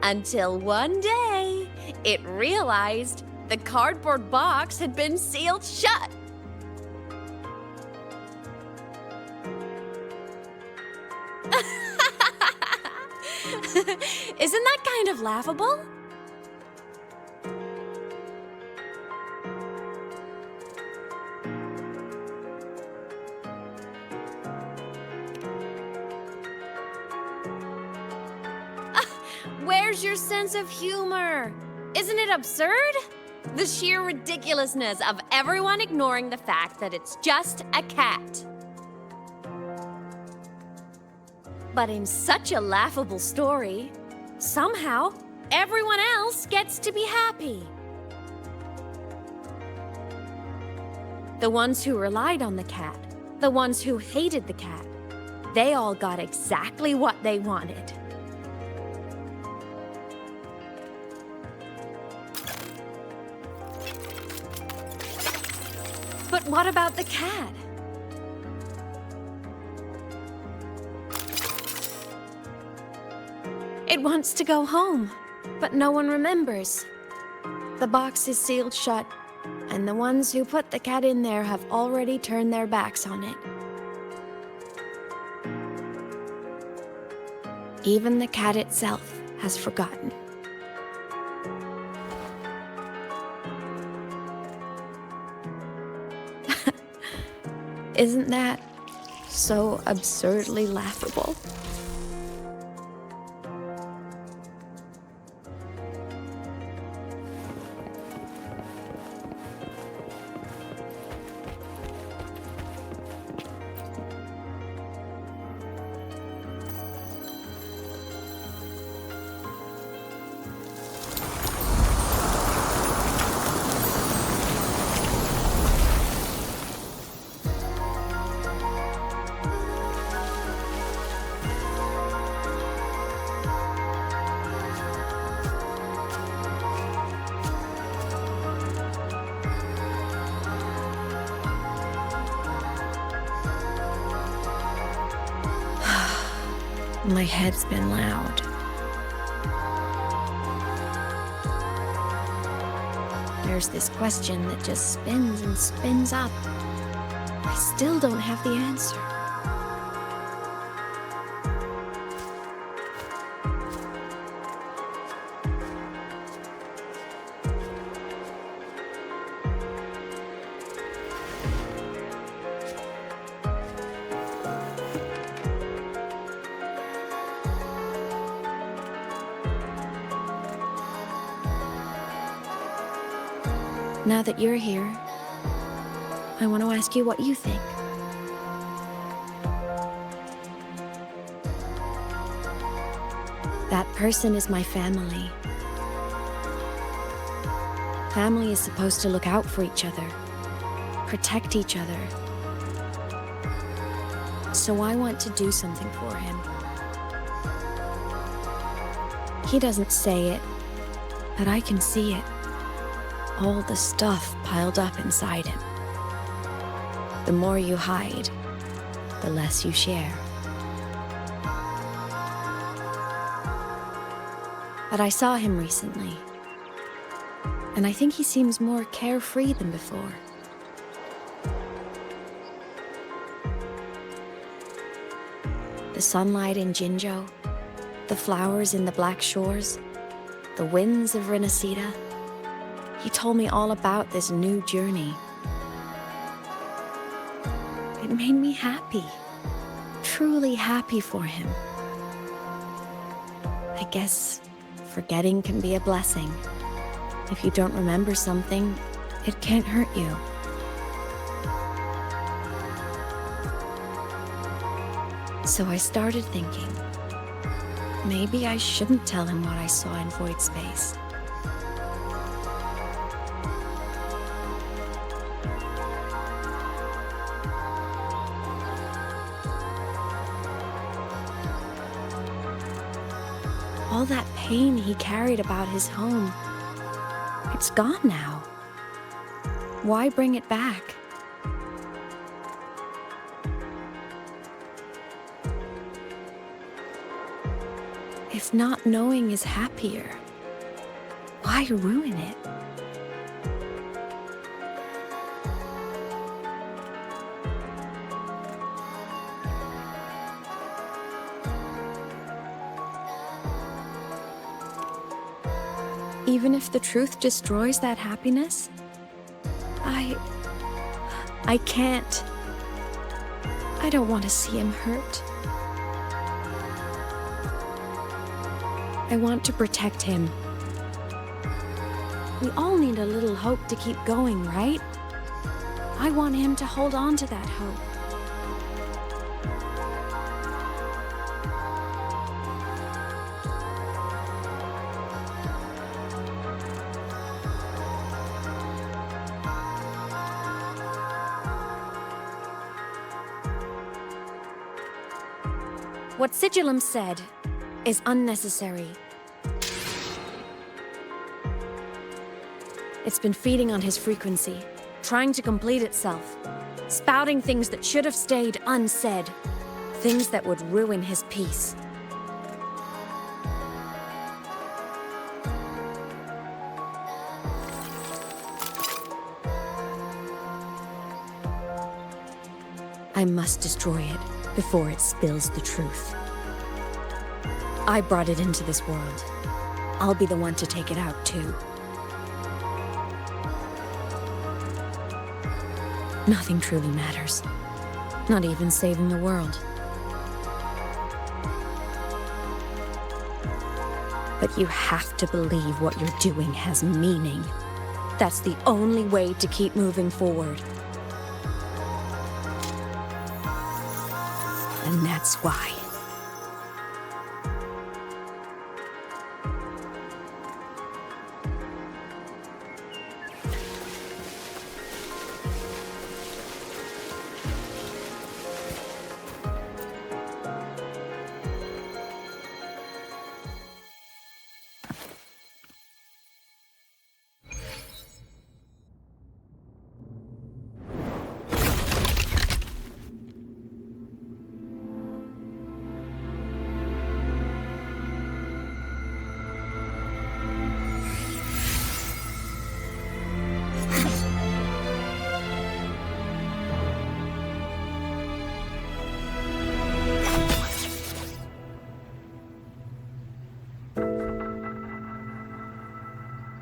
S4: Until one day, it realized the cardboard box had been sealed shut. Isn't that kind of laughable? Where's your sense of humor? Isn't it absurd? The sheer ridiculousness of everyone ignoring the fact that it's just a cat. But in such a laughable story, somehow everyone else gets to be happy. The ones who relied on the cat, the ones who hated the cat, they all got exactly what they wanted. But what about the cat? It wants to go home, but no one remembers. The box is sealed shut, and the ones who put the cat in there have already turned their backs on it. Even the cat itself has forgotten. Isn't that so absurdly laughable? My head's been loud. There's this question that just spins and spins up. I still don't have the answer. Now that you're here, I want to ask you what you think. That person is my family. Family is supposed to look out for each other, protect each other. So I want to do something for him. He doesn't say it, but I can see it. All the stuff piled up inside him. The more you hide, the less you share. But I saw him recently, and I think he seems more carefree than before. The sunlight in Jinzhou, the flowers in the Black Shores, the winds of Renacida. He told me all about this new journey. It made me happy, truly happy for him. I guess forgetting can be a blessing. If you don't remember something, it can't hurt you. So I started thinking, maybe I shouldn't tell him what I saw in void space. All that pain he carried about his home, it's gone now. Why bring it back? If not knowing is happier, why ruin it? Even if the truth destroys that happiness, I can't. I don't want to see him hurt. I want to protect him. We all need a little hope to keep going, right? I want him to hold on to that hope. What Sigillum said is unnecessary. It's been feeding on his frequency, trying to complete itself, spouting things that should have stayed unsaid, things that would ruin his peace. I must destroy it before it spills the truth. I brought it into this world. I'll be the one to take it out, too. Nothing truly matters. Not even saving the world. But you have to believe what you're doing has meaning. That's the only way to keep moving forward. And that's why.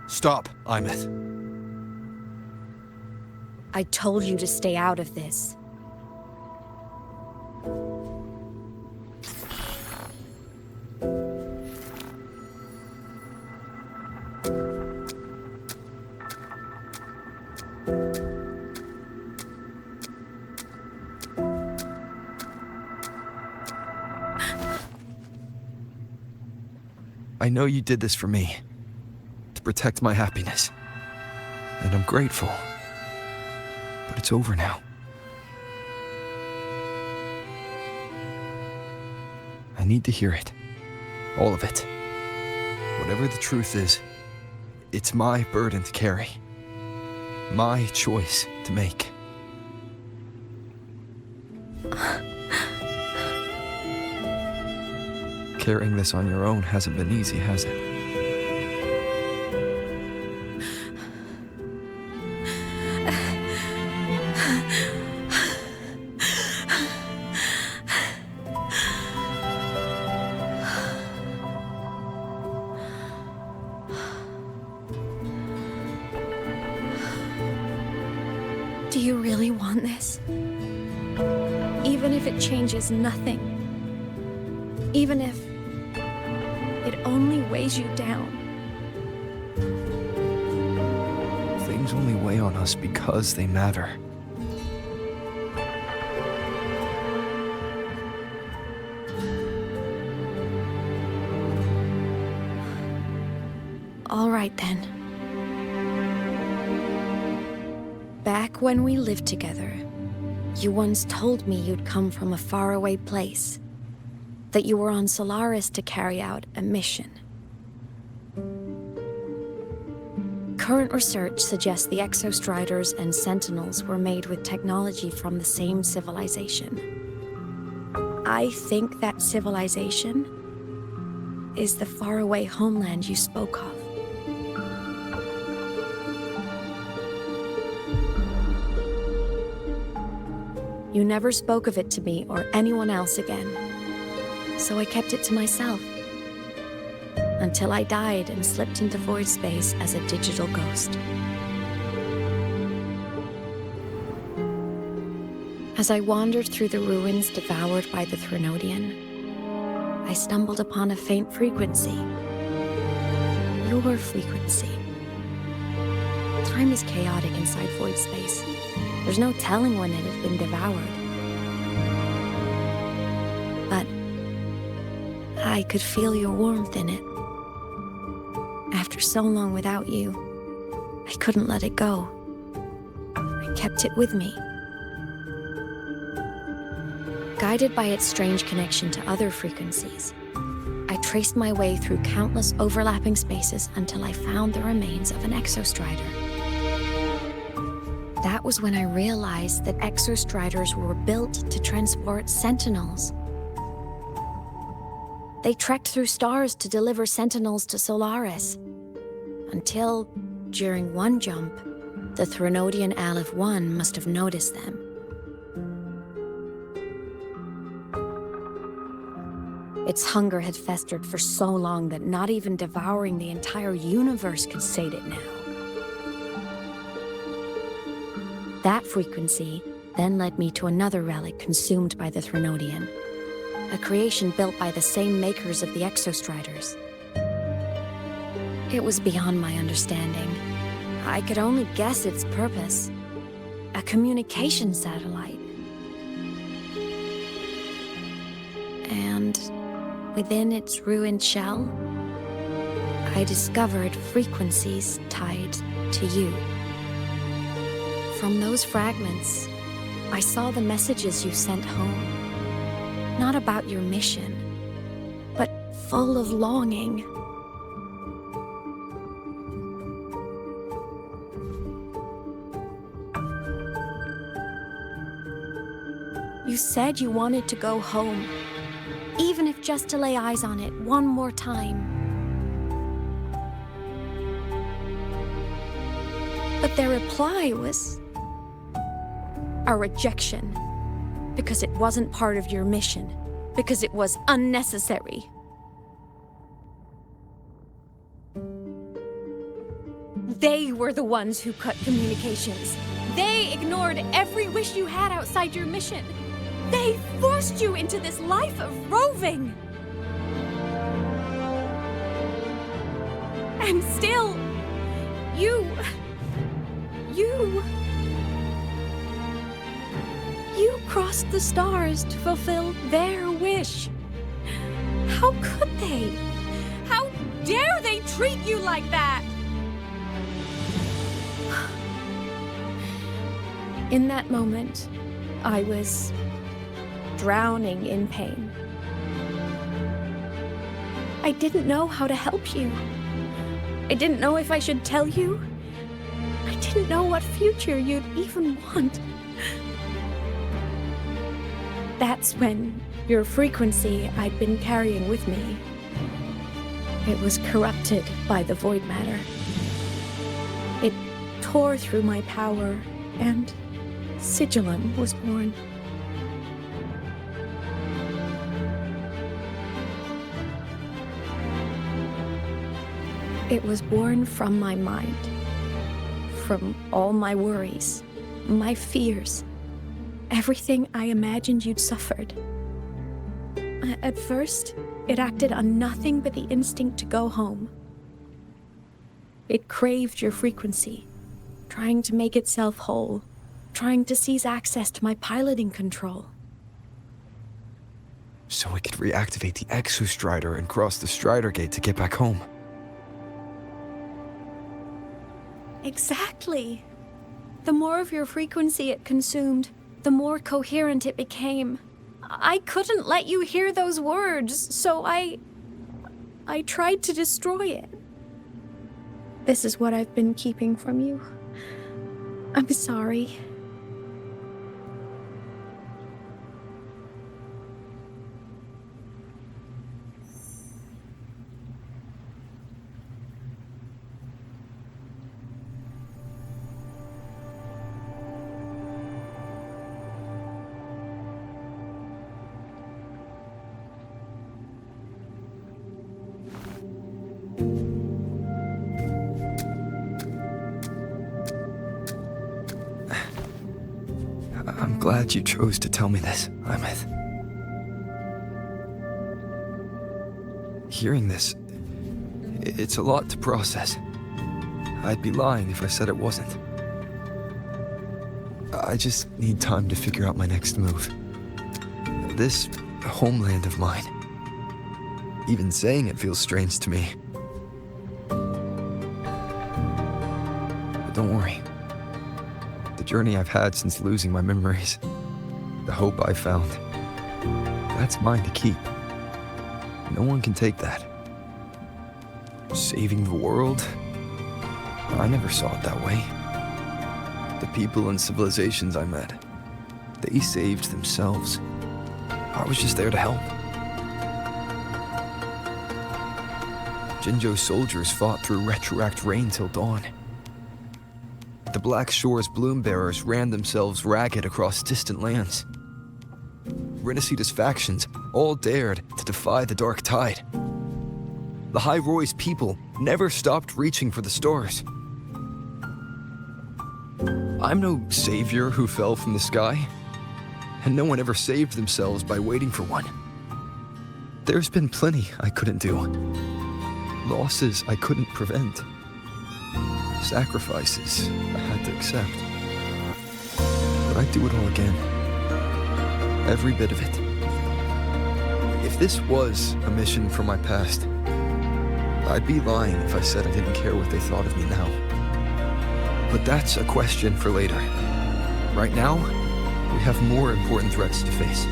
S10: Stop, Imeth.
S4: I told you to stay out of this.
S1: I know you did this for me, to protect my happiness. And I'm grateful. But it's over now. I need to hear it. All of it. Whatever the truth is, it's my burden to carry. My choice to make. Carrying this on your own hasn't been easy, has it?
S4: Do you really want this? Even if it changes nothing? Even if it only weighs you down?
S1: Things only weigh on us because they matter.
S4: All right then. Back when we lived together, you once told me you'd come from a faraway place, that you were on Solaris to carry out a mission. Current research suggests the Exostriders and Sentinels were made with technology from the same civilization. I think that civilization is the faraway homeland you spoke of. You never spoke of it to me or anyone else again, so I kept it to myself. Until I died and slipped into void space as a digital ghost. As I wandered through the ruins devoured by the Threnodian, I stumbled upon a faint frequency. Your frequency. Time is chaotic inside void space. There's no telling when it had been devoured. But I could feel your warmth in it. After so long without you, I couldn't let it go. I kept it with me. Guided by its strange connection to other frequencies, I traced my way through countless overlapping spaces until I found the remains of an Exostrider. That was when I realized that Exostriders were built to transport Sentinels. They trekked through stars to deliver Sentinels to Solaris. Until, during one jump, the Threnodian Aleph 1 must have noticed them. Its hunger had festered for so long that not even devouring the entire universe could sate it now. That frequency then led me to another relic consumed by the Threnodian, a creation built by the same makers of the Exostriders. It was beyond my understanding. I could only guess its purpose. A communication satellite. And within its ruined shell, I discovered frequencies tied to you. From those fragments, I saw the messages you sent home. Not about your mission, but full of longing. You said you wanted to go home, even if just to lay eyes on it one more time. But their reply was a rejection, because it wasn't part of your mission, because it was unnecessary. They were the ones who cut communications. They ignored every wish you had outside your mission. They forced you into this life of roving. And still, you crossed the stars to fulfill their wish. How could they? How
S21: dare they treat you like that? In that moment, I was drowning in pain. I didn't know how to help you. I didn't know if I should tell you. I didn't know what future you'd even want. That's when your frequency I'd been carrying with me, it was corrupted by the void matter. It tore through my power, and Sigillum was born. It was born from my mind, from all my worries, my fears, everything I imagined you'd suffered. At first, it acted on nothing but the instinct to go home. It craved your frequency, trying to make itself whole, trying to seize access to my piloting control.
S1: So I could reactivate the Exostrider and cross the Strider Gate to get back home.
S21: Exactly. The more of your frequency it consumed, the more coherent it became. I couldn't let you hear those words, so I tried to destroy it. This is what I've been keeping from you. I'm sorry.
S1: I'm glad you chose to tell me this, Imeth. Hearing this, it's a lot to process. I'd be lying if I said it wasn't. I just need time to figure out my next move. This homeland of mine, even saying it feels strange to me. But don't worry. The journey I've had since losing my memories, the hope I found, that's mine to keep. No one can take that. Saving the world? I never saw it that way. The people and civilizations I met, they saved themselves. I was just there to help. Jinjo's soldiers fought through retroact rain till dawn. The Black Shore's bloom bearers ran themselves ragged across distant lands. Renacita's factions all dared to defy the dark tide. The High Roy's people never stopped reaching for the stars. I'm no savior who fell from the sky, and no one ever saved themselves by waiting for one. There's been plenty I couldn't do. Losses I couldn't prevent. Sacrifices I had to accept. But I'd do it all again. Every bit of it. If this was a mission from my past, I'd be lying if I said I didn't care what they thought of me now. But that's a question for later. Right now, we have more important threats to face.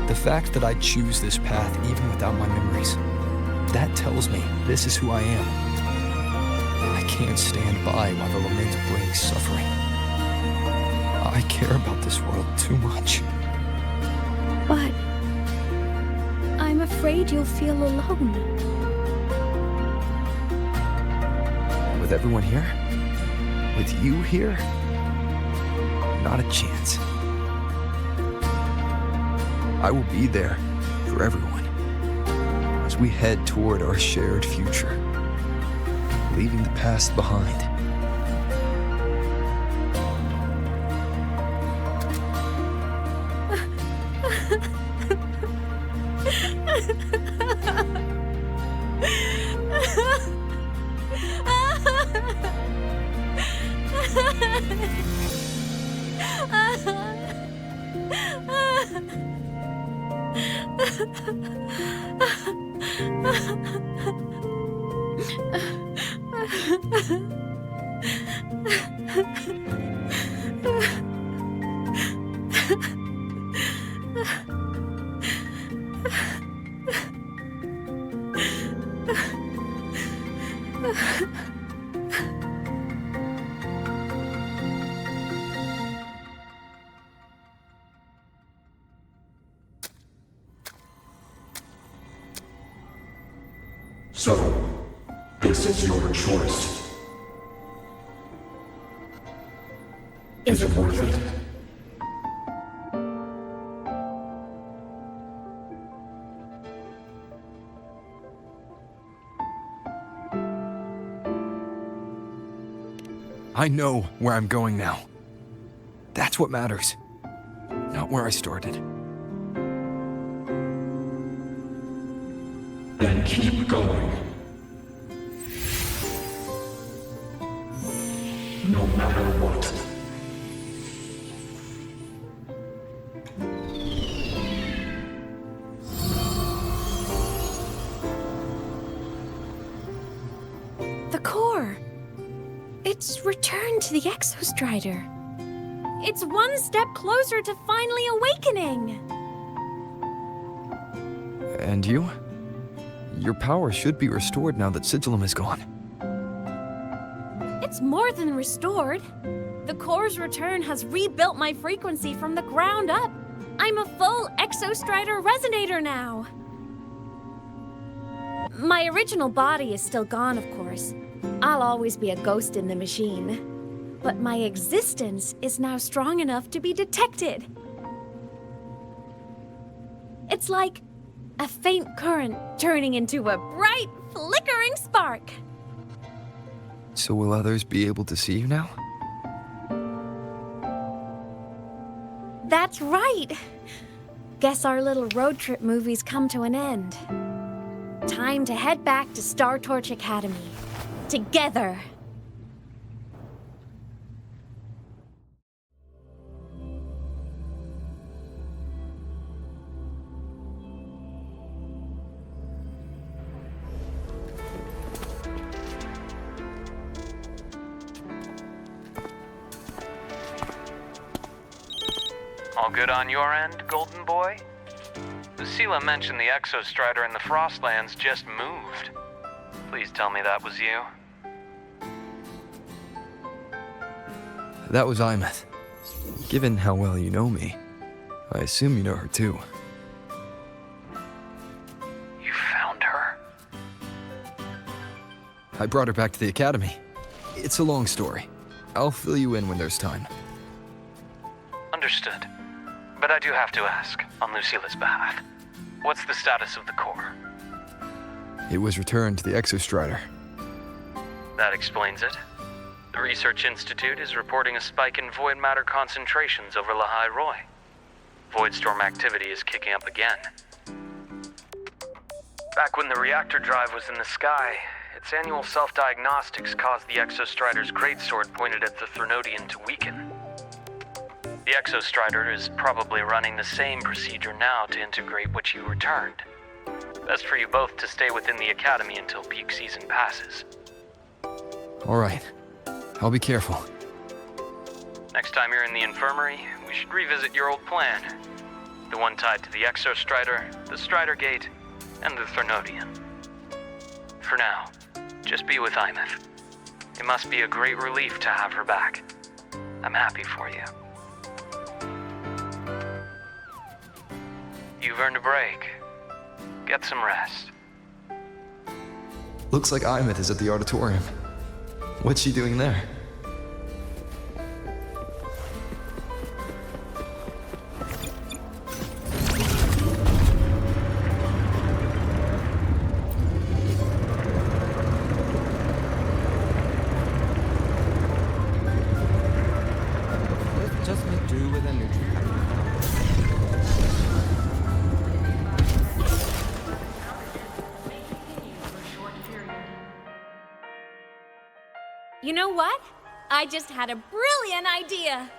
S1: The fact that I choose this path even without my memories, that tells me this is who I am. I can't stand by while the lament brings suffering. I care about this world too much.
S21: But I'm afraid you'll feel alone.
S1: With everyone here? With you here? Not a chance. I will be there for everyone as we head toward our shared future, leaving the past behind.
S19: So, this is your choice. Is it worth it?
S1: I know where I'm going now. That's what matters. Not where I started.
S19: Then keep going. No matter what.
S21: The core. It's returned to the Exostrider.
S4: It's one step closer to finally awakening.
S1: And you? Your power should be restored now that Sigillum is gone.
S4: It's more than restored. The core's return has rebuilt my frequency from the ground up. I'm a full Exostrider resonator now. My original body is still gone, of course. I'll always be a ghost in the machine. But my existence is now strong enough to be detected. It's like a faint current turning into a bright, flickering spark.
S1: So will others be able to see you now?
S4: That's right. Guess our little road trip movie's come to an end. Time to head back to Star Torch Academy. Together.
S15: All good on your end, Golden Boy? Lucilla mentioned the Exostrider in the Frostlands just moved. Please tell me that was you.
S1: That was Imeth. Given how well you know me, I assume you know her too.
S15: You found her?
S1: I brought her back to the academy. It's a long story. I'll fill you in when there's time.
S15: Understood. But I do have to ask, on Lucilla's behalf, what's the status of the core?
S1: It was returned to the Exostrider.
S15: That explains it. The Research Institute is reporting a spike in void matter concentrations over Lahai Roy. Voidstorm activity is kicking up again. Back when the reactor drive was in the sky, its annual self-diagnostics caused the Exostrider's greatsword pointed at the Threnodian to weaken. The Exostrider is probably running the same procedure now to integrate what you returned. Best for you both to stay within the Academy until peak season passes.
S1: All right. I'll be careful.
S15: Next time you're in the infirmary, we should revisit your old plan. The one tied to the Exostrider, the Strider Gate, and the Threnodian. For now, just be with Imeth. It must be a great relief to have her back. I'm happy for you. You've earned a break. Get some rest.
S1: Looks like Imeth is at the auditorium. What's she doing there?
S10: Let's just make do with a neutral.
S4: You know what? I just had a brilliant idea.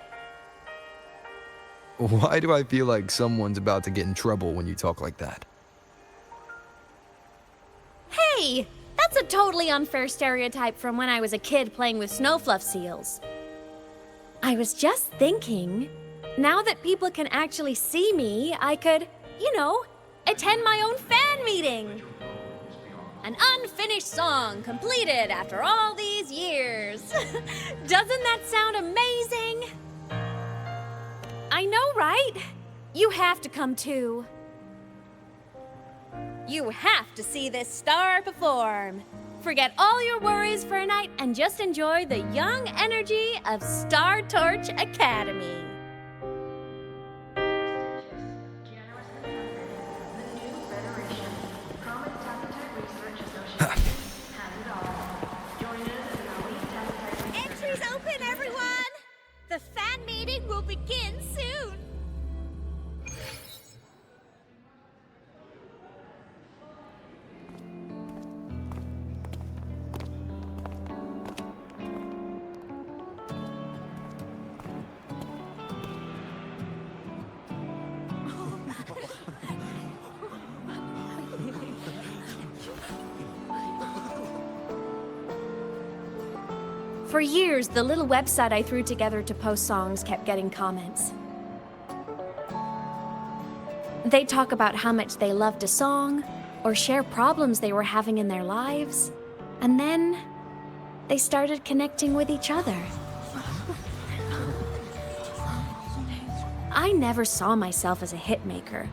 S1: Why do I feel like someone's about to get in trouble when you talk like that?
S4: Hey! That's a totally unfair stereotype from when I was a kid playing with snowfluff seals. I was just thinking, now that people can actually see me, I could, attend my own fan meeting. An unfinished song completed after all these years. Doesn't that sound amazing? I know, right? You have to come too. You have to see this star perform. Forget all your worries for a night and just enjoy the young energy of Star Torch Academy.
S12: Entries open, everyone! The fan meeting will begin soon!
S4: For years, the little website I threw together to post songs kept getting comments. They'd talk about how much they loved a song, or share problems they were having in their lives, and then they started connecting with each other. I never saw myself as a hitmaker.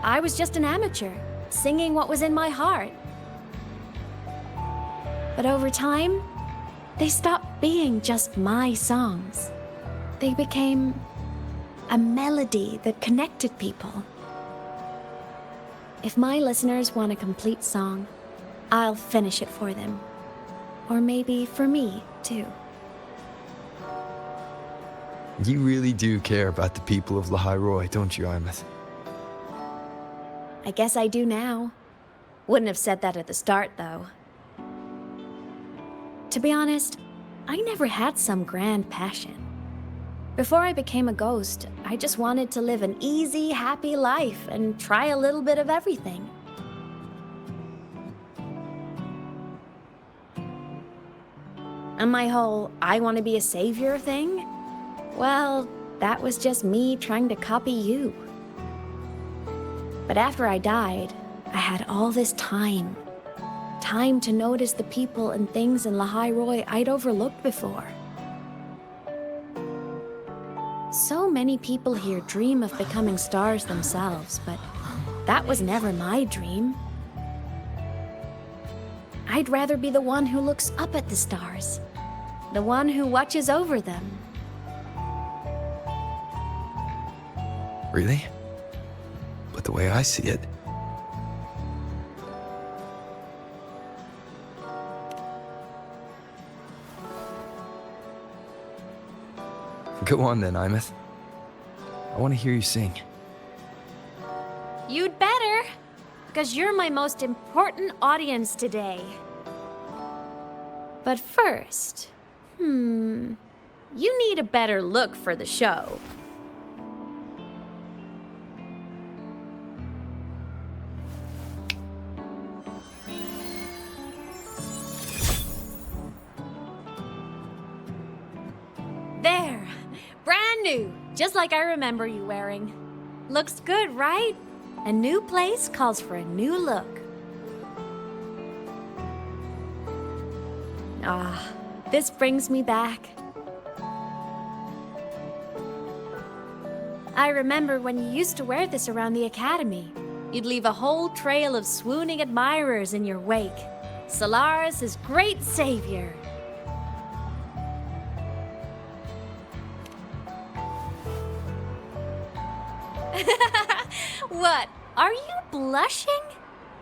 S4: I was just an amateur, singing what was in my heart. But over time, they stopped being just my songs. They became a melody that connected people. If my listeners want a complete song, I'll finish it for them. Or maybe for me, too.
S1: You really do care about the people of Lahai Roi, don't you, Imeth?
S4: I guess I do now. Wouldn't have said that at the start, though. To be honest, I never had some grand passion. Before I became a ghost, I just wanted to live an easy, happy life and try a little bit of everything. And my whole I want to be a savior thing? Well, that was just me trying to copy you. But after I died, I had all this time. Time to notice the people and things in Lahai Roi I'd overlooked before. So many people here dream of becoming stars themselves, but that was never my dream. I'd rather be the one who looks up at the stars, the one who watches over them.
S1: Really? But the way I see it, go on then, Imeth. I want to hear you sing.
S4: You'd better, because you're my most important audience today. But first, you need a better look for the show. There! Brand new! Just like I remember you wearing. Looks good, right? A new place calls for a new look. Ah, this brings me back. I remember when you used to wear this around the academy. You'd leave a whole trail of swooning admirers in your wake. Solaris' great savior. What? Are you blushing?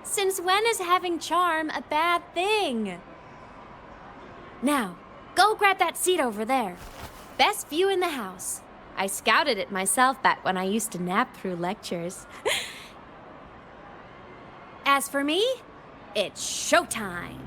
S4: Since when is having charm a bad thing? Now, go grab that seat over there. Best view in the house. I scouted it myself back when I used to nap through lectures. As for me, it's showtime.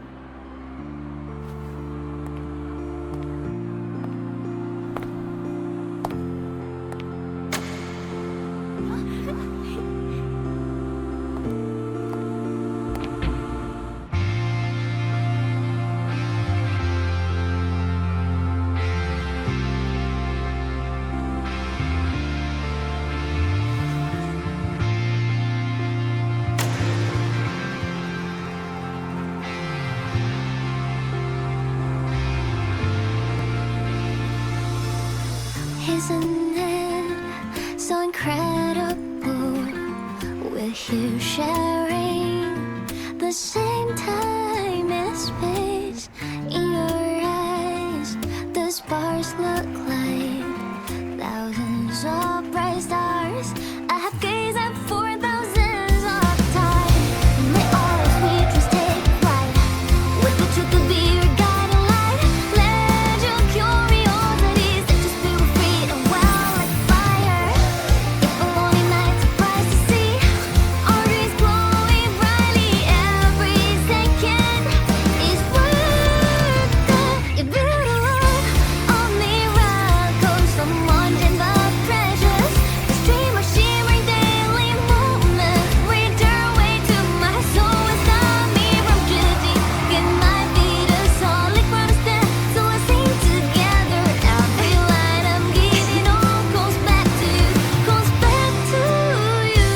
S11: so incredible. We're here sharing the same time and space. In your eyes, the sparks look like thousands of bright stars. I have gazed at for thousands of times, and they always reach us take flight. With the truth to be your guiding light. Let your curiosity set your spirit free and well like fire. If a lonely night surprised to see our dreams glowing brightly, every second is worth it. You're beautiful, a miracle, someone in the precious. This dream of shimmering daily moments return way to my soul and stop me from drifting. It might be the solid ground to stand, so I sing together. Every line I'm giving all goes back to you, goes back to you.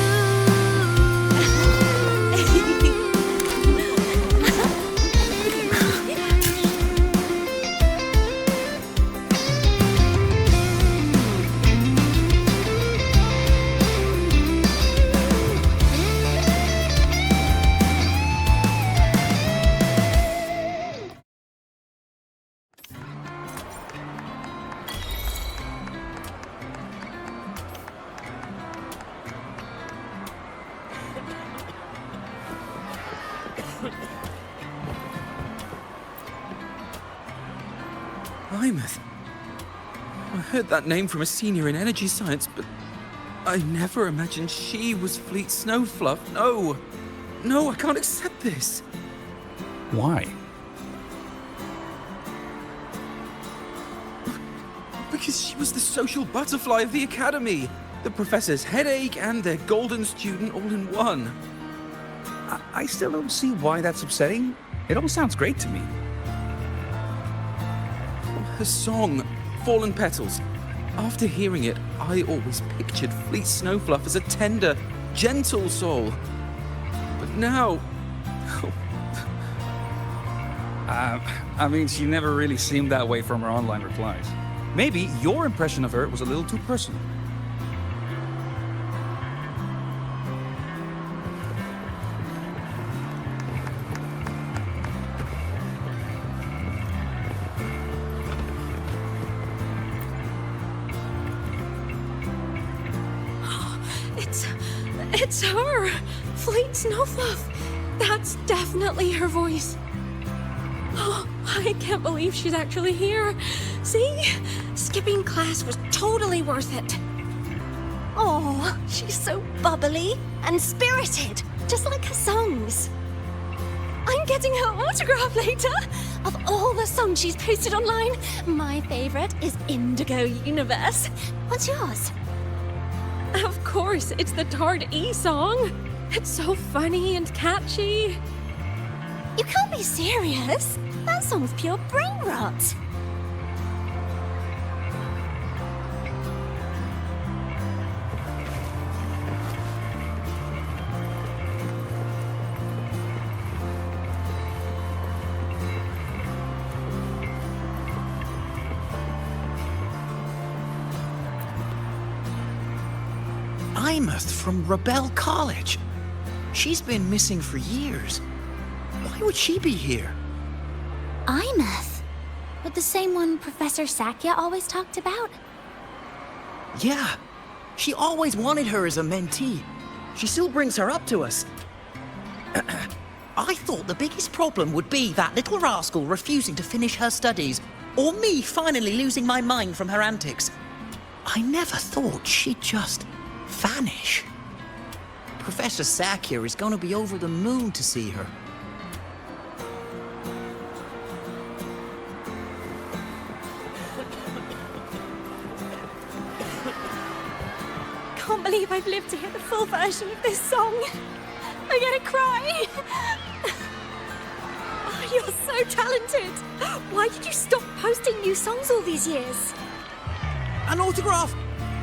S15: Imeth. I heard that name from a senior in energy science, but I never imagined she was Fleet Snowfluff. No. No, I can't accept this.
S6: Why?
S15: Because she was the social butterfly of the academy, the professor's headache and their golden student all in one.
S6: I still don't see why that's upsetting. It all sounds great to me.
S15: Her song, Fallen Petals. After hearing it, I always pictured Fleet Snowfluff as a tender, gentle soul. But now...
S6: I mean, she never really seemed that way from her online replies. Maybe your impression of her was a little too personal.
S21: It's her! Fleet Snowfluff! That's definitely her voice. Oh, I can't believe she's actually here. See? Skipping class was totally worth it.
S3: Oh, she's so bubbly and spirited, just like her songs.
S21: I'm getting her autograph later. Of all the songs she's posted online, my favorite is Indigo Universe.
S3: What's yours?
S21: Of course, it's the Tard E song. It's so funny and catchy.
S3: You can't be serious. That song's pure brain rot.
S10: Imeth from Rebel College. She's been missing for years. Why would she be here?
S9: Imeth? But the same one Professor Sakya always talked about?
S10: Yeah. She always wanted her as a mentee. She still brings her up to us. I thought the biggest problem would be that little rascal refusing to finish her studies, or me finally losing my mind from her antics. I never thought she'd just vanish. Professor Sakya is going to be over the moon to see her.
S21: Can't believe I've lived to hear the full version of this song. I'm gonna cry. Oh, you're so talented. Why did you stop posting new songs all these years?
S10: An autograph!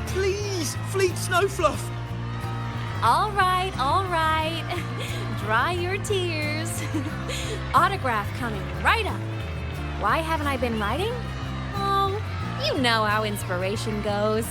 S10: Please, Fleet Snowfluff!
S4: All right, all right. Dry your tears. Autograph coming right up. Why haven't I been writing? Oh, you know how inspiration goes.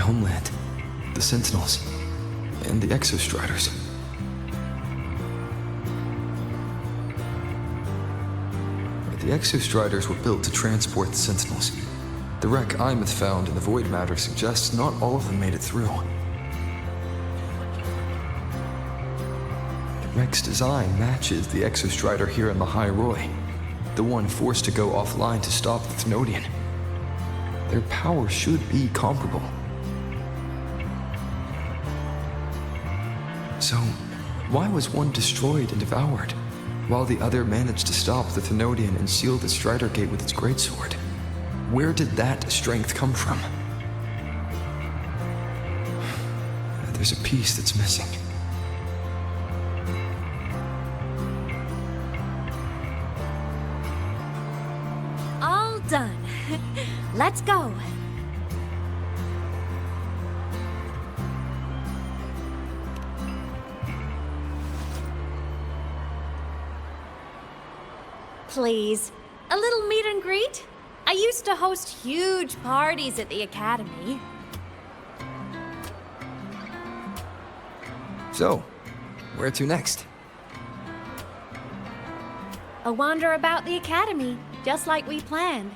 S1: homeland, the Sentinels, and the Exostriders. The Exostriders were built to transport the Sentinels. The wreck Imeth found in the Void Matter suggests not all of them made it through. The wreck's design matches the Exostrider here in the High Roy, the one forced to go offline to stop the Thenodian. Their power should be comparable. So, why was one destroyed and devoured, while the other managed to stop the Thenodian and seal the Strider Gate with its greatsword? Where did that strength come from? There's a piece that's missing.
S4: All done. Let's go. Please, a little meet and greet? I used to host huge parties at the Academy.
S1: So, where to next?
S4: A wander about the Academy, just like we planned.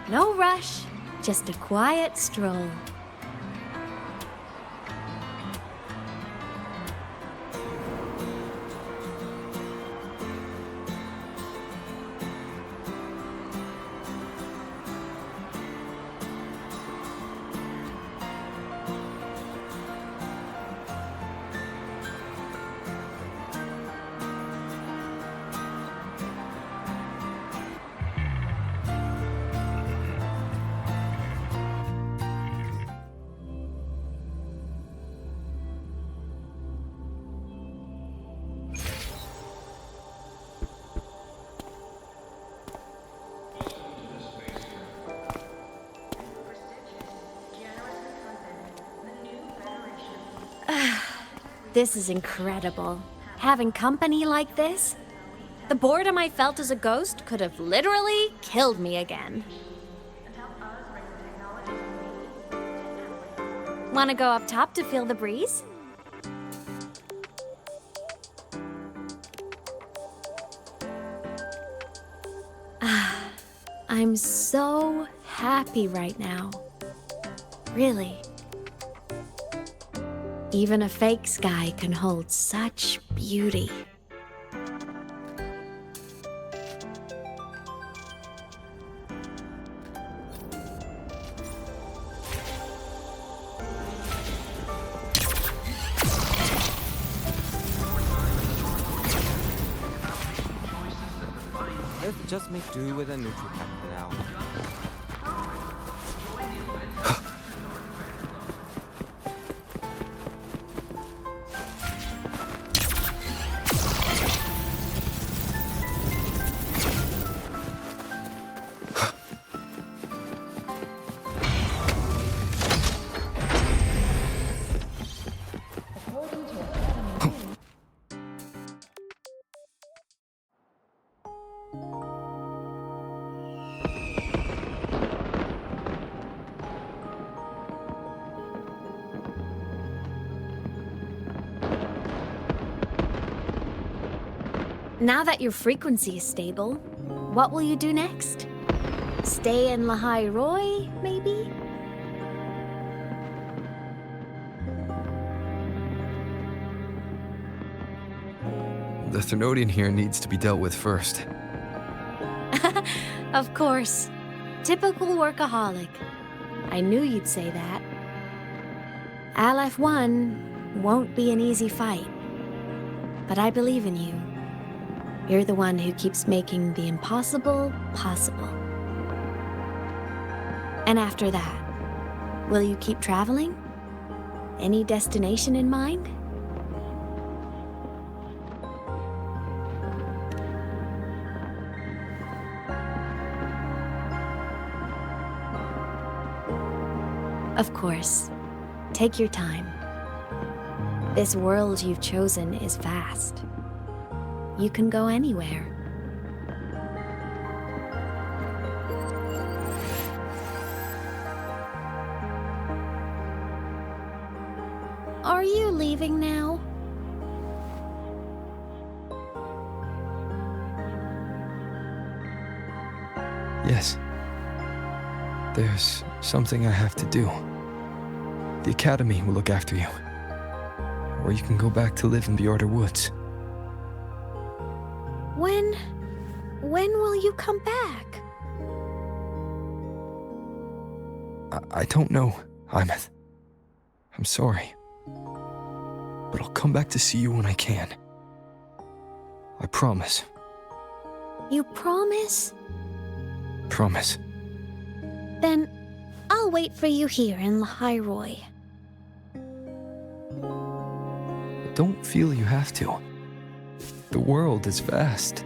S4: No rush, just a quiet stroll. This is incredible. Having company like this? The boredom I felt as a ghost could have literally killed me again. Wanna go up top to feel the breeze? I'm so happy right now. Really. Even a fake sky can hold such beauty.
S13: Let's just make do with a neutral pack for now.
S4: Now that your frequency is stable, what will you do next? Stay in Lahai Roy, maybe?
S1: The Thenodian here needs to be dealt with first.
S4: Of course. Typical workaholic. I knew you'd say that. Aleph 1 won't be an easy fight. But I believe in you. You're the one who keeps making the impossible possible. And after that, will you keep traveling? Any destination in mind? Of course. Take your time. This world you've chosen is vast. You can go anywhere.
S21: you leaving now?
S1: Yes. There's something I have to do. The Academy will look after you. Or you can go back to live in Bjorder Woods.
S21: When will you come back?
S1: I don't know, Imeth. I'm sorry. But I'll come back to see you when I can. I promise.
S21: You promise?
S1: Promise.
S21: Then I'll wait for you here in Lahairoi.
S1: Don't feel you have to. The world is vast.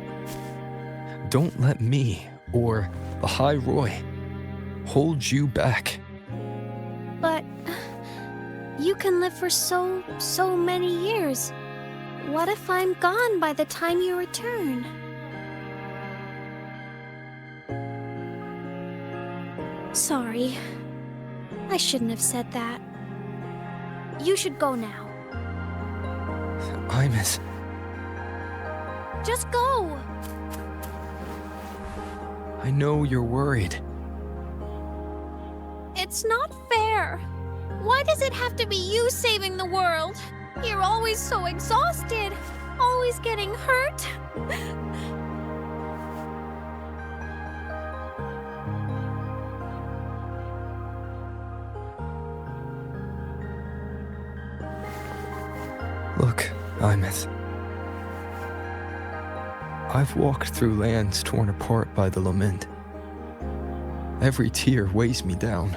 S1: Don't let me or the High Roy hold you back.
S21: But you can live for so many years. What if I'm gone by the time you return? Sorry. I shouldn't have said that. You should go now.
S1: Imeth.
S21: Just go!
S1: I know you're worried.
S21: It's not fair. Why does it have to be you saving the world? You're always so exhausted, always getting hurt.
S1: Look, Imeth. I've walked through lands torn apart by the lament. Every tear weighs me down,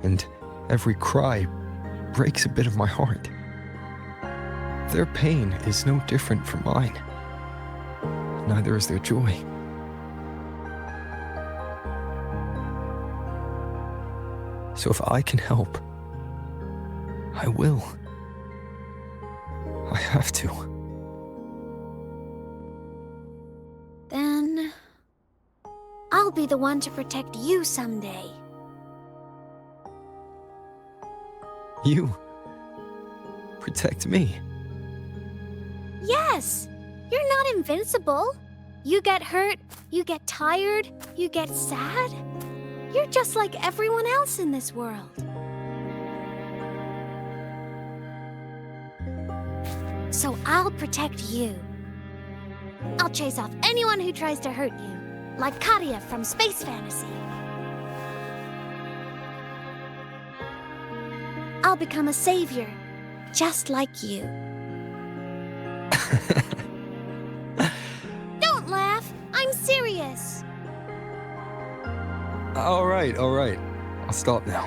S1: and every cry breaks a bit of my heart. Their pain is no different from mine. Neither is their joy. So if I can help, I will. I have to.
S21: Then I'll be the one to protect you someday.
S1: You protect me.
S21: Yes! You're not invincible. You get hurt, you get tired, you get sad. You're just like everyone else in this world. So I'll protect you. I'll chase off anyone who tries to hurt you, like Katia from Space Fantasy. I'll become a savior, just like you. Don't laugh! I'm serious!
S1: All right. I'll stop now.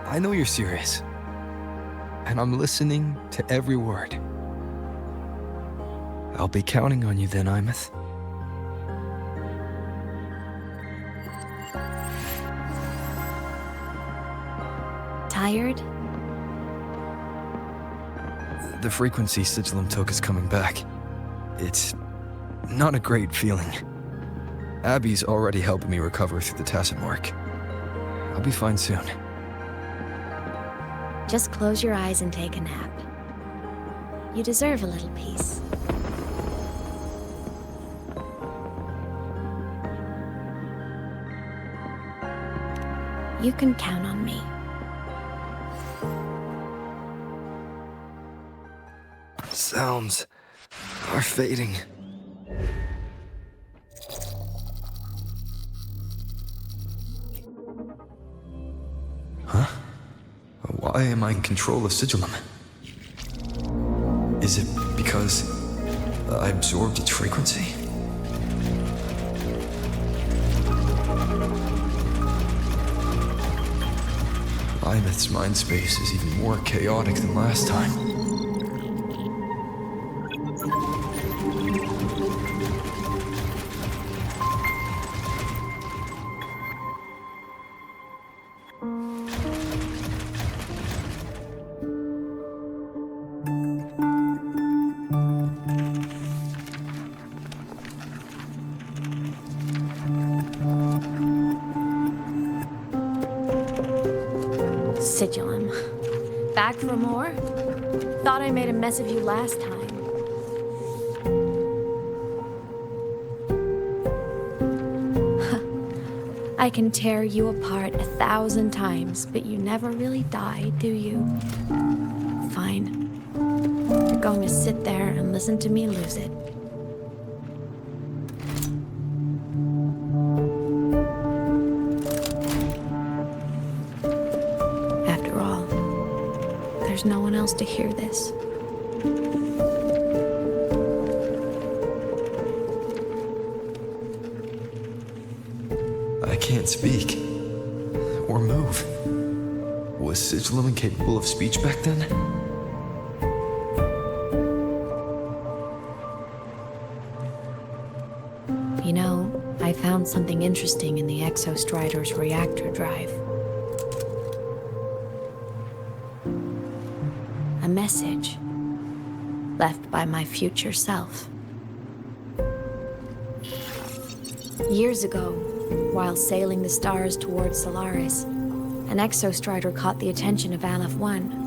S1: I know you're serious. And I'm listening to every word. I'll be counting on you then, Imeth.
S21: Tired?
S1: The frequency Sigillum took is coming back. It's not a great feeling. Abby's already helping me recover through the tacit mark. I'll be fine soon.
S21: Just close your eyes and take a nap. You deserve a little peace. You can count on me.
S1: Sounds are fading. Huh? Why am I in control of Sigillum? Is it because I absorbed its frequency? Imeth's mind space is even more chaotic than last time.
S21: Sigillum. Back for more? thought I made a mess of you last time. I can tear you apart 1,000 times, but you never really die, do you? Fine. You're going to sit there and listen to me lose it. After all, there's no one else to hear this.
S1: I can't speak. Or move. Was Sigilum incapable of speech back then?
S21: You know, I found something interesting in the Exostrider's reactor drive. A message left by my future self. Years ago, while sailing the stars towards Solaris, an Exostrider caught the attention of Aleph 1.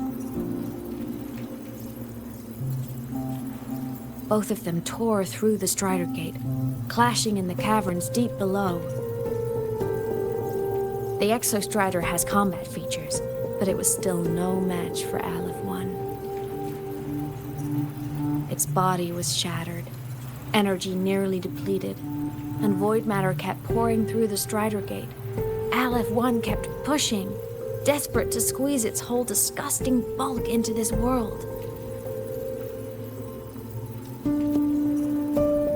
S21: Both of them tore through the Strider Gate, clashing in the caverns deep below. The Exostrider has combat features, but it was still no match for Aleph 1. Its body was shattered, energy nearly depleted, and void matter kept pouring through the Strider Gate. Aleph 1 kept pushing, desperate to squeeze its whole disgusting bulk into this world.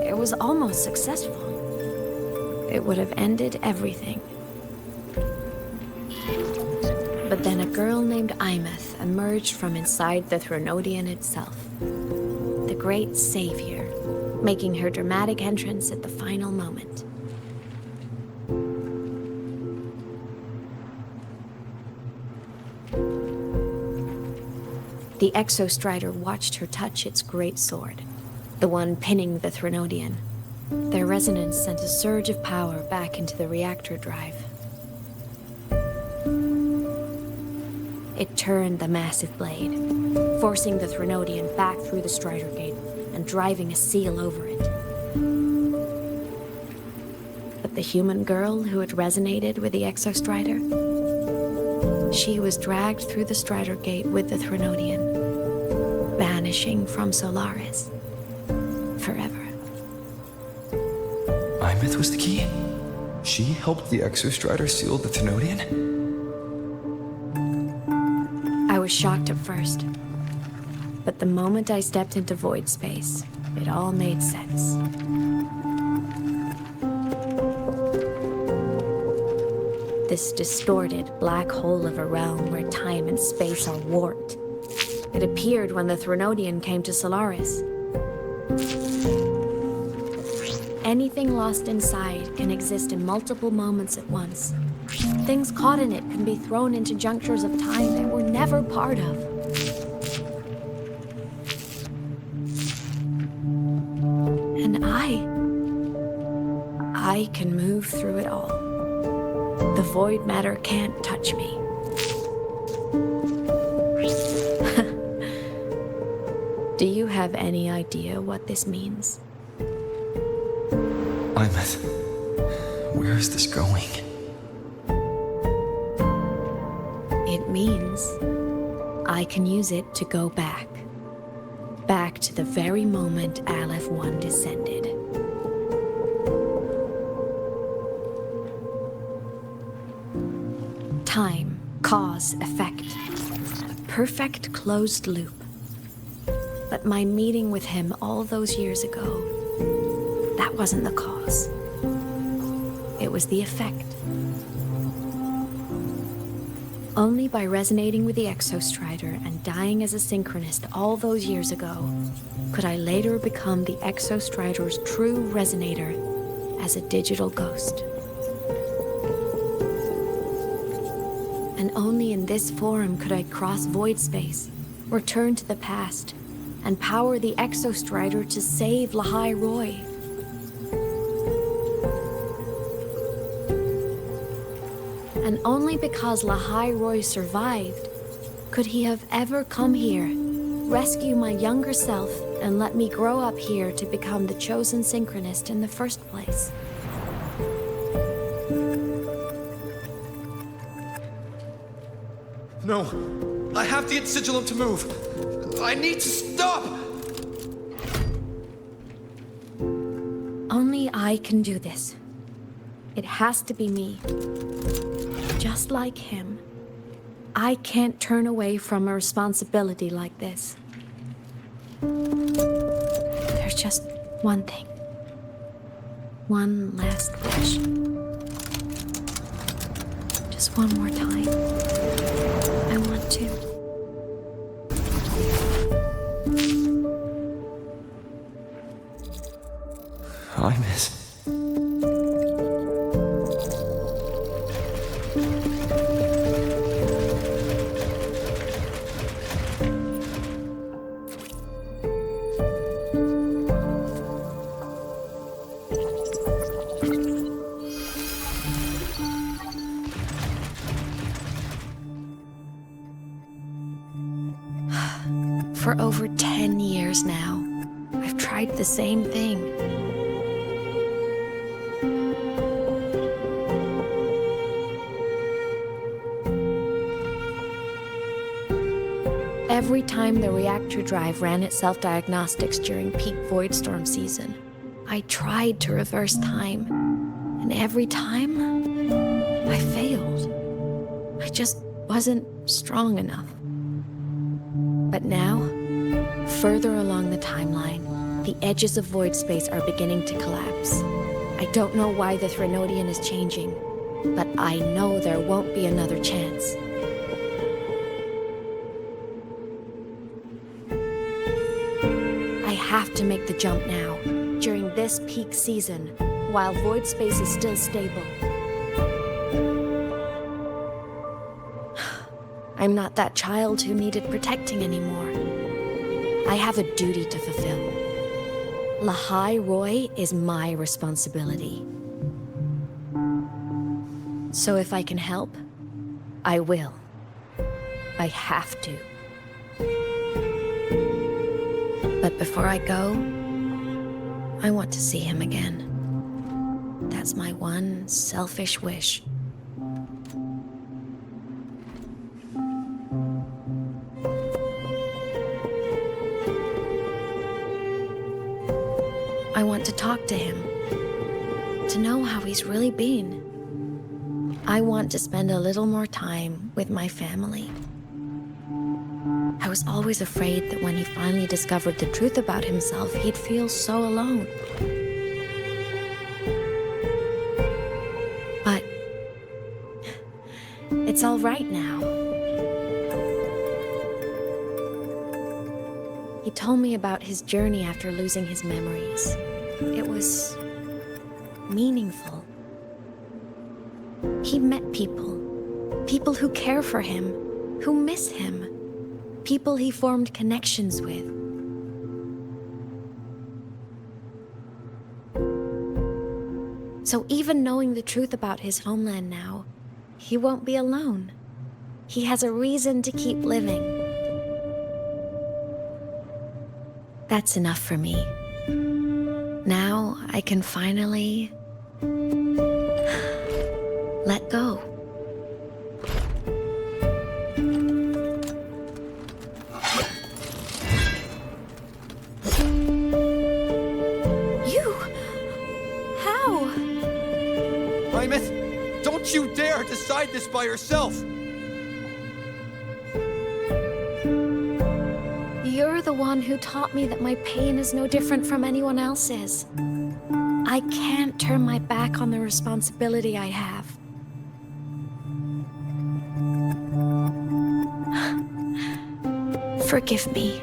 S21: It was almost successful. It would have ended everything. But then a girl named Imeth emerged from inside the Threnodian itself. The great savior, making her dramatic entrance at the final moment. The Exostrider watched her touch its great sword, the one pinning the Threnodian. Their resonance sent a surge of power back into the reactor drive. It turned the massive blade, forcing the Threnodian back through the Strider Gate and driving a seal over it. But the human girl who had resonated with the Exostrider, she was dragged through the Strider Gate with the Threnodian, vanishing from Solaris forever.
S1: Imeth was the key? She helped the Exostrider seal the Threnodian?
S21: I was shocked at first, but the moment I stepped into void space, it all made sense. This distorted black hole of a realm where time and space are warped. It appeared when the Threnodian came to Solaris. Anything lost inside can exist in multiple moments at once. Things caught in it can be thrown into junctures of time they were never part of. And I can move through it all. The void matter can't touch me. Do you have any idea what this means?
S1: Imeth, where is this going?
S21: It means I can use it to go back. Back to the very moment Aleph 1 descended. Time, cause, effect. A perfect closed loop. But my meeting with him all those years ago, that wasn't the cause. It was the effect. Only by resonating with the Exostrider and dying as a synchronist all those years ago could I later become the Exostrider's true resonator as a digital ghost. And only in this form could I cross void space, return to the past, and power the Exostrider to save Lahai Roy. And only because Lahai Roy survived could he have ever come here, rescue my younger self and let me grow up here to become the chosen synchronist in the first place.
S14: No. I have to get Sigilum to move. I need to stop!
S21: Only I can do this. It has to be me. Just like him. I can't turn away from a responsibility like this. There's just one thing. One last wish. Just one more time. I want to.
S1: I miss.
S21: For over 10 years now, I've tried the same thing. Every time the reactor drive ran its self-diagnostics during peak void storm season, I tried to reverse time. And every time, I failed. I just wasn't strong enough. But now, further along the timeline, the edges of void space are beginning to collapse. I don't know why the Threnodian is changing, but I know there won't be another chance. I have to make the jump now, during this peak season, while void space is still stable. I'm not that child who needed protecting anymore. I have a duty to fulfill. Lahai Roy is my responsibility. So if I can help, I will. I have to. But before I go, I want to see him again. That's my one selfish wish. I want to talk to him, to know how he's really been. I want to spend a little more time with my family. I was always afraid that when he finally discovered the truth about himself, he'd feel so alone. But it's all right now. He told me about his journey after losing his memories. It was meaningful. He met people. People who care for him, who miss him. People he formed connections with. So even knowing the truth about his homeland now, he won't be alone. He has a reason to keep living. That's enough for me. Now I can finally let go. You? How?
S14: Rymeth, don't you dare decide this by yourself!
S21: You're the one who taught me that my pain is no different from anyone else's. I can't turn my back on the responsibility I have. Forgive me.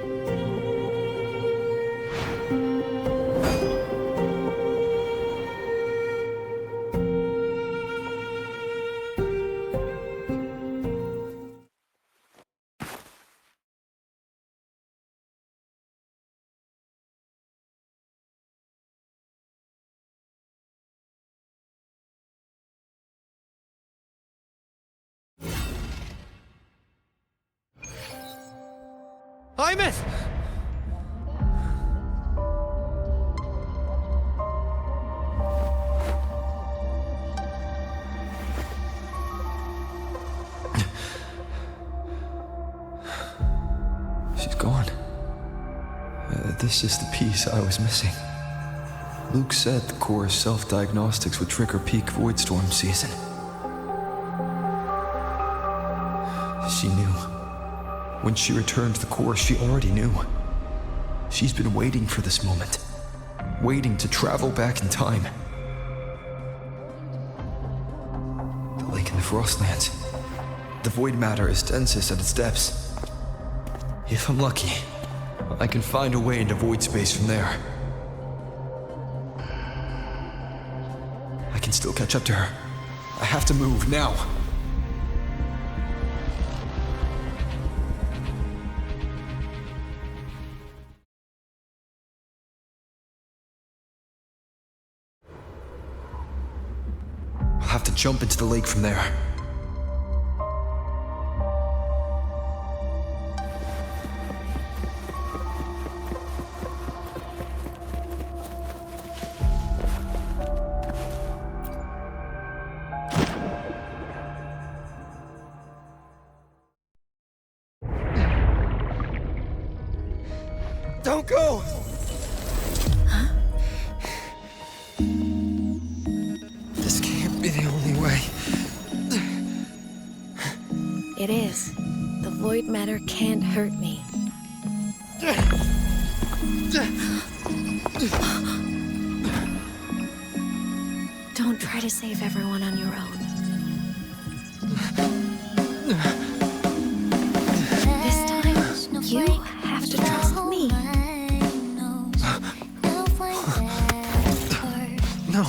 S14: Imeth!
S1: She's gone. This is the piece I was missing. Luke said the core's self-diagnostics would trigger peak Voidstorm season. She knew. When she returned to the core, she already knew. She's been waiting for this moment. Waiting to travel back in time. The lake in the Frostlands. The void matter is densest at its depths. If I'm lucky, I can find a way into void space from there. I can still catch up to her. I have to move now. I'll have to jump into the lake from there.
S14: Don't go! This can't be the only way.
S21: It is. The void matter can't hurt me. Don't try to save everyone on your own. This time, you have to trust me.
S14: No.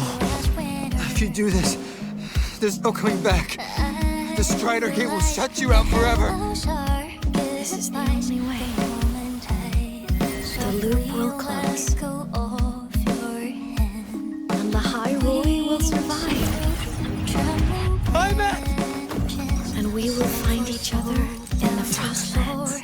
S14: If you do this, there's no coming back. The Strider Gate will shut you out forever.
S21: This is the only way. The loop will close. And the High Roy will survive. And we will find each other in the Frostlands.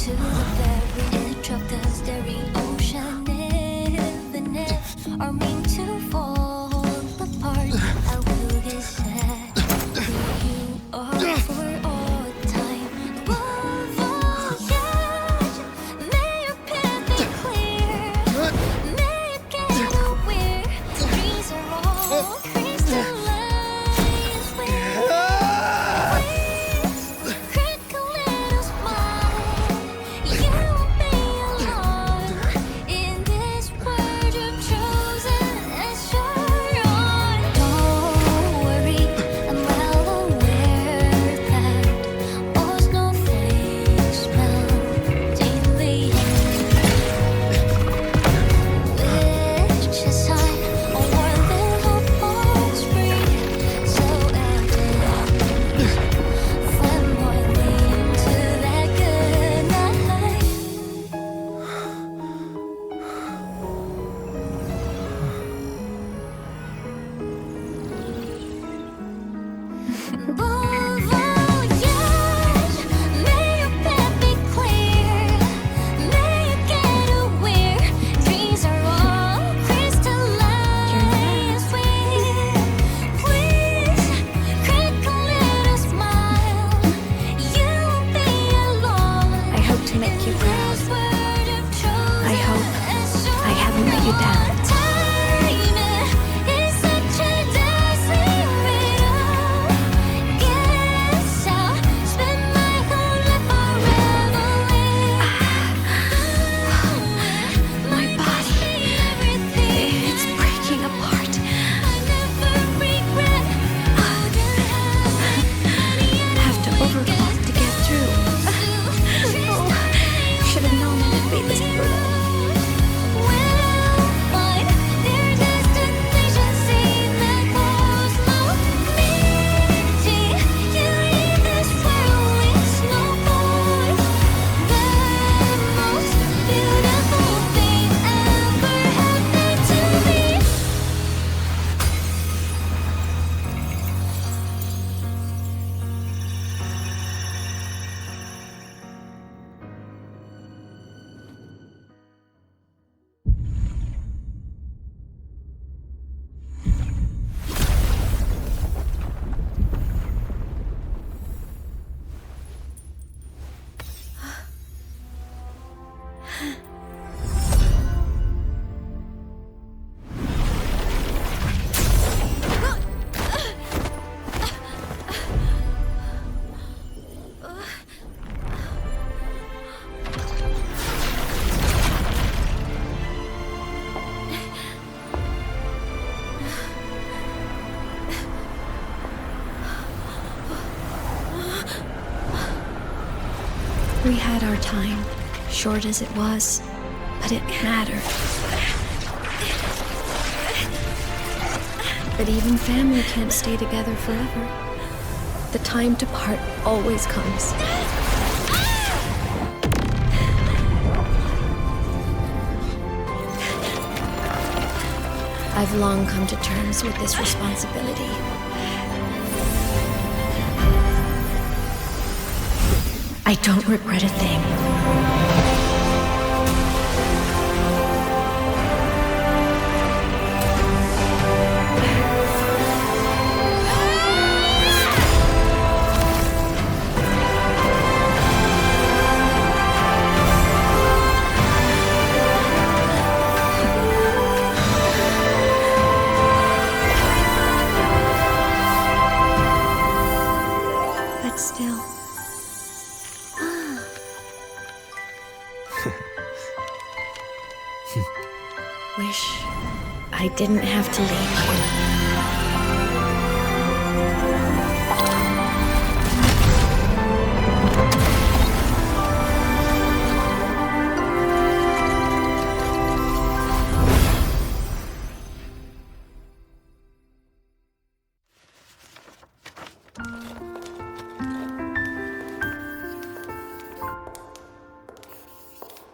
S11: To the very edge of the staring ocean, if the nets are meant to fall apart, I will get sad where you are for all time. Above all cash, may your path be clear. May you get aware. Dreams are all crystallized.
S21: We had our time, short as it was, but it mattered. But even family can't stay together forever. The time to part always comes. I've long come to terms with this responsibility. I don't regret a thing. But still. Wish I didn't have to leave you.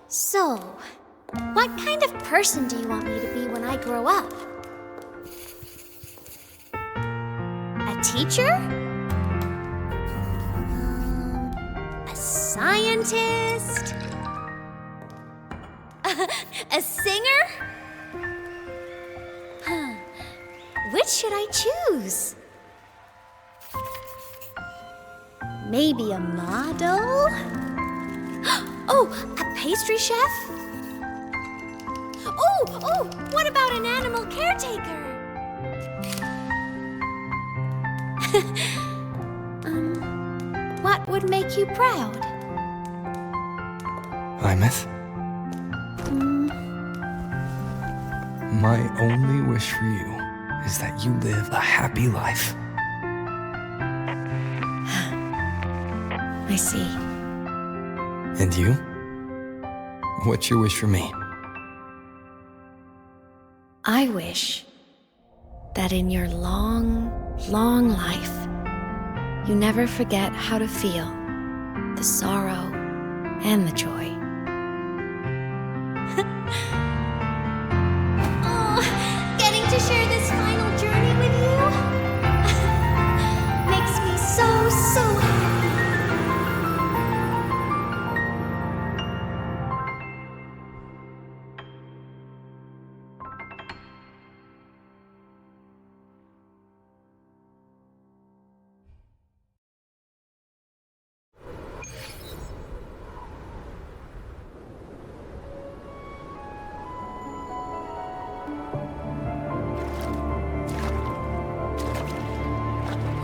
S9: So, what kind of person do you want me to be when I grow up? A teacher? A scientist? A singer? Huh. Which should I choose? Maybe a model? Oh, a pastry chef? Oh, what about an animal caretaker? What would make you proud?
S1: Imeth? My only wish for you is that you live a happy life.
S21: I see.
S1: And you? What's your wish for me?
S21: I wish that in your long, long life, you never forget how to feel the sorrow and the joy.
S9: Oh, getting to share this final journey with you makes me so happy.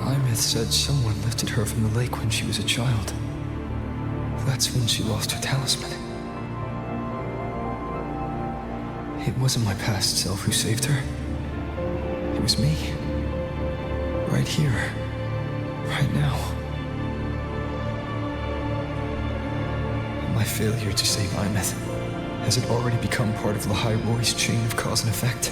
S1: Imeth said someone lifted her from the lake when she was a child. That's when she lost her talisman. It wasn't my past self who saved her. It was me. Right here. Right now. My failure to save Imeth, has it already become part of Lahai Roy's chain of cause and effect?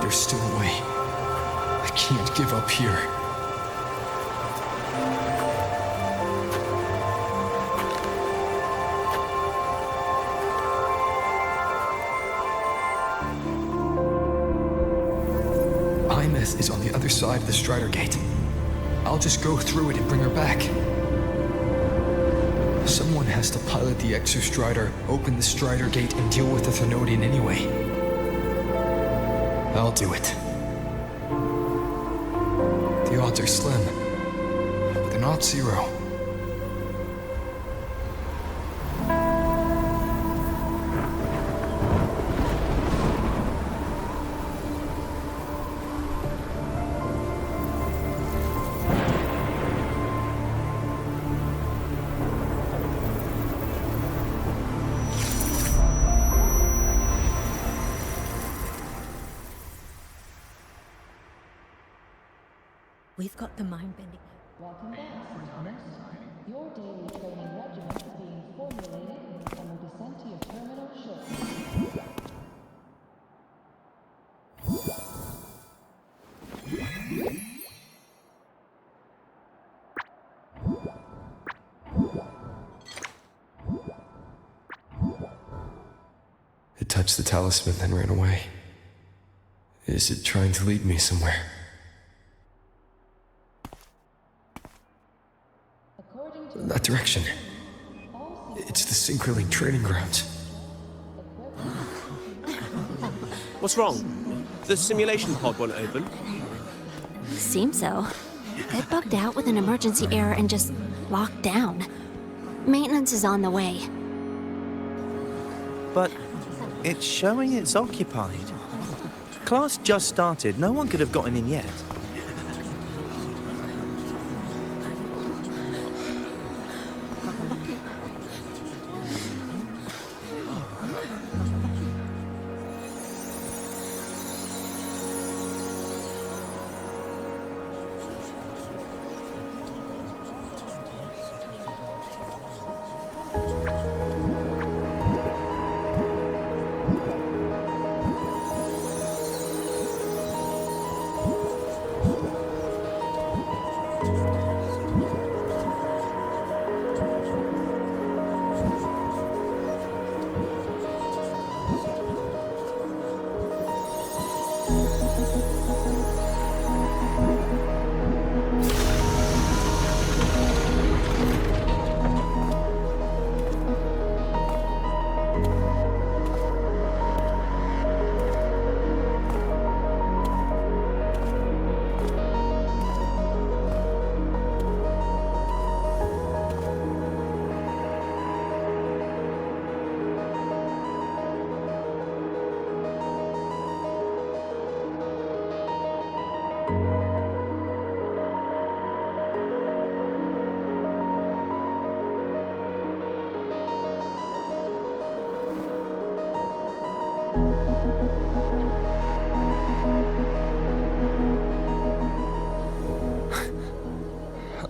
S1: There's still a way. I can't give up here. Imeth is on the other side of the Strider Gate. I'll just go through it and bring her back. Someone has to pilot the Exostrider, open the Strider Gate, and deal with the Thenodian anyway. I'll do it. The odds are slim, but they're not zero.
S8: We've got the mind-bending.
S16: Welcome back, synchronous. Your daily training regimen is being formulated and will be sent to your terminal shortly.
S1: It touched the talisman, then ran away. Is it trying to lead me somewhere? That direction. It's the Synchroling training grounds.
S17: What's wrong? The simulation pod won't open?
S4: Seems so. It bugged out with an emergency error and just locked down. Maintenance is on the way.
S23: But it's showing it's occupied. Class just started. No one could have gotten in yet.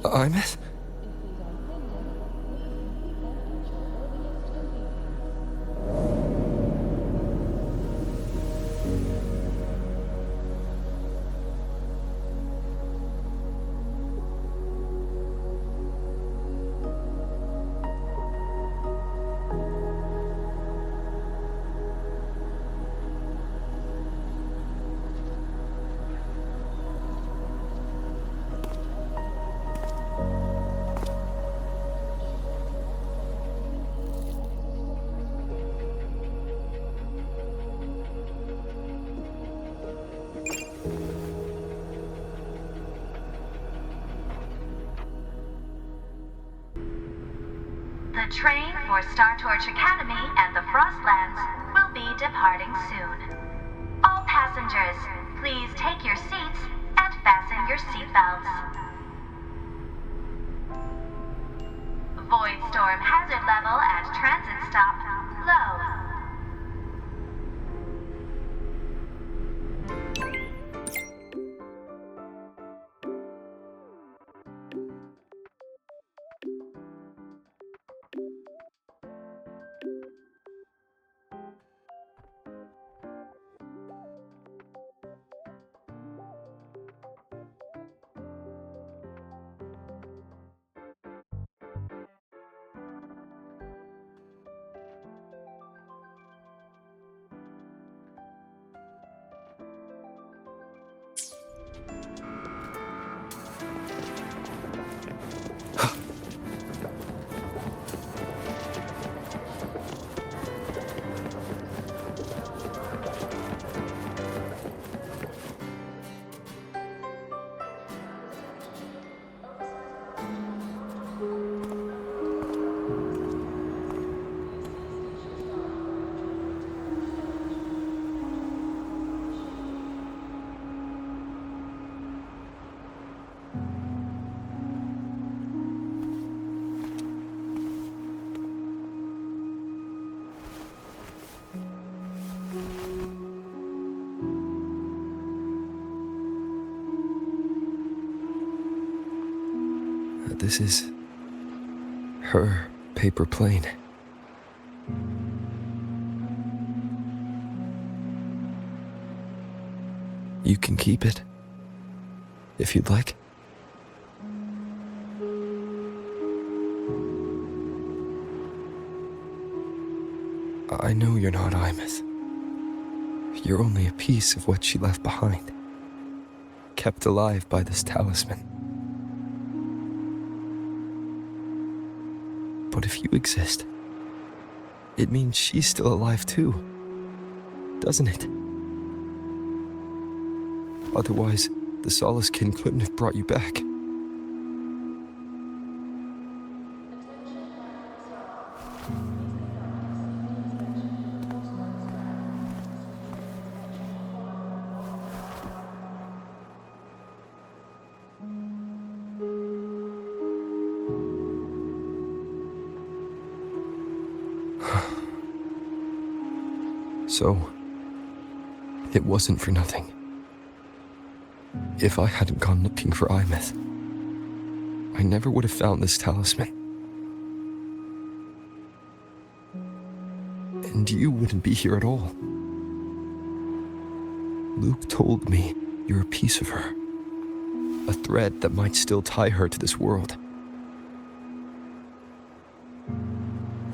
S1: Imeth?
S7: The train for Star Torch Academy and the Frostlands will be departing soon. All passengers, please take your seats and fasten your seatbelts. Void storm hazard level at transit stop low.
S1: this is her paper plane. You can keep it, if you'd like. I know you're not Imeth. You're only a piece of what she left behind, kept alive by this talisman. But if you exist, it means she's still alive too, doesn't it? Otherwise, the Solace Kin couldn't have brought you back. So, it wasn't for nothing. If I hadn't gone looking for Imeth, I never would have found this talisman. And you wouldn't be here at all. Luke told me you're a piece of her, a thread that might still tie her to this world.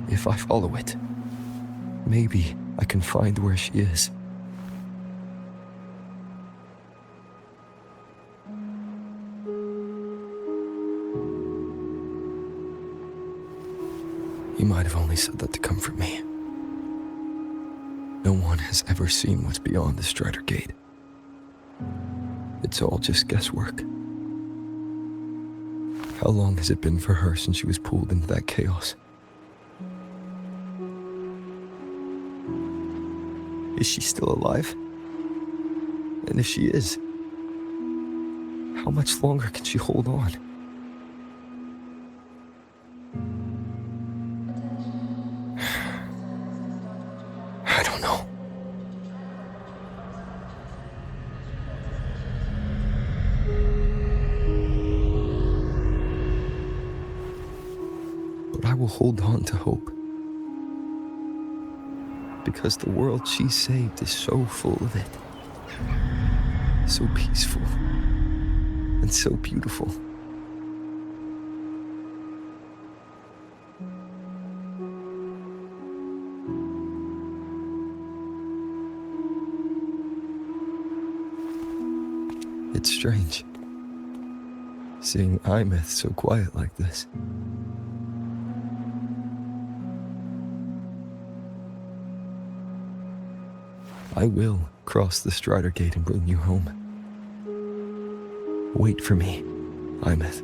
S1: If I follow it, maybe I can find where she is. You might have only said that to comfort me. No one has ever seen what's beyond the Strider Gate. It's all just guesswork. How long has it been for her since she was pulled into that chaos? Is she still alive? And if she is, how much longer can she hold on? I don't know. But I will hold on to hope. Because the world she saved is so full of it. So peaceful. And so beautiful. It's strange, seeing Imeth so quiet like this. I will cross the Strider Gate and bring you home. Wait for me, Imeth.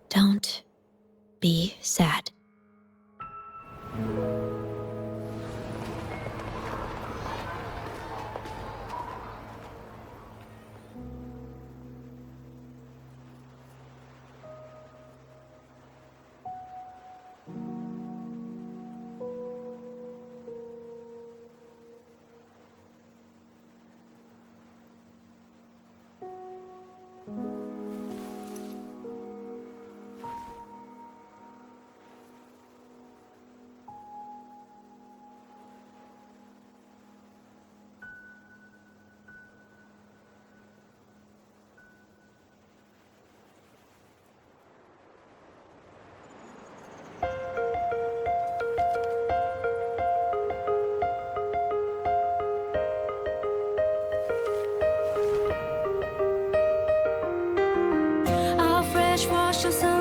S21: Don't be sad.
S11: Wash your soul.